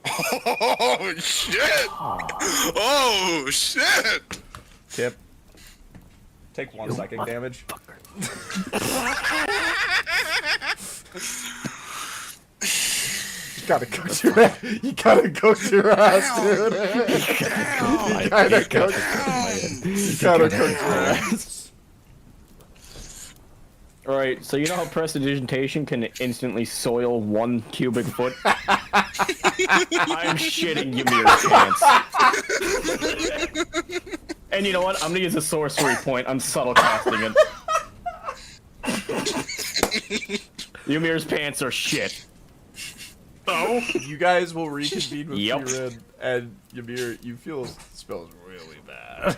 oh shit! Oh shit! Kip, take 1 second damage. You gotta cook your ass. You gotta cook your ass, dude. You gotta cook your ass. Alright, so you know how prestidigitation can instantly soil 1 cubic foot? I'm shitting Ymir's pants. And you know what? I'm gonna use a sorcery point on subtle casting it. Ymir's pants are shit. Oh, you guys will reconvene with Yep. Firen, and Ymir, you feel smells really bad.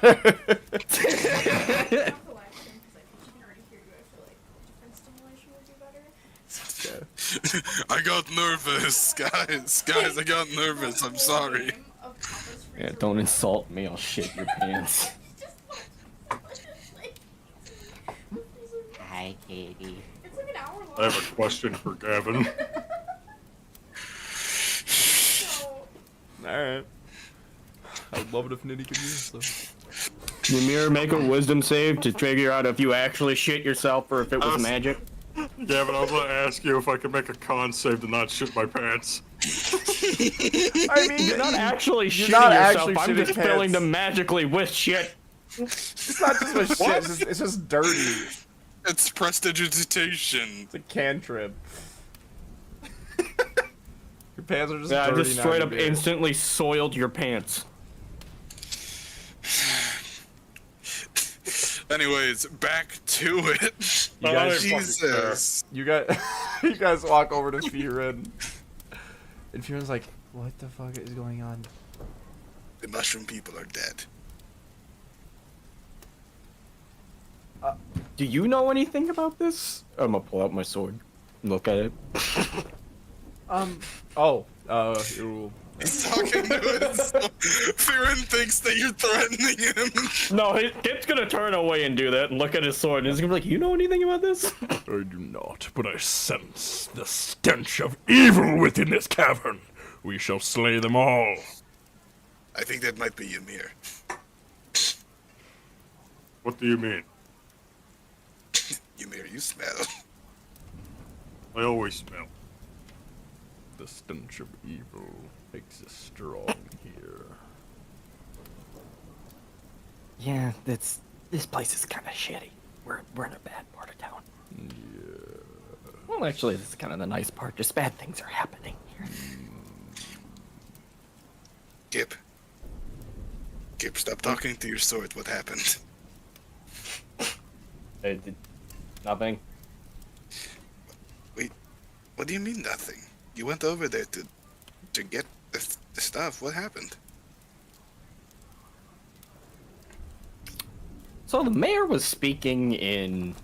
I got nervous, guys. Guys, I got nervous. I'm sorry. Yeah, don't insult me, I'll shit your pants. Hi, Katie. I have a question for Gavin. Alright. I'd love it if Nitty could use them. Ymir, make a wisdom save to figure out if you actually shit yourself or if it was magic. Gavin, I was gonna ask you if I could make a con save to not shit my pants. I mean, You're not actually shitting not yourself, actually I'm shitting just filling pants. them magically with shit. It's not just with shit, it's just dirty. It's prestidigitation. It's a cantrip. Your pants are just Yeah, I dirty just now, straight up Ymir. instantly soiled your pants. Anyways, back to it. You guys, Jesus. you guys walk over to Firen. And Firen's like, what the fuck is going on? The mushroom people are dead. Do you know anything about this? I'm gonna pull out my sword. Look at it. You... He's talking to us. Firen thinks that you're threatening him. No, Kip's gonna turn away and do that and look at his sword and he's gonna be like, you know anything about this? I do not, but I sense the stench of evil within this cavern. We shall slay them all. I think that might be Ymir. What do you mean? Ymir, you smell. I always smell. The stench of evil makes us strong here. Yeah, this place is kind of shitty. We're in a bad part of town. Yeah. Well, actually, this is kind of the nice part. Just bad things are happening here. Kip, stop talking to your sword. What happened? Nothing. Wait, what do you mean nothing? You went over there to get the stuff. What happened? So the mayor was speaking in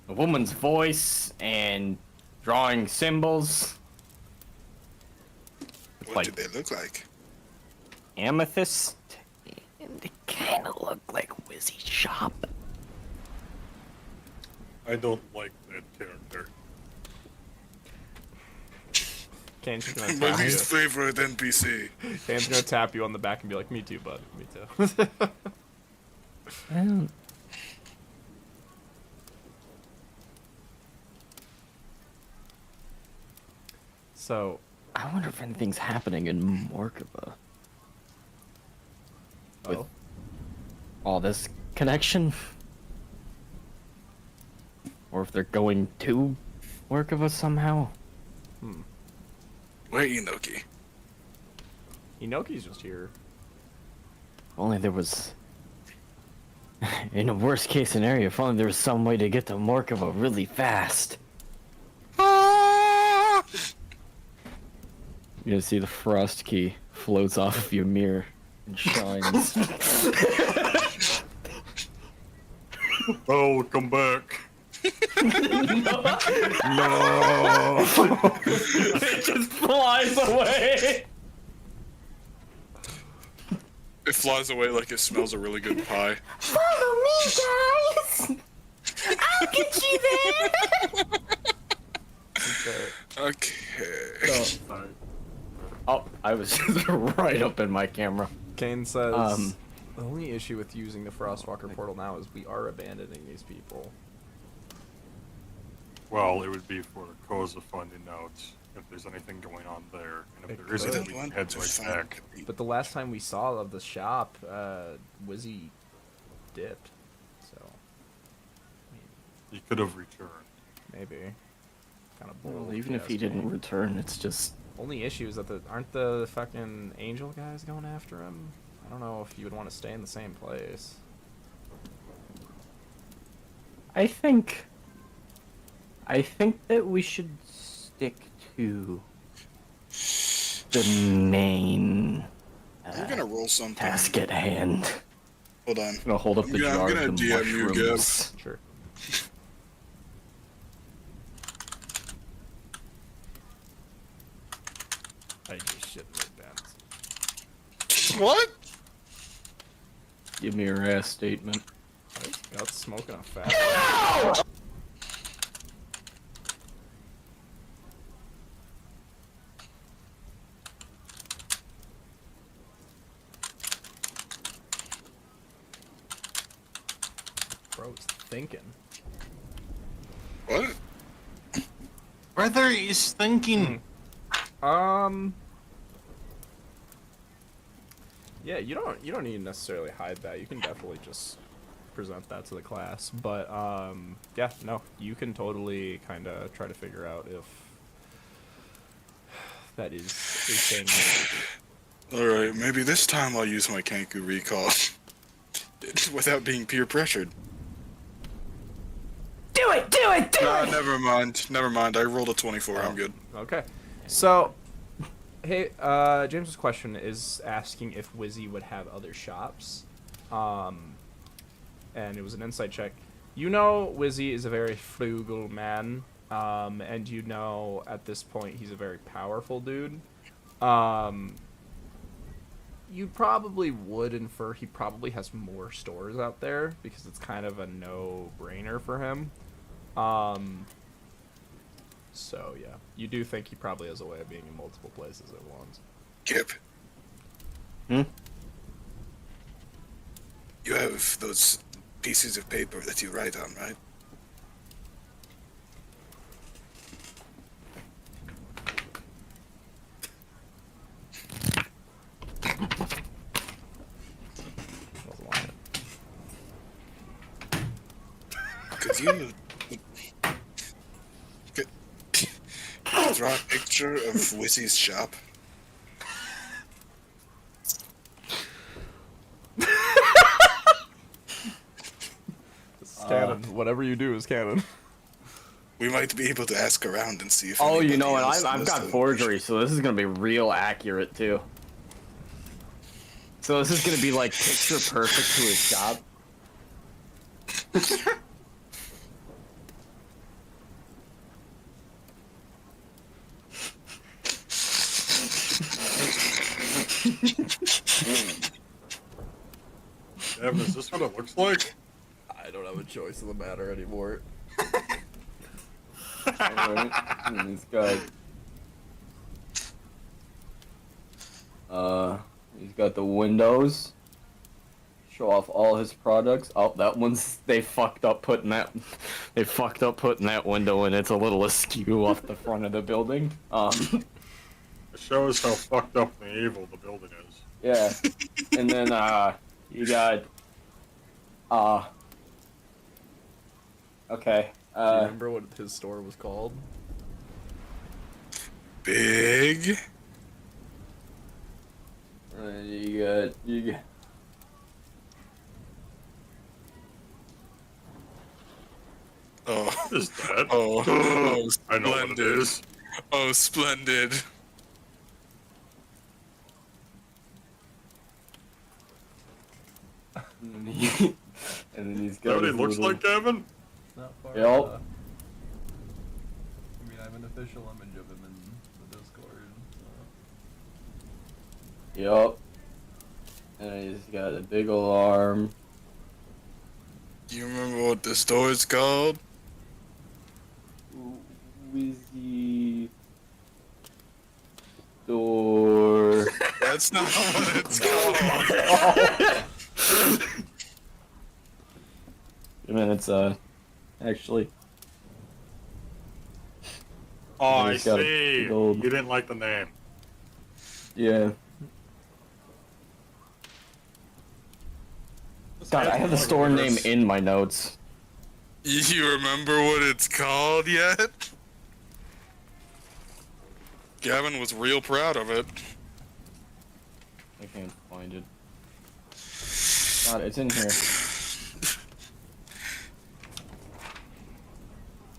a woman's voice and drawing symbols. What Like- did they look like? Amethyst. And they kind of look like Wizzy's shop. I don't like that character. Kane's just gonna My tap you. least favorite NPC. Kane's gonna tap you on the back and be like, me too, bud. Me too. I don't... So, I wonder if anything's happening in Morkova. With oh. all this connection. Or if they're going to Morkova somehow. Where Inoki? Inoki's just here. Only there was... In a worst case scenario, if only there was some way to get to Morkova really fast. You're gonna see the frost key floats off of your mirror and shines. Oh, come back. No! It just flies away! It flies away like it smells a really good pie. Follow me, guys! I'll get you there! Okay. Oh, I was just right up in my camera. Kane says, the only issue with using the Frostwalker portal now is we are abandoning these people. Well, it would be for the cause of finding out if there's anything going on there, and if It there isn't, could. we Want can head to right find back. the But the last time we saw of the shop, Wizzy dipped. So, You could have returned. maybe. Kind of Well, bold. even if yes, he didn't maybe. return, it's just. Only issue is that aren't the fucking angel guys going after him? I don't know if you would want to stay in the same place. I think that we should stick to the main I'm gonna roll something. task at hand. Hold on. I'm gonna hold up the Yeah, I'm jar gonna of the DM you, mushrooms. Sure. I just shit in my pants. What? Give me your ass statement. Got smoking a fat. Bro's thinking. What? Brother is thinking. Yeah, you don't need to necessarily hide that. You can definitely just present that to the class. But yeah, no, you can totally kind of try to figure out if that is a thing. Alright, maybe this time I'll use my Kanku recall. Without being peer pressured. Do it! Do it! Do Nah, it! never mind. Never mind. I rolled a 24. I'm good. Okay, so hey, James's question is asking if Wizzy would have other shops, and it was an insight check. You know, Wizzy is a very frugal man, and you know at this point he's a very powerful dude. You probably would infer he probably has more stores out there because it's kind of a no-brainer for him. So yeah, you do think he probably has a way of being in multiple places at once. Kip. Hmm? You have those pieces of paper that you write on, right? Wasn't lying. Could you could draw a picture of Wissy's shop? It's canon. Whatever you do is canon. We might be able to ask around and see if. Oh, you anybody know what? else I've knows got the forgery, so this is gonna be real accurate too. So this is gonna be like picture perfect to his shop. Devin, is this what it looks like? I don't have a choice in the matter anymore. Alright, and he's got he's got the windows. Show off all his products. Oh, that one's they fucked up putting that window in. It's a little askew off the front of the building. It shows how fucked up and evil the building is. Yeah. And then you got okay. Do you remember what his store was called? Big. You got Oh. What is that? Oh. Oh, I know what it splendid. is. Oh, splendid. and then he's Is that got what he his looks little- like, Devin? Not far. Yep. I mean, I have an official image of him in the Discord. Yup. And he's got a big ol' arm. Do you remember what the store is called? Wizzy door. That's not what it's called. I mean, it's actually. Oh, I He's got a see. big old- You didn't like the name. Yeah. God, I have the store name Yes. in my notes. You remember what it's called yet? Gavin was real proud of it. I can't find it. God, it's in here.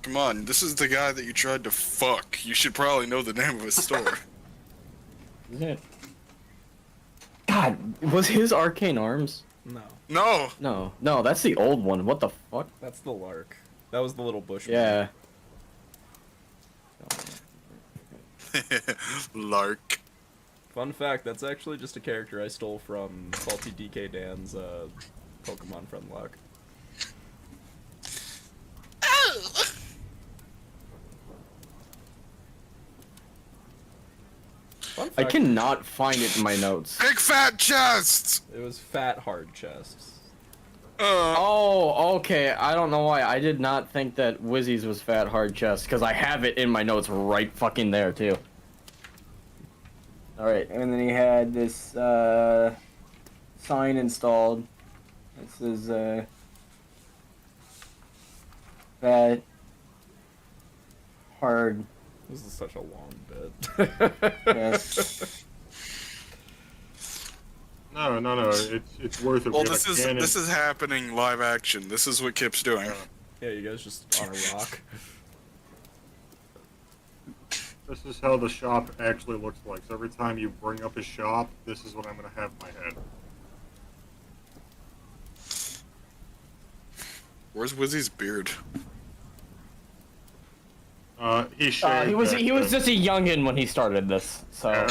Come on, this is the guy that you tried to fuck. You should probably know the name of his store. Isn't it? God, was his arcane arms? No, No! No, that's the old one. What the fuck? that's the lark. That was the little bush. Yeah. Lark. Fun fact, that's actually just a character I stole from Salty DK Dan's Pokemon friend luck. Fun I fact, cannot find it in my notes. Big fat chest! it was fat hard chests. Oh, okay. I don't know why. I did not think that Wizzy's was fat hard chest, because I have it in my notes right fucking there, too. Alright, and then he had this, sign installed. This is, fat hard This is such a long bit. chest. No. It's worth it. Well, We have a cannon. this is happening live action. This is what Kip's doing. Yeah, you guys just on a rock. This is how the shop actually looks like. So every time you bring up a shop, this is what I'm gonna have in my head. Where's Wizzy's beard? He shaved. He was back just then. a youngin' when he started this, so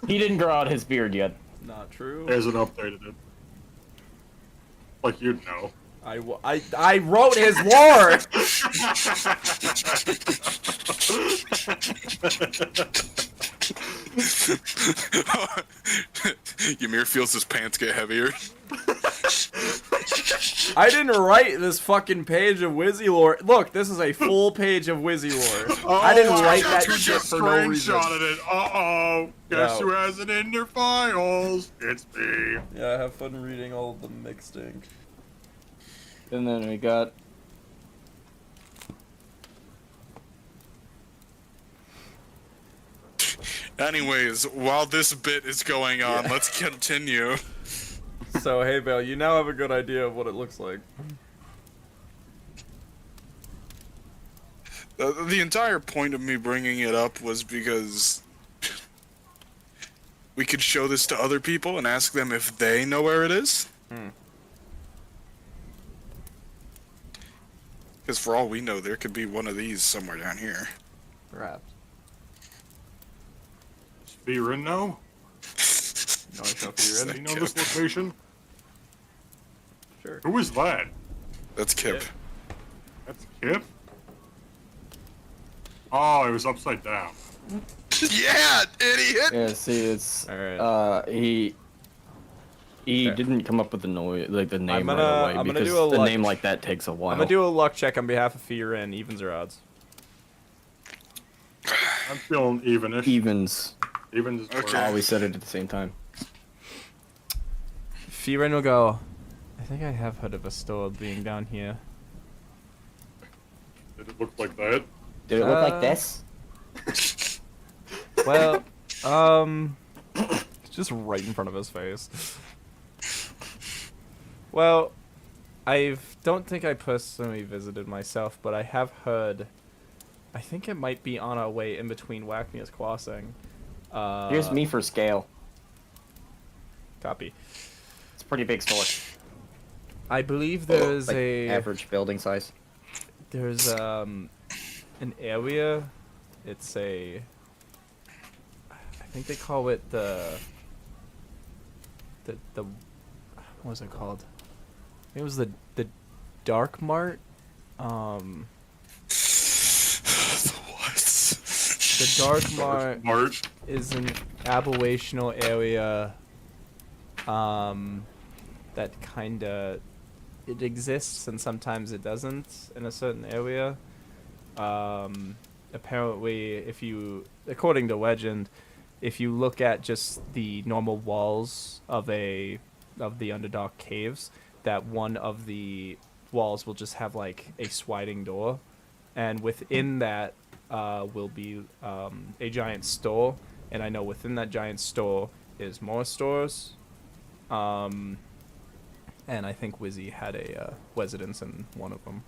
he didn't grow out his beard yet. Not true. Hasn't updated it. Like you'd know. I wrote his lore! Ymir feels his pants get heavier. I didn't write this fucking page of Wizzy lore. Look, this is a full page of Wizzy lore. I didn't write that You shit just for no reason. screenshotted it. Uh-oh. Guess No. who has it in their files? It's me. Yeah, have fun reading all of the mixed ink. And then we got Anyways, while this bit is going on, let's continue. So, hey, Vale, you now have a good idea of what it looks like. The entire point of me bringing it up was because we could show this to other people and ask them if they know where it is. Because for all we know, there could be one of these somewhere down here. Perhaps. Spearin now? No, I show for Do you know this location? Sure. Who is that? That's Kip. That's Kip? Oh, it was upside down. Yeah, idiot! yeah. See, it's Alright. he There. didn't come up with the noise like the name gonna- right away I'm gonna because do a the luck- name like that takes a while. I'm gonna do a luck check on behalf of Firen. Evens or odds? I'm feeling evenish. Evens. Even is Okay. Oh, we said it at the same time. Firen will go. I think I have heard of a store being down here. Did it look like that? Did it look like this? Well, it's just right in front of his face. Well, I don't think I personally visited myself, but I have heard. I think it might be on our way in between Wackmea's Crossing. Here's me for scale. Copy. It's a pretty big store. I believe there's Like a average building size. there's an area. It's a. I think they call it the what was it called? I think it was the Dark Mart. The Dark Mart Mart. is an aberrational area that kinda it exists and sometimes it doesn't in a certain area. Apparently, if you, according to legend, if you look at just the normal walls of the Underdark caves, that one of the walls will just have like a sliding door, and within that will be a giant store, and I know within that giant store is more stores. And I think Wizzy had a residence in one of them,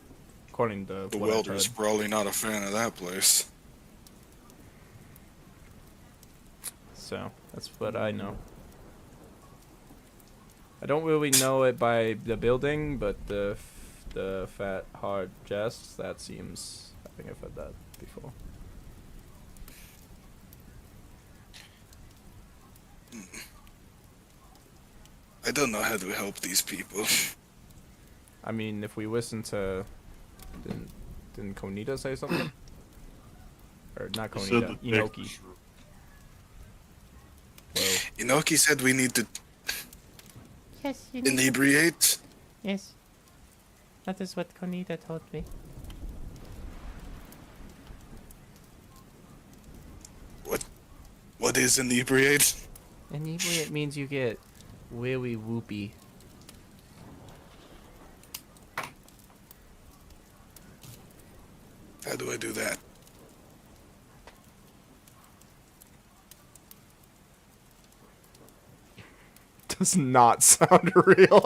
according to The what I've welder's heard. probably not a fan of that place. So that's what I know. I don't really know it by the building, but the fat hard jest, that seems. I think I've heard that before. I don't know how to help these people. I mean, if we listen to, didn't Konita say something? Or not He said Konita, that they- Inoki. Well, Inoki said we need to Yes, you inebriate. Yes. That is what Konita told me. What is inebriate? inebriate means you get really whoopy. How do I do that? Does not sound real.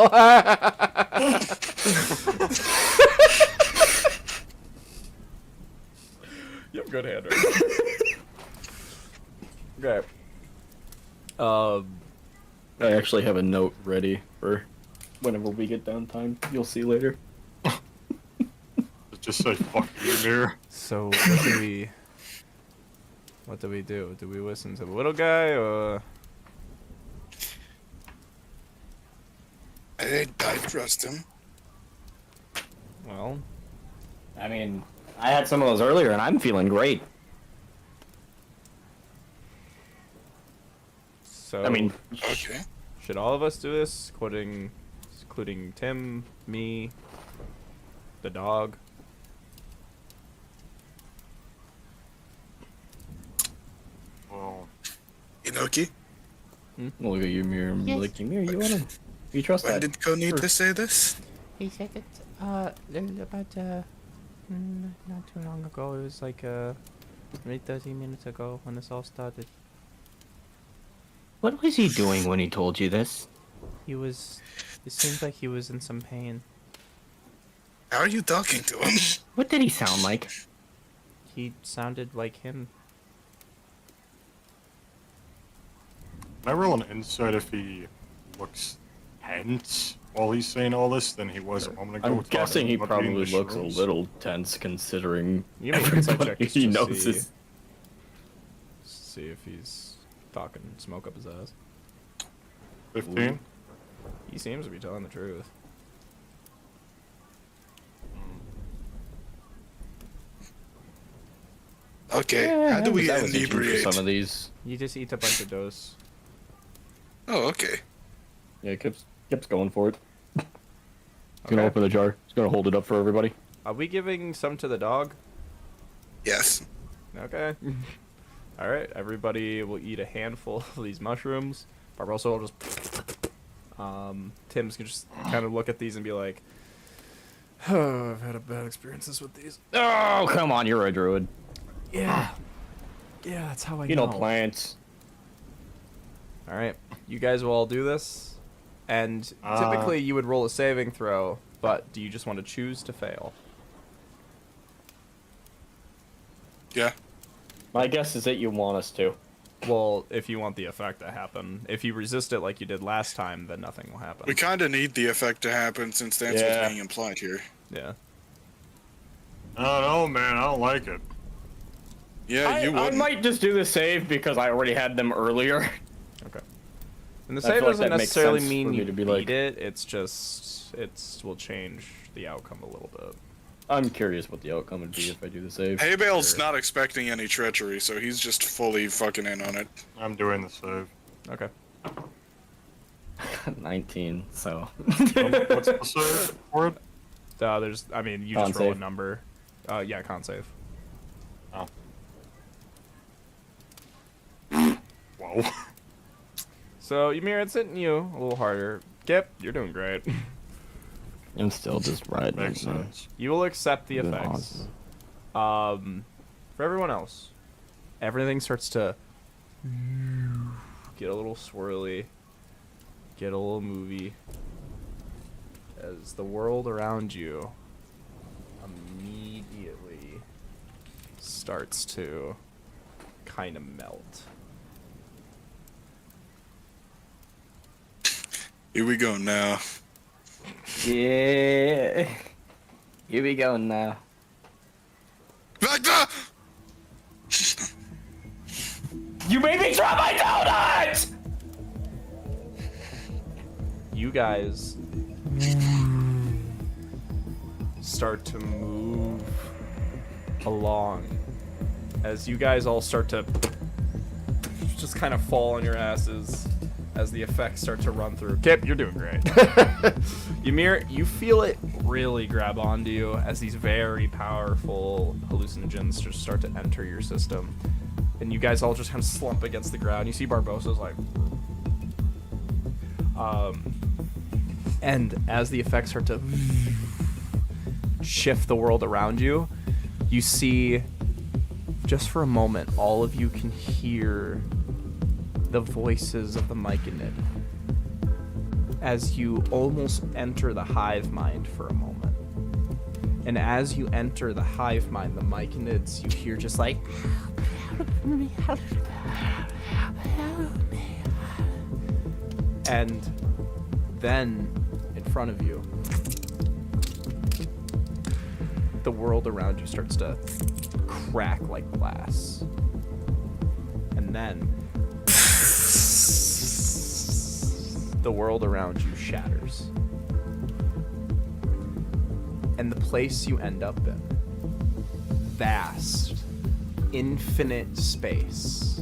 You have good handwriting. Okay. I actually have a note ready for whenever we get downtime. You'll see later. Just say fuck you, Mir. So what do we do? Do we listen to the little guy or? I trust him. Well, I mean, I had some of those earlier, and I'm feeling great. so I mean, Okay. should all of us do this, including Tim, me, the dog? Well, Inoki, look at you, Mir. Yes. Like, Mir, you wanna? You trust when that? did Konita say this? He said it, about, not too long ago. It was like, maybe 30 minutes ago when this all started. What was he doing when he told you this? It seemed like he was in some pain. How are you talking to him? What did he sound like? He sounded like him. can I roll an insight if he looks tense while he's saying all this than he was a moment ago? I'm talking guessing he about being probably the looks a shrooms? little tense considering You make an insight check everybody just he to knows see. is. See if he's talking smoke up his ass. 15? He seems to be telling the truth. Okay, Yeah, how do we that was easy for inebriate? some of these? You just eat a bunch of dose. Oh, okay. Yeah, Kip's going for it. He's gonna Okay. open the jar. He's gonna hold it up for everybody. Are we giving some to the dog? Yes. Okay. All right. Everybody will eat a handful of these mushrooms. Barbarossa will just. Tim's gonna just kind of look at these and be like, "Oh, I've had a bad experiences with these." Oh, come on, you're a druid. Yeah. Yeah, that's how I You know plants. All right. You guys will all do this, and typically you would roll a saving throw, but do you just want to choose to fail? Yeah. My guess is that you want us to. Well, if you want the effect to happen. If you resist it like you did last time, then nothing will happen. We kind of need the effect to happen since that's Yeah. what's being implied here. Yeah. I don't know, man. I don't like it. Yeah, you I wouldn't. might just do the save because I already had them earlier. Okay. And the I save feel like doesn't that makes necessarily sense mean for me you to be beat like- it. It's just will change the outcome a little bit. I'm curious what the outcome would be if I do the save. Haybale's Sure. not expecting any treachery, so he's just fully fucking in on it. I'm doing the save. Okay. 19, so. What's the save for it? There's. I mean, you Con just roll a save. number. Yeah, con save. Oh. Whoa. So Ymir, it's hitting you a little harder. Kip, you're doing great. I'm still just riding. Makes it, man. sense. You will accept the Been effects. awesome. For everyone else, everything starts to get a little swirly, get a little movie, as the world around you immediately starts to kind of melt. Here we go now. Yeah. Here we go now. Vector! You made me drop my donut! You guys start to move along as you guys all start to just kind of fall on your asses as the effects start to run through. Kip, you're doing great. Ymir, you feel it really grab onto you as these very powerful hallucinogens just start to enter your system. And you guys all just kind of slump against the ground. You see Barbossa's like... And as the effects start to shift the world around you, you see, just for a moment, all of you can hear the voices of the Myconid as you almost enter the hive mind for a moment. And as you enter the hive mind, the Myconids, you hear just like, and then in front of you, the world around you starts to crack like glass. And then the world around you shatters. And the place you end up in, vast, infinite space,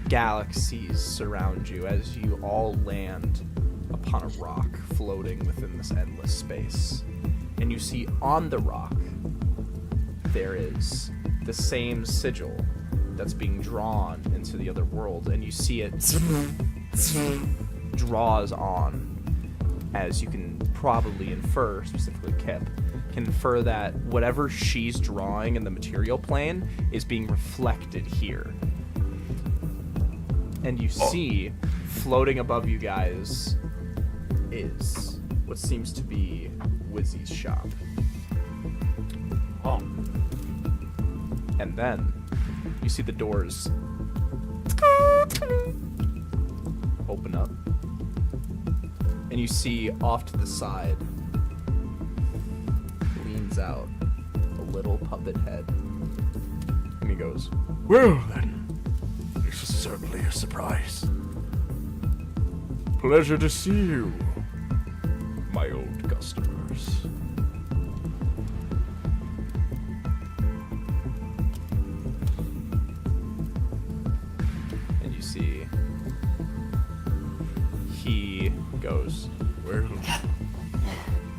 galaxies surround you as you all land upon a rock floating within this endless space. And you see on the rock, there is the same sigil that's being drawn into the other world, and you see it draws on, as you can probably infer, specifically Kip, can infer that whatever she's drawing in the material plane is being reflected here. And you see, floating above you guys is what seems to be Wizzy's shop. Oh. And then you see the doors open up, and you see off to the side leans out a little puppet head, and he goes, Well then, this is certainly a surprise. Pleasure to see you, my old customers. and you see he goes, Well,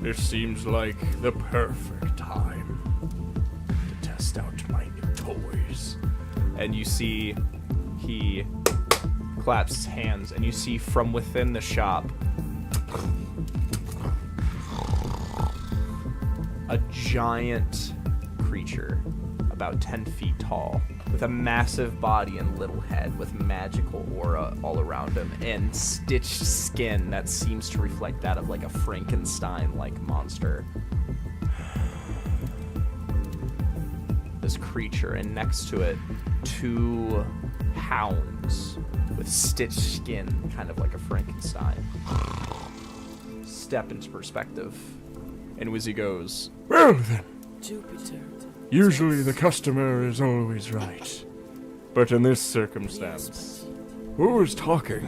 this seems like the perfect time to test out my new toys. and you see he claps his hands, and you see from within the shop a giant creature about 10 feet tall with a massive body and little head with magical aura all around him and stitched skin that seems to reflect that of like a Frankenstein-like monster. This creature, and next to it, 2 hounds with stitched skin, kind of like a Frankenstein. Step into perspective, and Wizzy goes, Well then, usually the customer is always right. But in this circumstance, who is talking?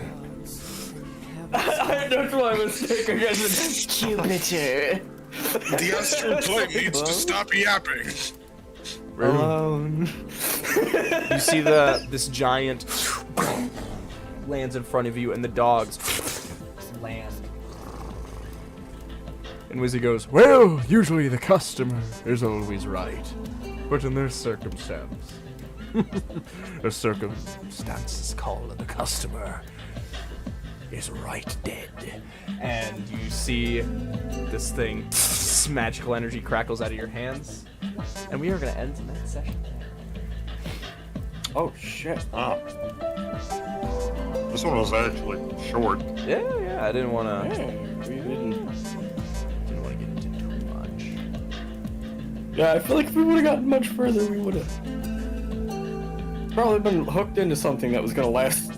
That's my mistake again. Jupiter. The astral plane needs to stop yapping. Alone. you see this giant lands in front of you, and the dogs land. And Wizzy goes, Well, usually the customer is always right. But in this circumstance, the circumstances call the customer. is right dead. And you see this thing, magical energy crackles out of your hands. And we are going to end tonight's session there. Oh shit. Ah. This one was actually short. Yeah, I didn't want to. Hey, we didn't. Didn't want to get into too much. Yeah, I feel like if we would have gotten much further, we would have probably been hooked into something that was gonna last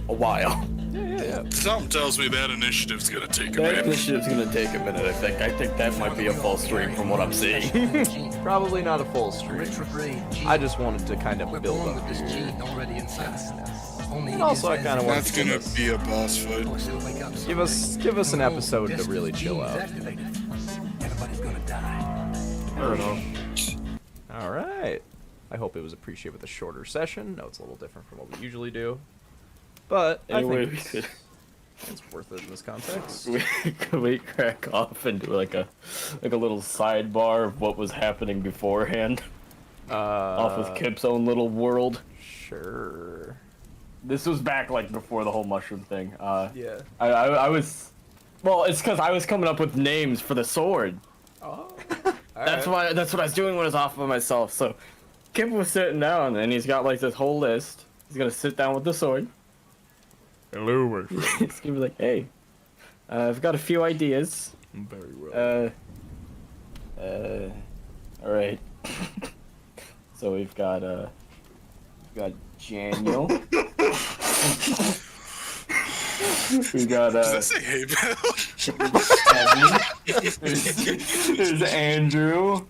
a while. Yeah. Something tells me that initiative's gonna take a That minute. initiative's gonna take a minute, I think. I think that might be a false stream from what I'm seeing. Probably not a full stream. I just wanted to kind of build up this your gene already inside. And also, I kind of want That's to gonna be a boss fight. give us an episode to really chill out. Everybody's gonna die. Fair enough. All right. I hope it was appreciated with a shorter session. No, it's a little different from what we usually do, but Anyway, I think it's worth it in this context. could we crack off and do like a little sidebar of what was happening beforehand? Off of Kip's own little world. Sure. This was back like before the whole mushroom thing. Yeah. I was, well, it's because I was coming up with names for the sword. Oh. That's what I was doing when I was off by myself. So Kip was sitting down and he's got like this whole list. He's gonna sit down with the sword. Hello, my friend. He's gonna be like, hey, I've got a few ideas. Very well. All right. So we've got Daniel. We got Does that say hey Bill? there's Andrew.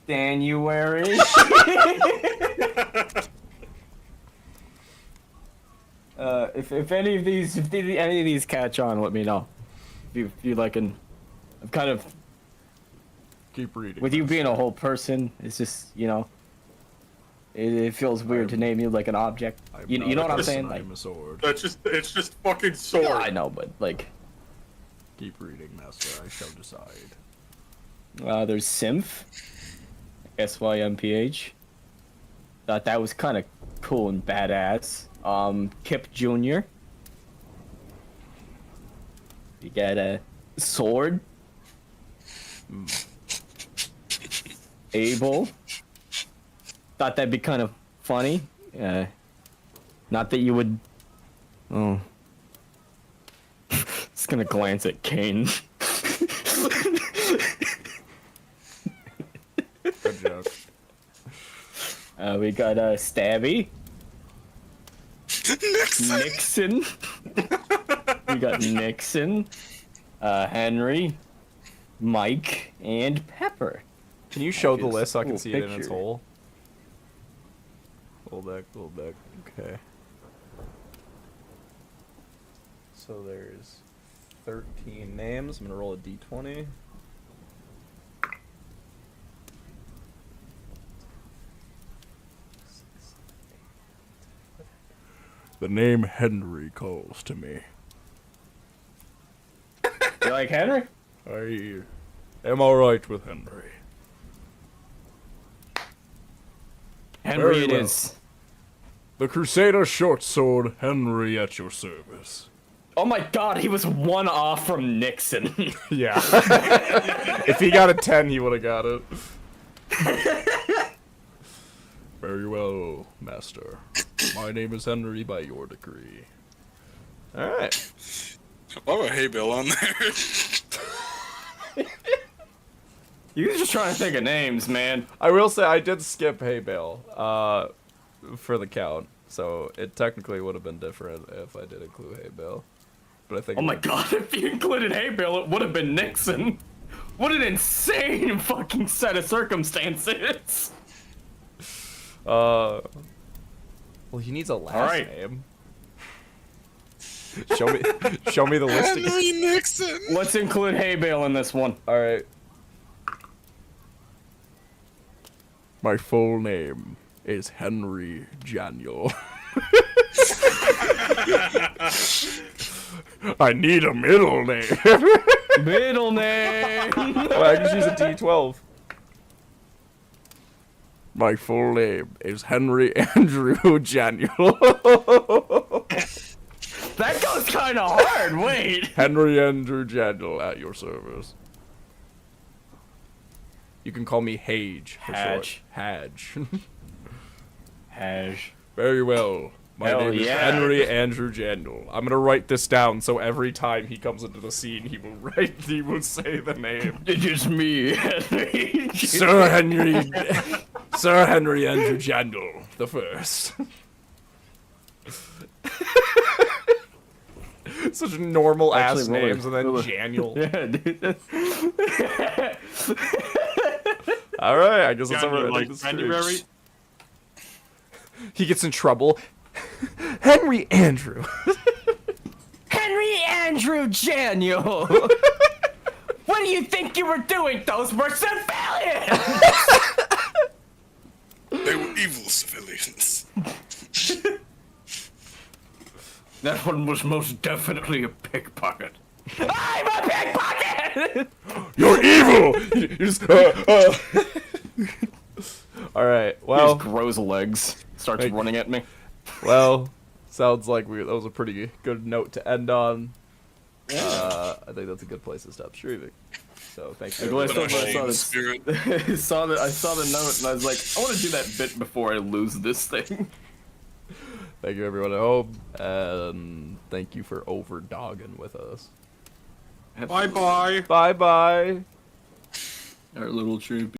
January. If any of these catch on, let me know. If you like I'm kind of Keep reading. with you being a whole person. It's just it feels weird to name you like an object. You know what I'm saying? Like, I'm a sword. It's just fucking sword. I know, but like, Keep reading, master. I shall decide. there's Symph, SYMPH. Thought that was kind of cool and badass. Kip Jr. You got a sword. Abel. Thought that'd be kind of funny. Not that you would. Oh. Just gonna glance at Kane. Good joke. We got Stabby. Nixon. We got Nixon. Henry. Mike. And Pepper. Can you show the Like, list so I can cool see it in its picture. whole? Pull back, pull back. Okay. So there's 13 names. I'm gonna roll a d20. The name Henry calls to me. You like Henry? I am alright with Henry. Henry Very it well. is. The Crusader short sword, Henry at your service. Oh my god, he was one off from Nixon. Yeah. If he got a 10, he would have got it. Very well, master. My name is Henry by your decree. All right. Why about hey Bill on there? You was just trying to think of names, man. I will say I did skip Hay Bale for the count, so it technically would have been different if I did include Hay Bale. But I think. Oh my god, if you included Hay Bale, it would have been Nixon. What an insane fucking set of circumstances. Well, he needs a last right. name. Show me the list again. Henry Nixon. Let's include Hay Bale in this one. All right. My full name is Henry Janiel. I need a middle name. Middle name. Well, I can use a D12. My full name is Henry Andrew Janiel. That goes kind of hard. Wait. Henry Andrew Janiel at your service. You can call me Hage for short. Hage. Hash. Very well. My Hell name is yeah. Henry Andrew Jandal. I'm gonna write this down so every time he comes into the scene, he will say the name. It is me, Henry. Sir Henry Andrew Jandal the first. Such normal ass Actually, names and then Janiel. Yeah, dude. All right, I guess that's January, how we're ending like the January? stream. He gets in trouble. Henry Andrew. Henry Andrew Janiel. What do you think you were doing? Those were civilians. They were evil civilians. That one was most definitely a pickpocket. I'm a pickpocket. You're evil. All right. He Well. just grows legs. Starts Like- running at me. Well, sounds like that was a pretty good note to end on. I think that's a good place to stop streaming. So thank you. Well, I But saw I this- spirit. I saw the note and I was like, I want to do that bit before I lose this thing. Thank you, everyone at home, and thank you for overdogging with us. Bye bye. Bye bye. Our little trip.